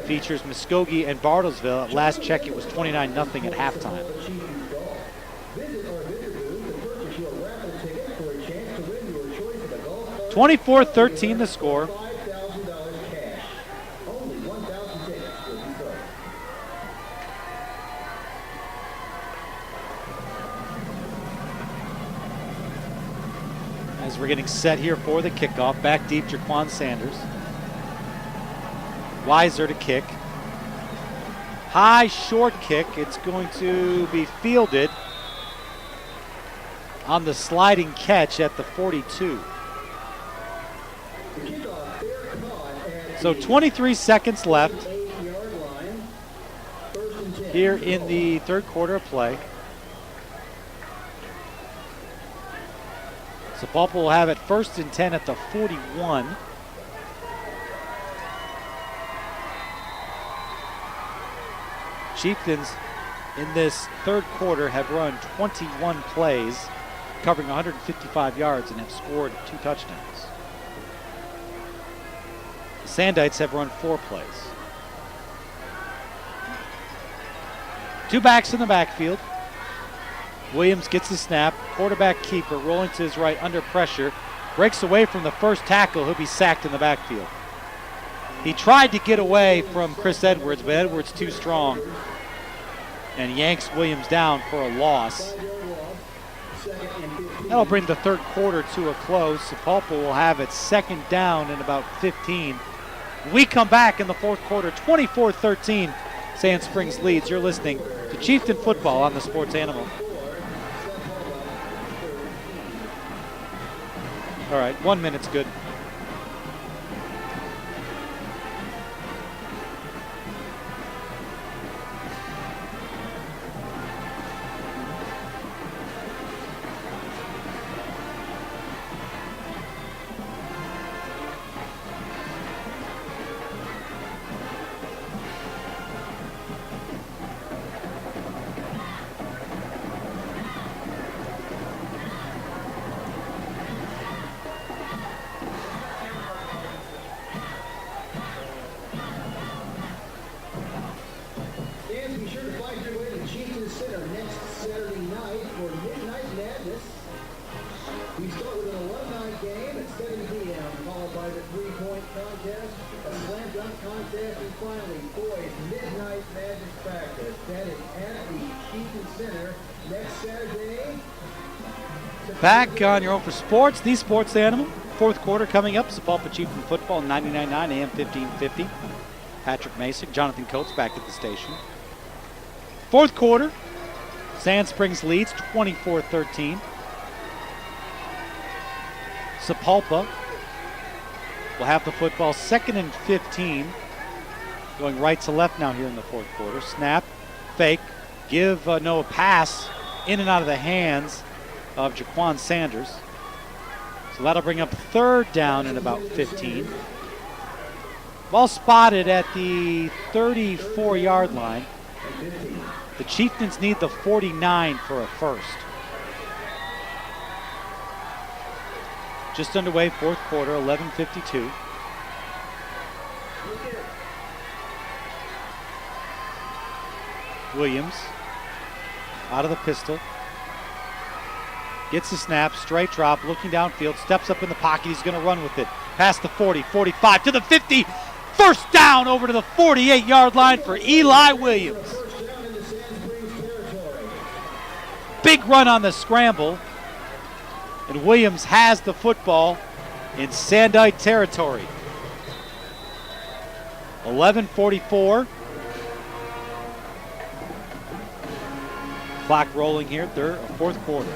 features Muskogee and Bartlesville. At last check, it was 29-0 at halftime. 24-13 the score. as we're getting set here for the kickoff. Back deep, Jaquan Sanders. Weiser to kick. High, short kick. It's going to be fielded on the sliding catch at the 42. So 23 seconds left here in the third quarter of play. Sapulpa will have it 1st and 10 at the 41. Chieftains in this third quarter have run 21 plays, covering 155 yards, and have scored 2 touchdowns. The Sandites have run 4 plays. 2 backs in the backfield. Williams gets the snap. Quarterback keeper rolling to his right under pressure. Breaks away from the first tackle. He'll be sacked in the backfield. He tried to get away from Chris Edwards, but Edwards too strong and yanks Williams down for a loss. That'll bring the third quarter to a close. Sapulpa will have it 2nd down and about 15. We come back in the fourth quarter, 24-13. Sand Springs leads. You're listening to Chieftain Football on the Sports Animal. All right, 1 minute's good. Back on your own for sports, the Sports Animal. Fourth quarter coming up. Sapulpa Chieftain Football, 99.9 AM 1550. Patrick Masick, Jonathan Coates back at the station. Fourth quarter, Sand Springs leads 24-13. Sapulpa will have the football 2nd and 15. Going right to left now here in the fourth quarter. Snap, fake, give no pass in and out of the hands of Jaquan Sanders. So that'll bring up 3rd down and about 15. Ball spotted at the 34-yard line. The Chieftains need the 49 for a first. Just underway, fourth quarter, 11:52. Williams out of the pistol. Gets the snap, straight drop, looking downfield, steps up in the pocket. He's going to run with it. Past the 40, 45, to the 50. First down over to the 48-yard line for Eli Williams. Big run on the scramble. And Williams has the football in Sandite territory. 11:44. Clock rolling here, fourth quarter.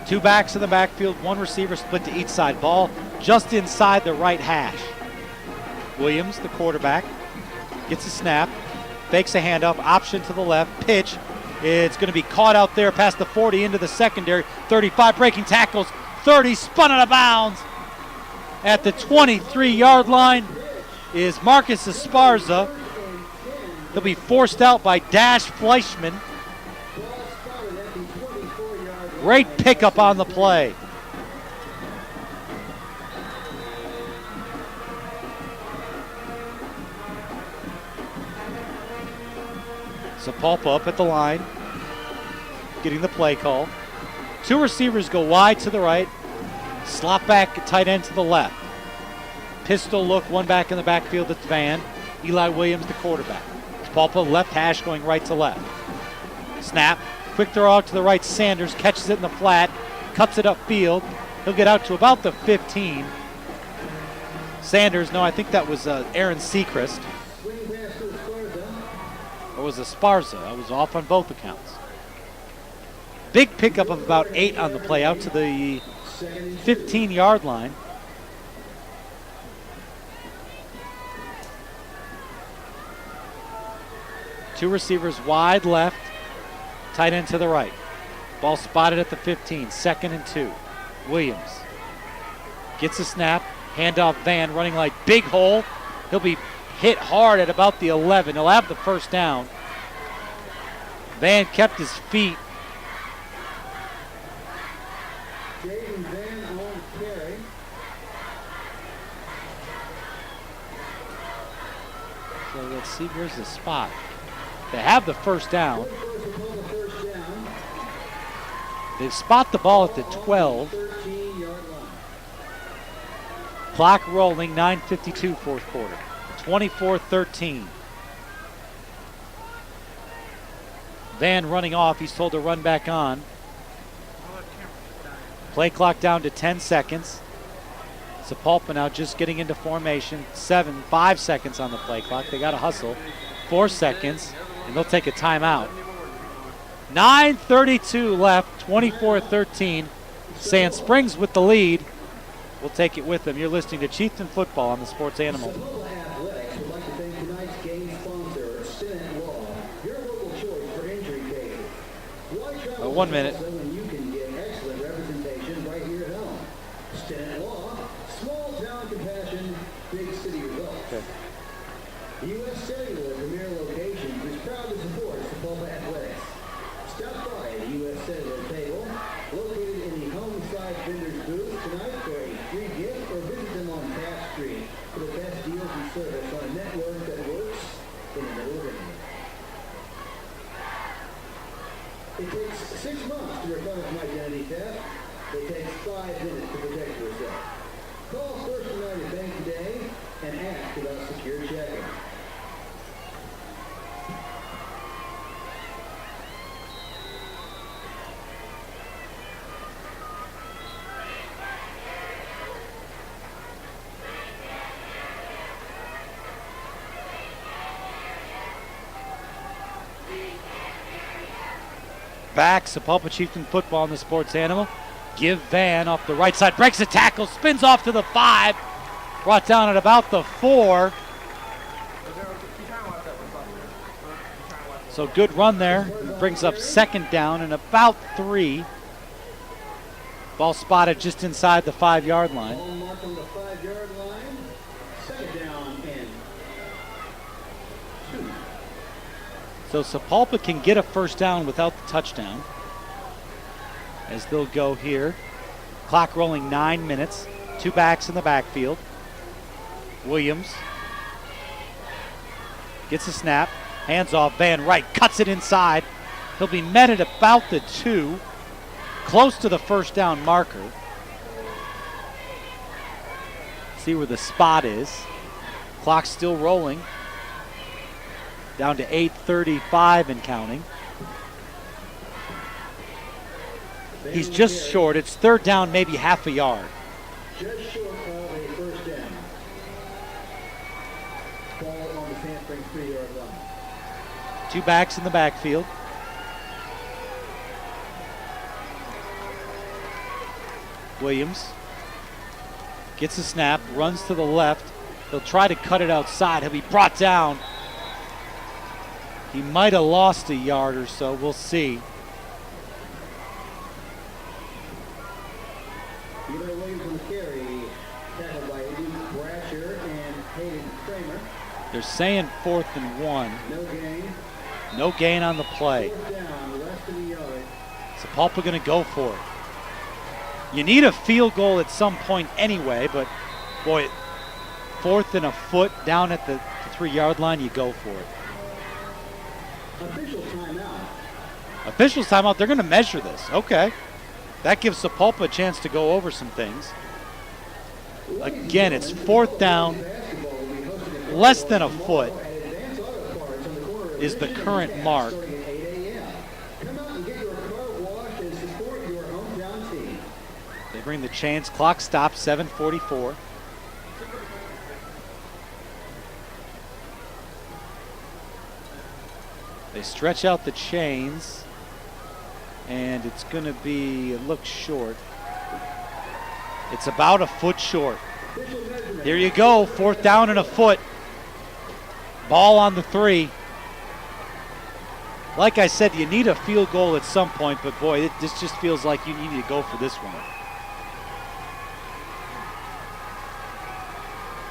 2 backs in the backfield, 1 receiver split to each side. Ball just inside the right hash. Williams, the quarterback, gets a snap, fakes a handoff, option to the left, pitch. It's going to be caught out there past the 40 into the secondary. 35 breaking tackles, 30 spun out of bounds. At the 23-yard line is Marcus Esparza. He'll be forced out by Dash Fleischman. Great pickup on the play. Sapulpa up at the line, getting the play call. 2 receivers go wide to the right, slot back tight end to the left. Pistol look, 1 back in the backfield, it's Van. Eli Williams, the quarterback. Sapulpa left hash going right to left. Snap, quick throw out to the right, Sanders catches it in the flat, cuts it upfield. He'll get out to about the 15. Sanders, no, I think that was Aaron Seacrest. Or was it Esparza? I was off on both accounts. Big pickup of about 8 on the play out to the 15-yard line. Two receivers wide left, tight end to the right. Ball spotted at the 15, 2nd and 2. Williams gets a snap, handoff Van running like big hole. He'll be hit hard at about the 11. He'll have the first down. Van kept his feet. Jaden Van on carry. So let's see, where's the spot? They have the first down. They spot the ball at the 12. Clock rolling, 9:52 fourth quarter. 24-13. Van running off. He's told to run back on. Play clock down to 10 seconds. Sepulpa now just getting into formation. 5 seconds on the play clock. They got to hustle. 4 seconds, and they'll take a timeout. 9:32 left, 24-13. Sand Springs with the lead. We'll take it with them. You're listening to Chieftain Football on the Sports Animal. Athletics would like to thank tonight's game sponsor, Stinnett Law, your local choice for injury cases. Why travel 1 minute. when you can get excellent representation right here at home? Stinnett Law, small town compassion, big city results. Okay. U.S. Cellular Premier Locations is proud to support Sepulpa Athletics. Stop by the U.S. Cellular table, located in the home side vendor's booth tonight for a free gift, or visit them on Taft Street for the best deals and service on a network that works in the middle of India. It takes 6 months to recover from identity theft. It takes 5 minutes to protect yourself. Call First United Bank today and ask about secure checking. Back, Sepulpa Chieftain Football in the Sports Animal. Give Van off the right side, breaks a tackle, spins off to the 5. Brought down at about the 4. So good run there. Brings up 2nd down and about 3. Ball spotted just inside the 5-yard line. Ball marked on the 5-yard line. 2nd down and 2. So Sepulpa can get a first down without the touchdown. As they'll go here. Clock rolling 9 minutes. 2 backs in the backfield. Williams gets a snap. Hands off. Van right. Cuts it inside. He'll be met at about the 2. Close to the first down marker. See where the spot is. Clock still rolling. Down to 8:35 and counting. He's just short. It's 3rd down, maybe half a yard. Just short of a first down. Ball on the Sand Springs 3-yard line. 2 backs in the backfield. Williams gets a snap, runs to the left. He'll try to cut it outside. He'll be brought down. He might have lost a yard or so. We'll see. Eli Williams on the carry, tackled by Luke Brasher and Hayden Kramer. They're saying 4th and 1. No gain. No gain on the play. 4th down, less than a yard. Sepulpa going to go for it. You need a field goal at some point anyway, but boy, 4th and a foot down at the 3-yard line, you go for it. Official timeout. Officials timeout, they're going to measure this. Okay. That gives Sepulpa a chance to go over some things. Again, it's 4th down, less than a foot is the current mark. Come out and get your car washed and support your hometown team. bring the chains. Clock stops, 7:44. They stretch out the chains, and it's going to be, it looks short. It's about a foot short. There you go, 4th down and a foot. Ball on the 3. Like I said, you need a field goal at some point, but boy, this just feels like you need to go for this one.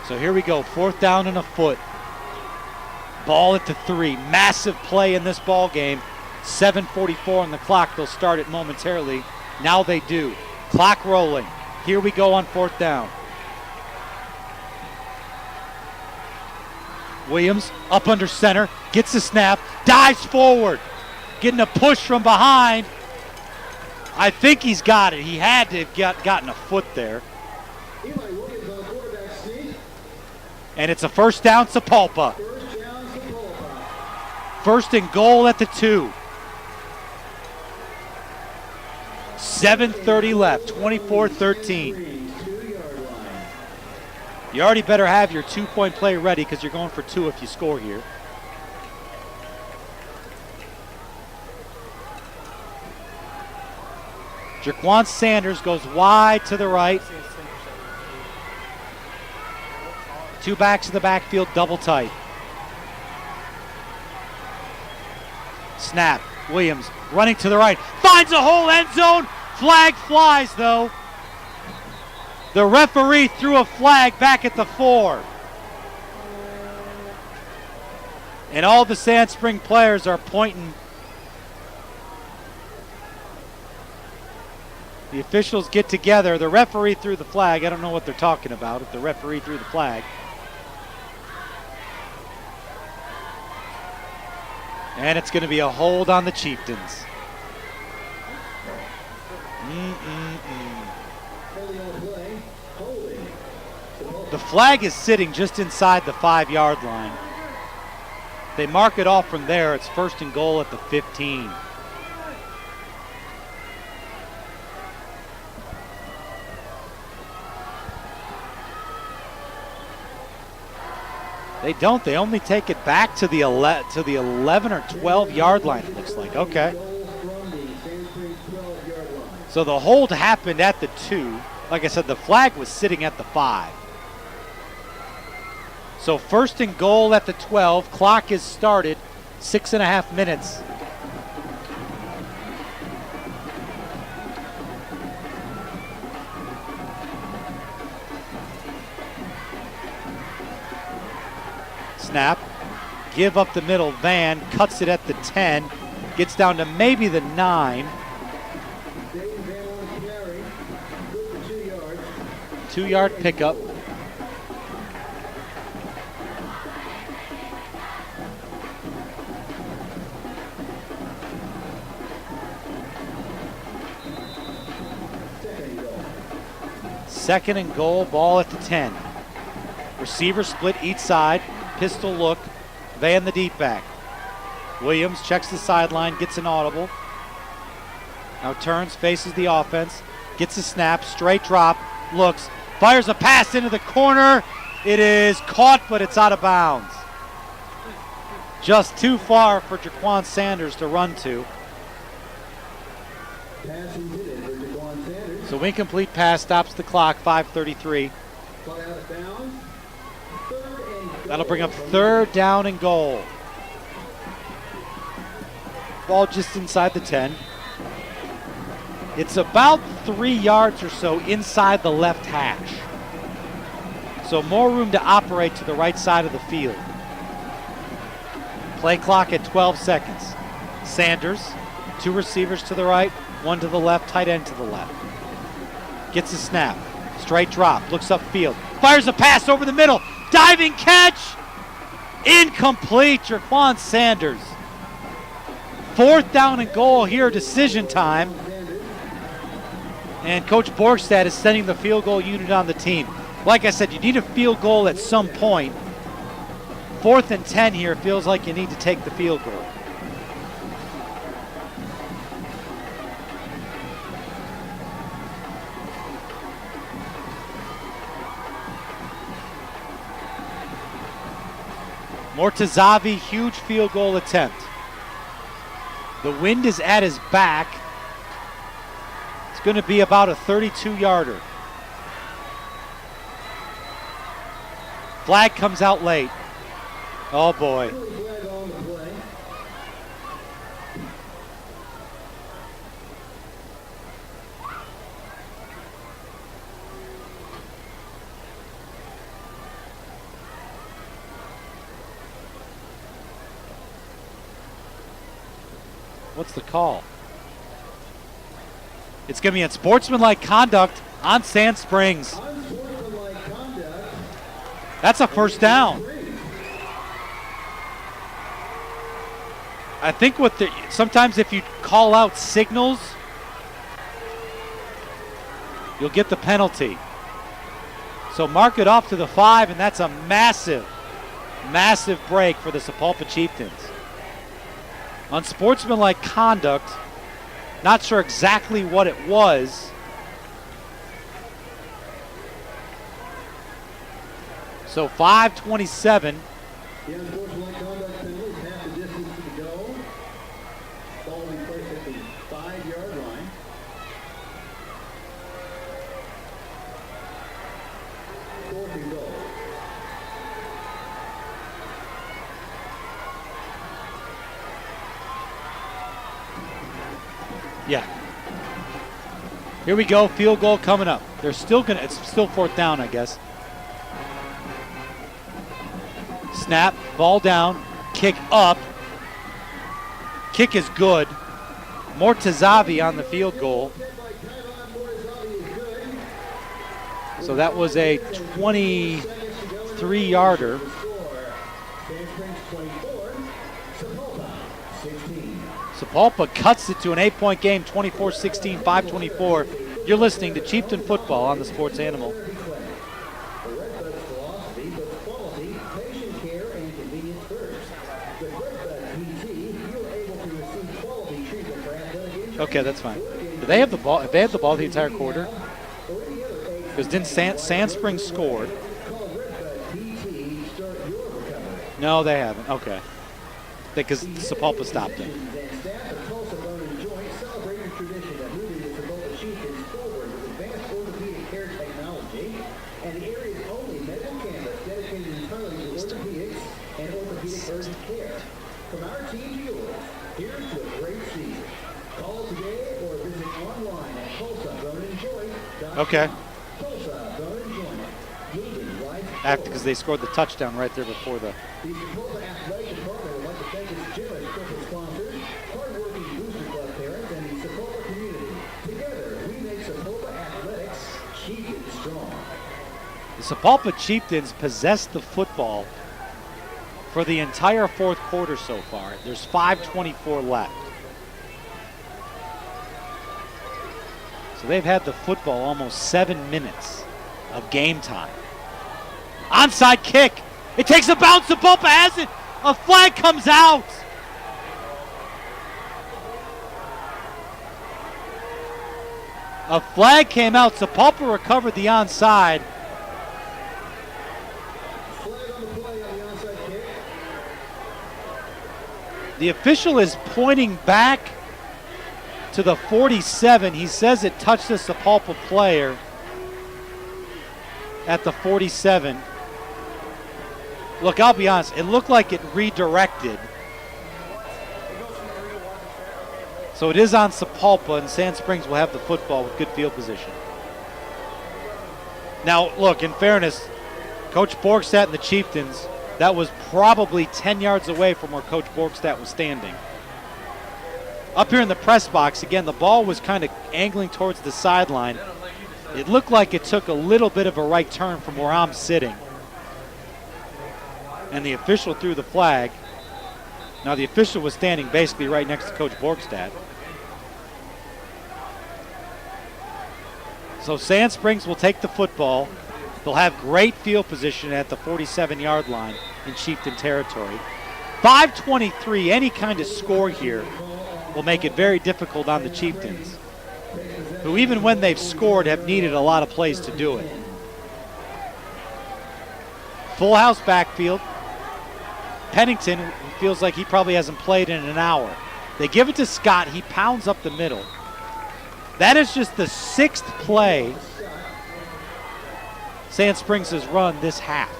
So here we go, 4th down and a foot. Ball at the 3. Massive play in this ball game. 7:44 on the clock. They'll start it momentarily. Now they do. Clock rolling. Here we go on 4th down. Williams up under center. Gets the snap. Dives forward. Getting a push from behind. I think he's got it. He had to have gotten a foot there. And it's a 1st down, Sapulpa. 1st and goal at the 2. 7:30 left, 24-13. You already better have your 2-point play ready because you're going for 2 if you score here. Jaquan Sanders goes wide to the right. 2 backs in the backfield, double tight. Snap. Williams running to the right. Finds a hole, end zone. Flag flies, though. The referee threw a flag back at the 4. And all the Sand Spring players are pointing. The officials get together. The referee threw the flag. I don't know what they're talking about if the referee threw the flag. And it's going to be a hold on the Chieftains. The flag is sitting just inside the 5-yard line. They mark it off from there. It's 1st and goal at the 15. They don't. They only take it back to the 11 or 12-yard line, it looks like. Okay. So the hold happened at the 2. Like I said, the flag was sitting at the 5. So 1st and goal at the 12. Clock is started. 6.5 minutes. Snap. Give up the middle. Van cuts it at the 10. Gets down to maybe the 9. 2-yard pickup. Second and goal, ball at the 10. Receiver split each side, pistol look, Van the deep back. Williams checks the sideline, gets an audible. Now turns, faces the offense, gets a snap, straight drop, looks, fires a pass into the corner. It is caught, but it's out of bounds. Just too far for Jaquan Sanders to run to. So incomplete pass stops the clock, 5:33. That'll bring up 3rd down and goal. Ball just inside the 10. It's about 3 yards or so inside the left hash. So more room to operate to the right side of the field. Play clock at 12 seconds. Sanders, 2 receivers to the right, 1 to the left, tight end to the left. Gets a snap, straight drop, looks upfield, fires a pass over the middle, diving catch, incomplete, Jaquan Sanders. 4th down and goal here, decision time. And Coach Borgstad is sending the field goal unit on the team. Like I said, you need a field goal at some point. 4th and 10 here, feels like you need to take the field goal. Mortazavi, huge field goal attempt. The wind is at his back. It's going to be about a 32-yarder. Flag comes out late. Oh boy. What's the call? It's going to be unsportsmanlike conduct on Sand Springs. That's a first down. I think sometimes if you call out signals, you'll get the penalty. So mark it off to the 5, and that's a massive, massive break for the Sapulpa Chieftains. Unsportsmanlike conduct, not sure exactly what it was. So 5:27. The unsportsmanlike conduct penalty is half the distance to the goal. Ball will be placed at the 5-yard line. Fourth and goal. Yeah. Here we go, field goal coming up. They're still gonna, it's still fourth down, I guess. Snap, ball down, kick up. Kick is good. Mortazavi on the field goal. So that was a 23-yarder. Sapulpa cuts it to an 8-point game, 24-16, 5-24. You're listening to Chieftain Football on the Sports Animal. Okay, that's fine. Do they have the ball? Have they had the ball the entire quarter? Because didn't Sand Springs scored? No, they haven't. Okay. Because Sapulpa stopped it. From our team to yours, here's to a great season. Call today or visit online at tulsa.enjoy.com. Okay. Tulsa.enjoy. Because they scored the touchdown right there before the. The Sapulpa Athletic Department would like to thank its generous corporate sponsors, hardworking Booster Club parents, and the Sapulpa community. Together, we make Sapulpa Athletics Chieftain strong. The Sapulpa Chieftains possessed the football for the entire fourth quarter so far. There's 5:24 left. So they've had the football almost 7 minutes of game time. Onside kick. It takes a bounce. Sapulpa has it. A flag comes out. A flag came out. Sapulpa recovered the onside. The official is pointing back to the 47. He says it touched a Sapulpa player at the 47. Look, I'll be honest, it looked like it redirected. So it is on Sapulpa, and Sand Springs will have the football with good field position. Now, look, in fairness, Coach Borgstadt and the Chieftains, that was probably 10 yards away from where Coach Borgstadt was standing. Up here in the press box, again, the ball was kind of angling towards the sideline. It looked like it took a little bit of a right turn from where I'm sitting. And the official threw the flag. Now, the official was standing basically right next to Coach Borgstadt. So Sand Springs will take the football. They'll have great field position at the 47-yard line in Chieftain territory. 5:23, any kind of score here will make it very difficult on the Chieftains, who even when they've scored have needed a lot of plays to do it. Full house backfield. Pennington feels like he probably hasn't played in an hour. They give it to Scott. He pounds up the middle. That is just the 6th play Sand Springs has run this half.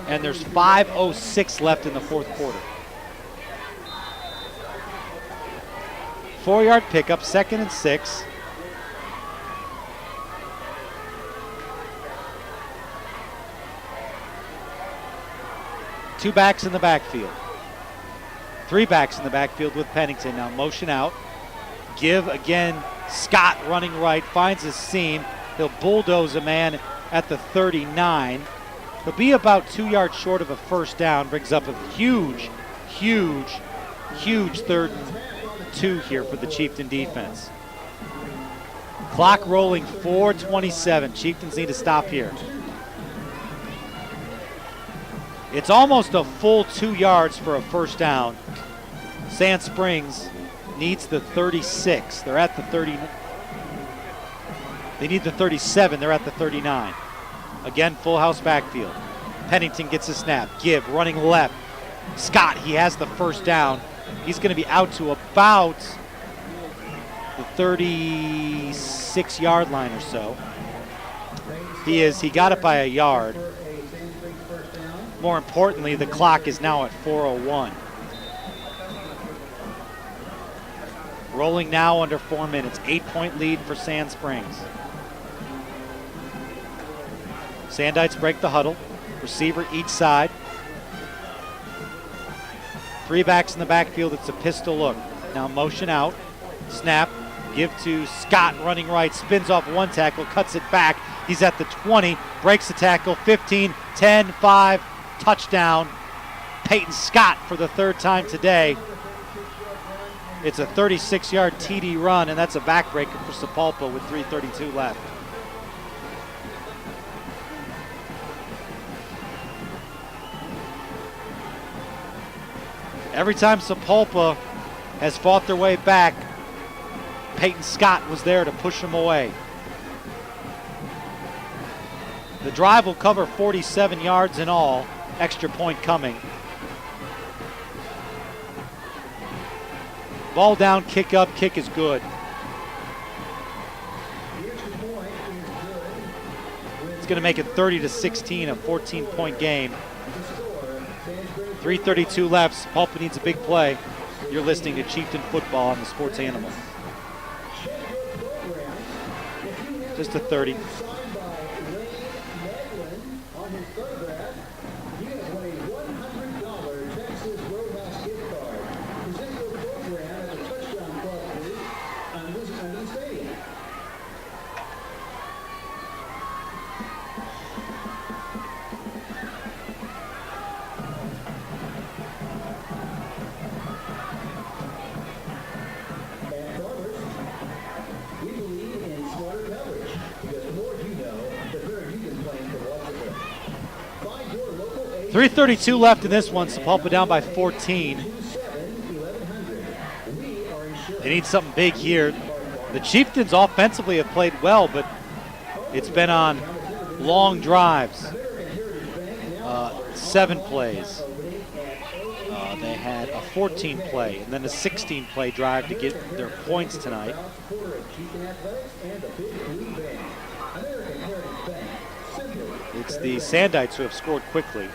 And there's 5:06 left in the 4th quarter. 4-yard pickup, 2nd and 6. Two backs in the backfield. 3 backs in the backfield with Pennington. Now motion out. Give again. Scott running right, finds his seam. He'll bulldoze a man at the 39. He'll be about 2 yards short of a first down. Brings up a huge 3rd and 2 here for the Chieftain defense. Clock rolling, 4:27. Chieftains need to stop here. It's almost a full 2 yards for a first down. Sand Springs needs the 36. They're at the 30. They need the 37. They're at the 39. Again, full house backfield. Pennington gets a snap. Give running left. Scott, he has the first down. He's going to be out to about the 36-yard line or so. He got it by a yard. More importantly, the clock is now at 4:01. Rolling now under 4 minutes. 8-point lead for Sand Springs. Sandites break the huddle. Receiver each side. 3 backs in the backfield. It's a pistol look. Now motion out. Snap. Give to Scott running right. Spins off 1 tackle. Cuts it back. He's at the 20. Breaks the tackle. 15, 10, 5. Touchdown. Peyton Scott for the 3rd time today. It's a 36-yard TD run, and that's a backbreaker for Sapulpa with 3:32 left. Every time Sapulpa has fought their way back, Peyton Scott was there to push them away. The drive will cover 47 yards in all. Extra point coming. Ball down, kick up, kick is good. It's going to make it 30-16, a 14-point game. 3:32 left. Sapulpa needs a big play. You're listening to Chieftain Football on the Sports Animal. Just a 30. We believe in smarter coverage because the more you know, the better you can plan for Walkerville. Find your local 3:32 left in this one. Sapulpa down by 14. They need something big here. The Chieftains offensively have played well, but it's been on long drives. 7 plays. They had a 14-play and then a 16-play drive to get their points tonight. It's the Sandites who have scored quickly.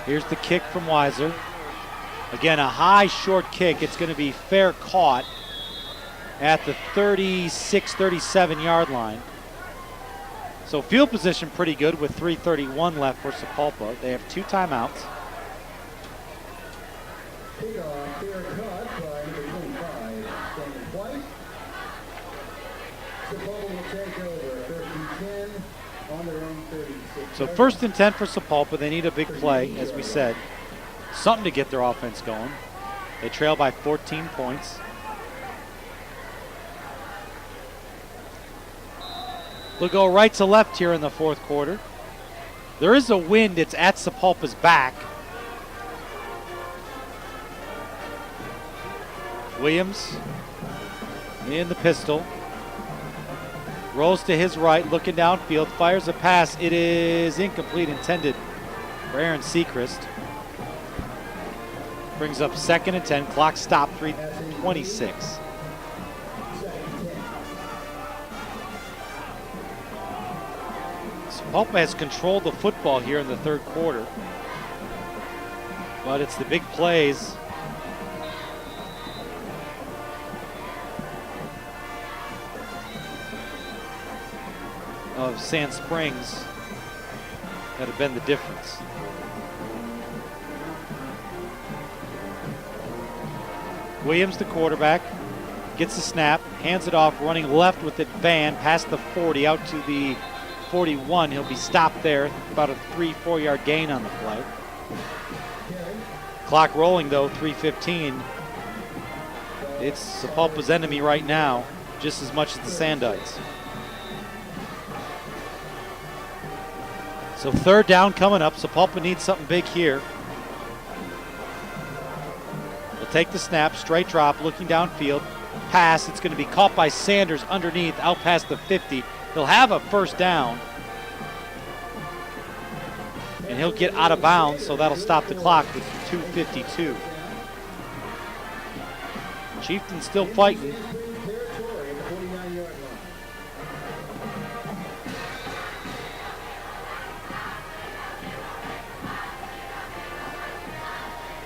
Here's the kick from Weiser. Again, a high short kick. It's going to be fair caught at the 36, 37-yard line. So field position pretty good with 3:31 left for Sapulpa. They have 2 timeouts. So 1st and 10 for Sapulpa. They need a big play, as we said. Something to get their offense going. They trail by 14 points. They'll go right to left here in the 4th quarter. There is a wind. It's at Sapulpa's back. Williams in the pistol. Rolls to his right, looking downfield, fires a pass. It is incomplete, intended for Aaron Sechrist. Brings up 2nd and 10. Clock stopped, 3:26. Sapulpa has controlled the football here in the third quarter. But it's the big plays of Sand Springs that have been the difference. Williams, the quarterback, gets the snap, hands it off, running left with it, Van, past the 40, out to the 41. He'll be stopped there, about a 3-4 yard gain on the play. Clock rolling though, 3:15. It's Sapulpa's enemy right now, just as much as the Sandites. So 3rd down coming up. Sapulpa needs something big here. Will take the snap, straight drop, looking downfield. Pass, it's going to be caught by Sanders underneath, out past the 50. He'll have a 1st down. And he'll get out of bounds, so that'll stop the clock with 2:52. Chieftain's still fighting.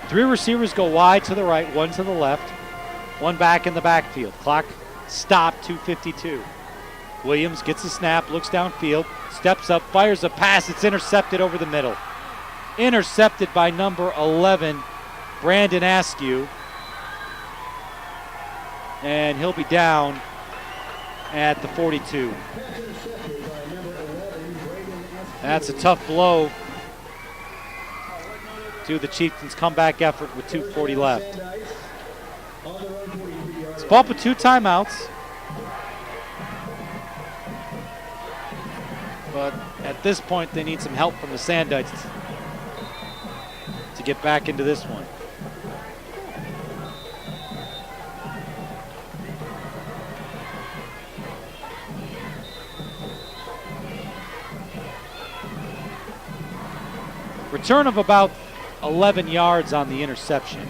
Three receivers go wide to the right, one to the left, one back in the backfield. Clock stopped, 2:52. Williams gets a snap, looks downfield, steps up, fires a pass. It's intercepted over the middle. Intercepted by number 11, Brandon Askew. And he'll be down at the 42. That's a tough blow to the Chieftains' comeback effort with 2:40 left. Sapulpa 2 timeouts. But at this point, they need some help from the Sandites to get back into this one. Return of about 11 yards on the interception.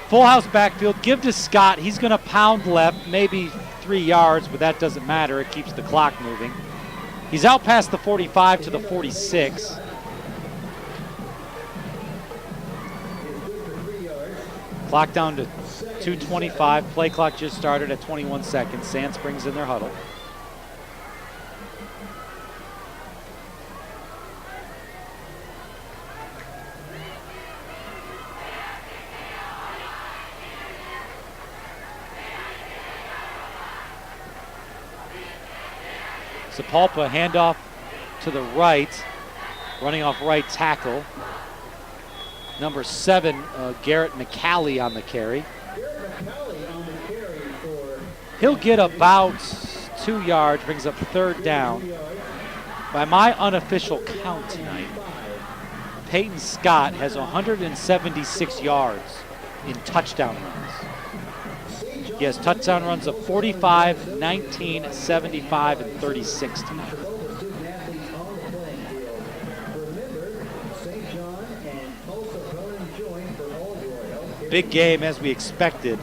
Full house backfield, give to Scott. He's going to pound left, maybe 3 yards, but that doesn't matter. It keeps the clock moving. He's out past the 45 to the 46. Clock down to 2:25. Play clock just started at 21 seconds. Sand Springs in their huddle. Sapulpa handoff to the right, running off right tackle. Number 7, Garrett McCallie on the carry. He'll get about 2 yards, brings up 3rd down. By my unofficial count tonight, Peyton Scott has 176 yards in touchdown runs. He has touchdown runs of 45, 19, 75, and 36 tonight. Big game as we expected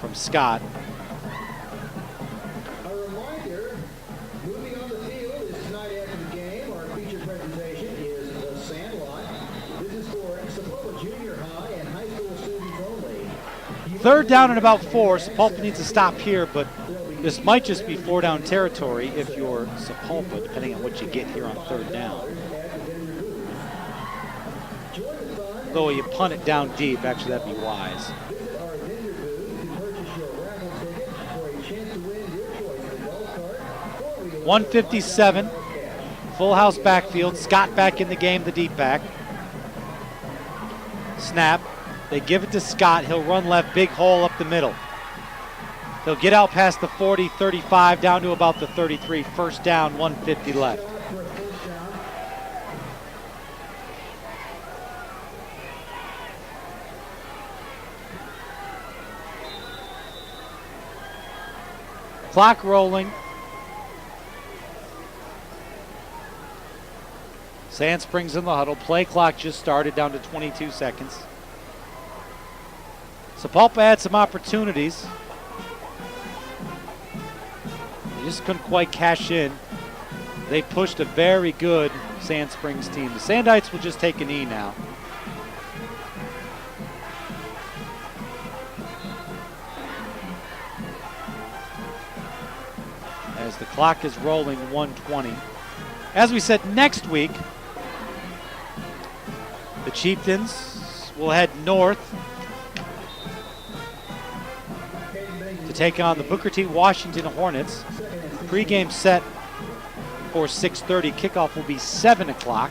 from Scott. A reminder, moving on the field is tonight after the game. Our featured presentation is The Sandlot. This is for Sapulpa Junior High and high school students only. 3rd down and about 4. Sapulpa needs to stop here, but this might just be 4 down territory if you're Sapulpa, depending on what you get here on 3rd down. Though you punt it down deep, actually that'd be wise. 157, full house backfield. Scott back in the game, the deep back. Snap, they give it to Scott. He'll run left, big hole up the middle. He'll get out past the 40, 35, down to about the 33. 1st down, 150 left. Clock rolling. Sand Springs in the huddle. Play clock just started, down to 22 seconds. Sapulpa had some opportunities. They just couldn't quite cash in. They pushed a very good Sand Springs team. The Sandites will just take a knee now. As the clock is rolling, 1:20. As we said, next week, the Chieftains will head north to take on the Booker T. Washington Hornets. Pre-game set for 6:30. Kickoff will be 7 o'clock.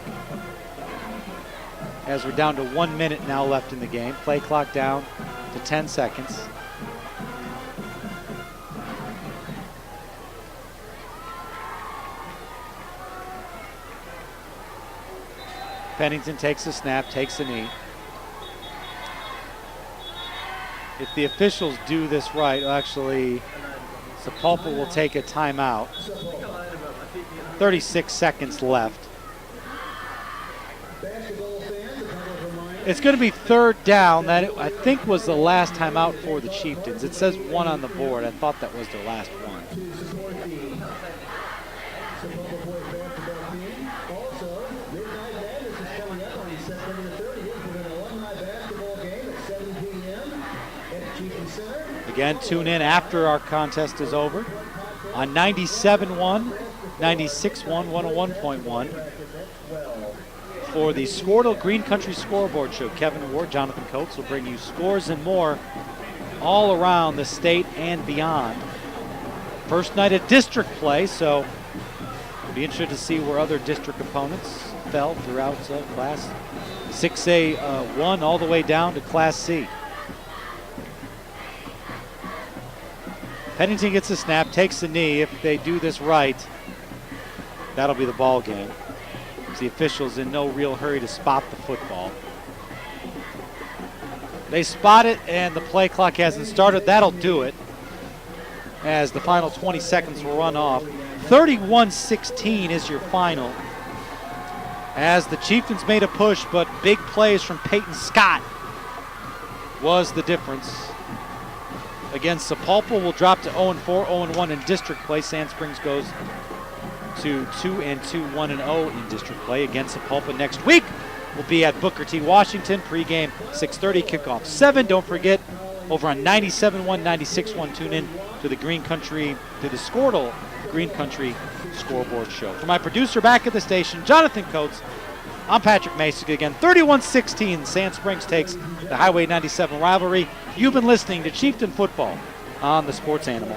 As we're down to 1 minute now left in the game. Play clock down to 10 seconds. Pennington takes a snap, takes a knee. If the officials do this right, actually, Sapulpa will take a timeout. 36 seconds left. It's going to be third down. That I think was the last timeout for the Chieftains. It says 1 on the board. I thought that was their last one. Again, tune in after our contest is over on 97.1, 96.1, 101.1 for the Squirtle Green Country Scoreboard Show. Kevin Ward, Jonathan Coates will bring you scores and more all around the state and beyond. First night of district play, so we'll be interested to see where other district opponents fell throughout Class 6A1 all the way down to Class C. Pennington gets a snap, takes the knee. If they do this right, that'll be the ball game. The officials in no real hurry to spot the football. They spot it and the play clock hasn't started. That'll do it as the final 20 seconds will run off. 31-16 is your final. As the Chieftains made a push, but big plays from Peyton Scott was the difference. Against Sapulpa will drop to 0-4, 0-1 in district play. Sand Springs goes to 2-2, 1-0 in district play. Against Sapulpa next week will be at Booker T. Washington. Pre-game 6:30, kickoff 7. Don't forget, over on 97.1, 96.1, tune in to the Green Country, to the Squirtle Green Country Scoreboard Show. For my producer back at the station, Jonathan Coates, I'm Patrick Masick again. 31-16, Sand Springs takes the Highway 97 rivalry. You've been listening to Chieftain Football on the Sports Animal.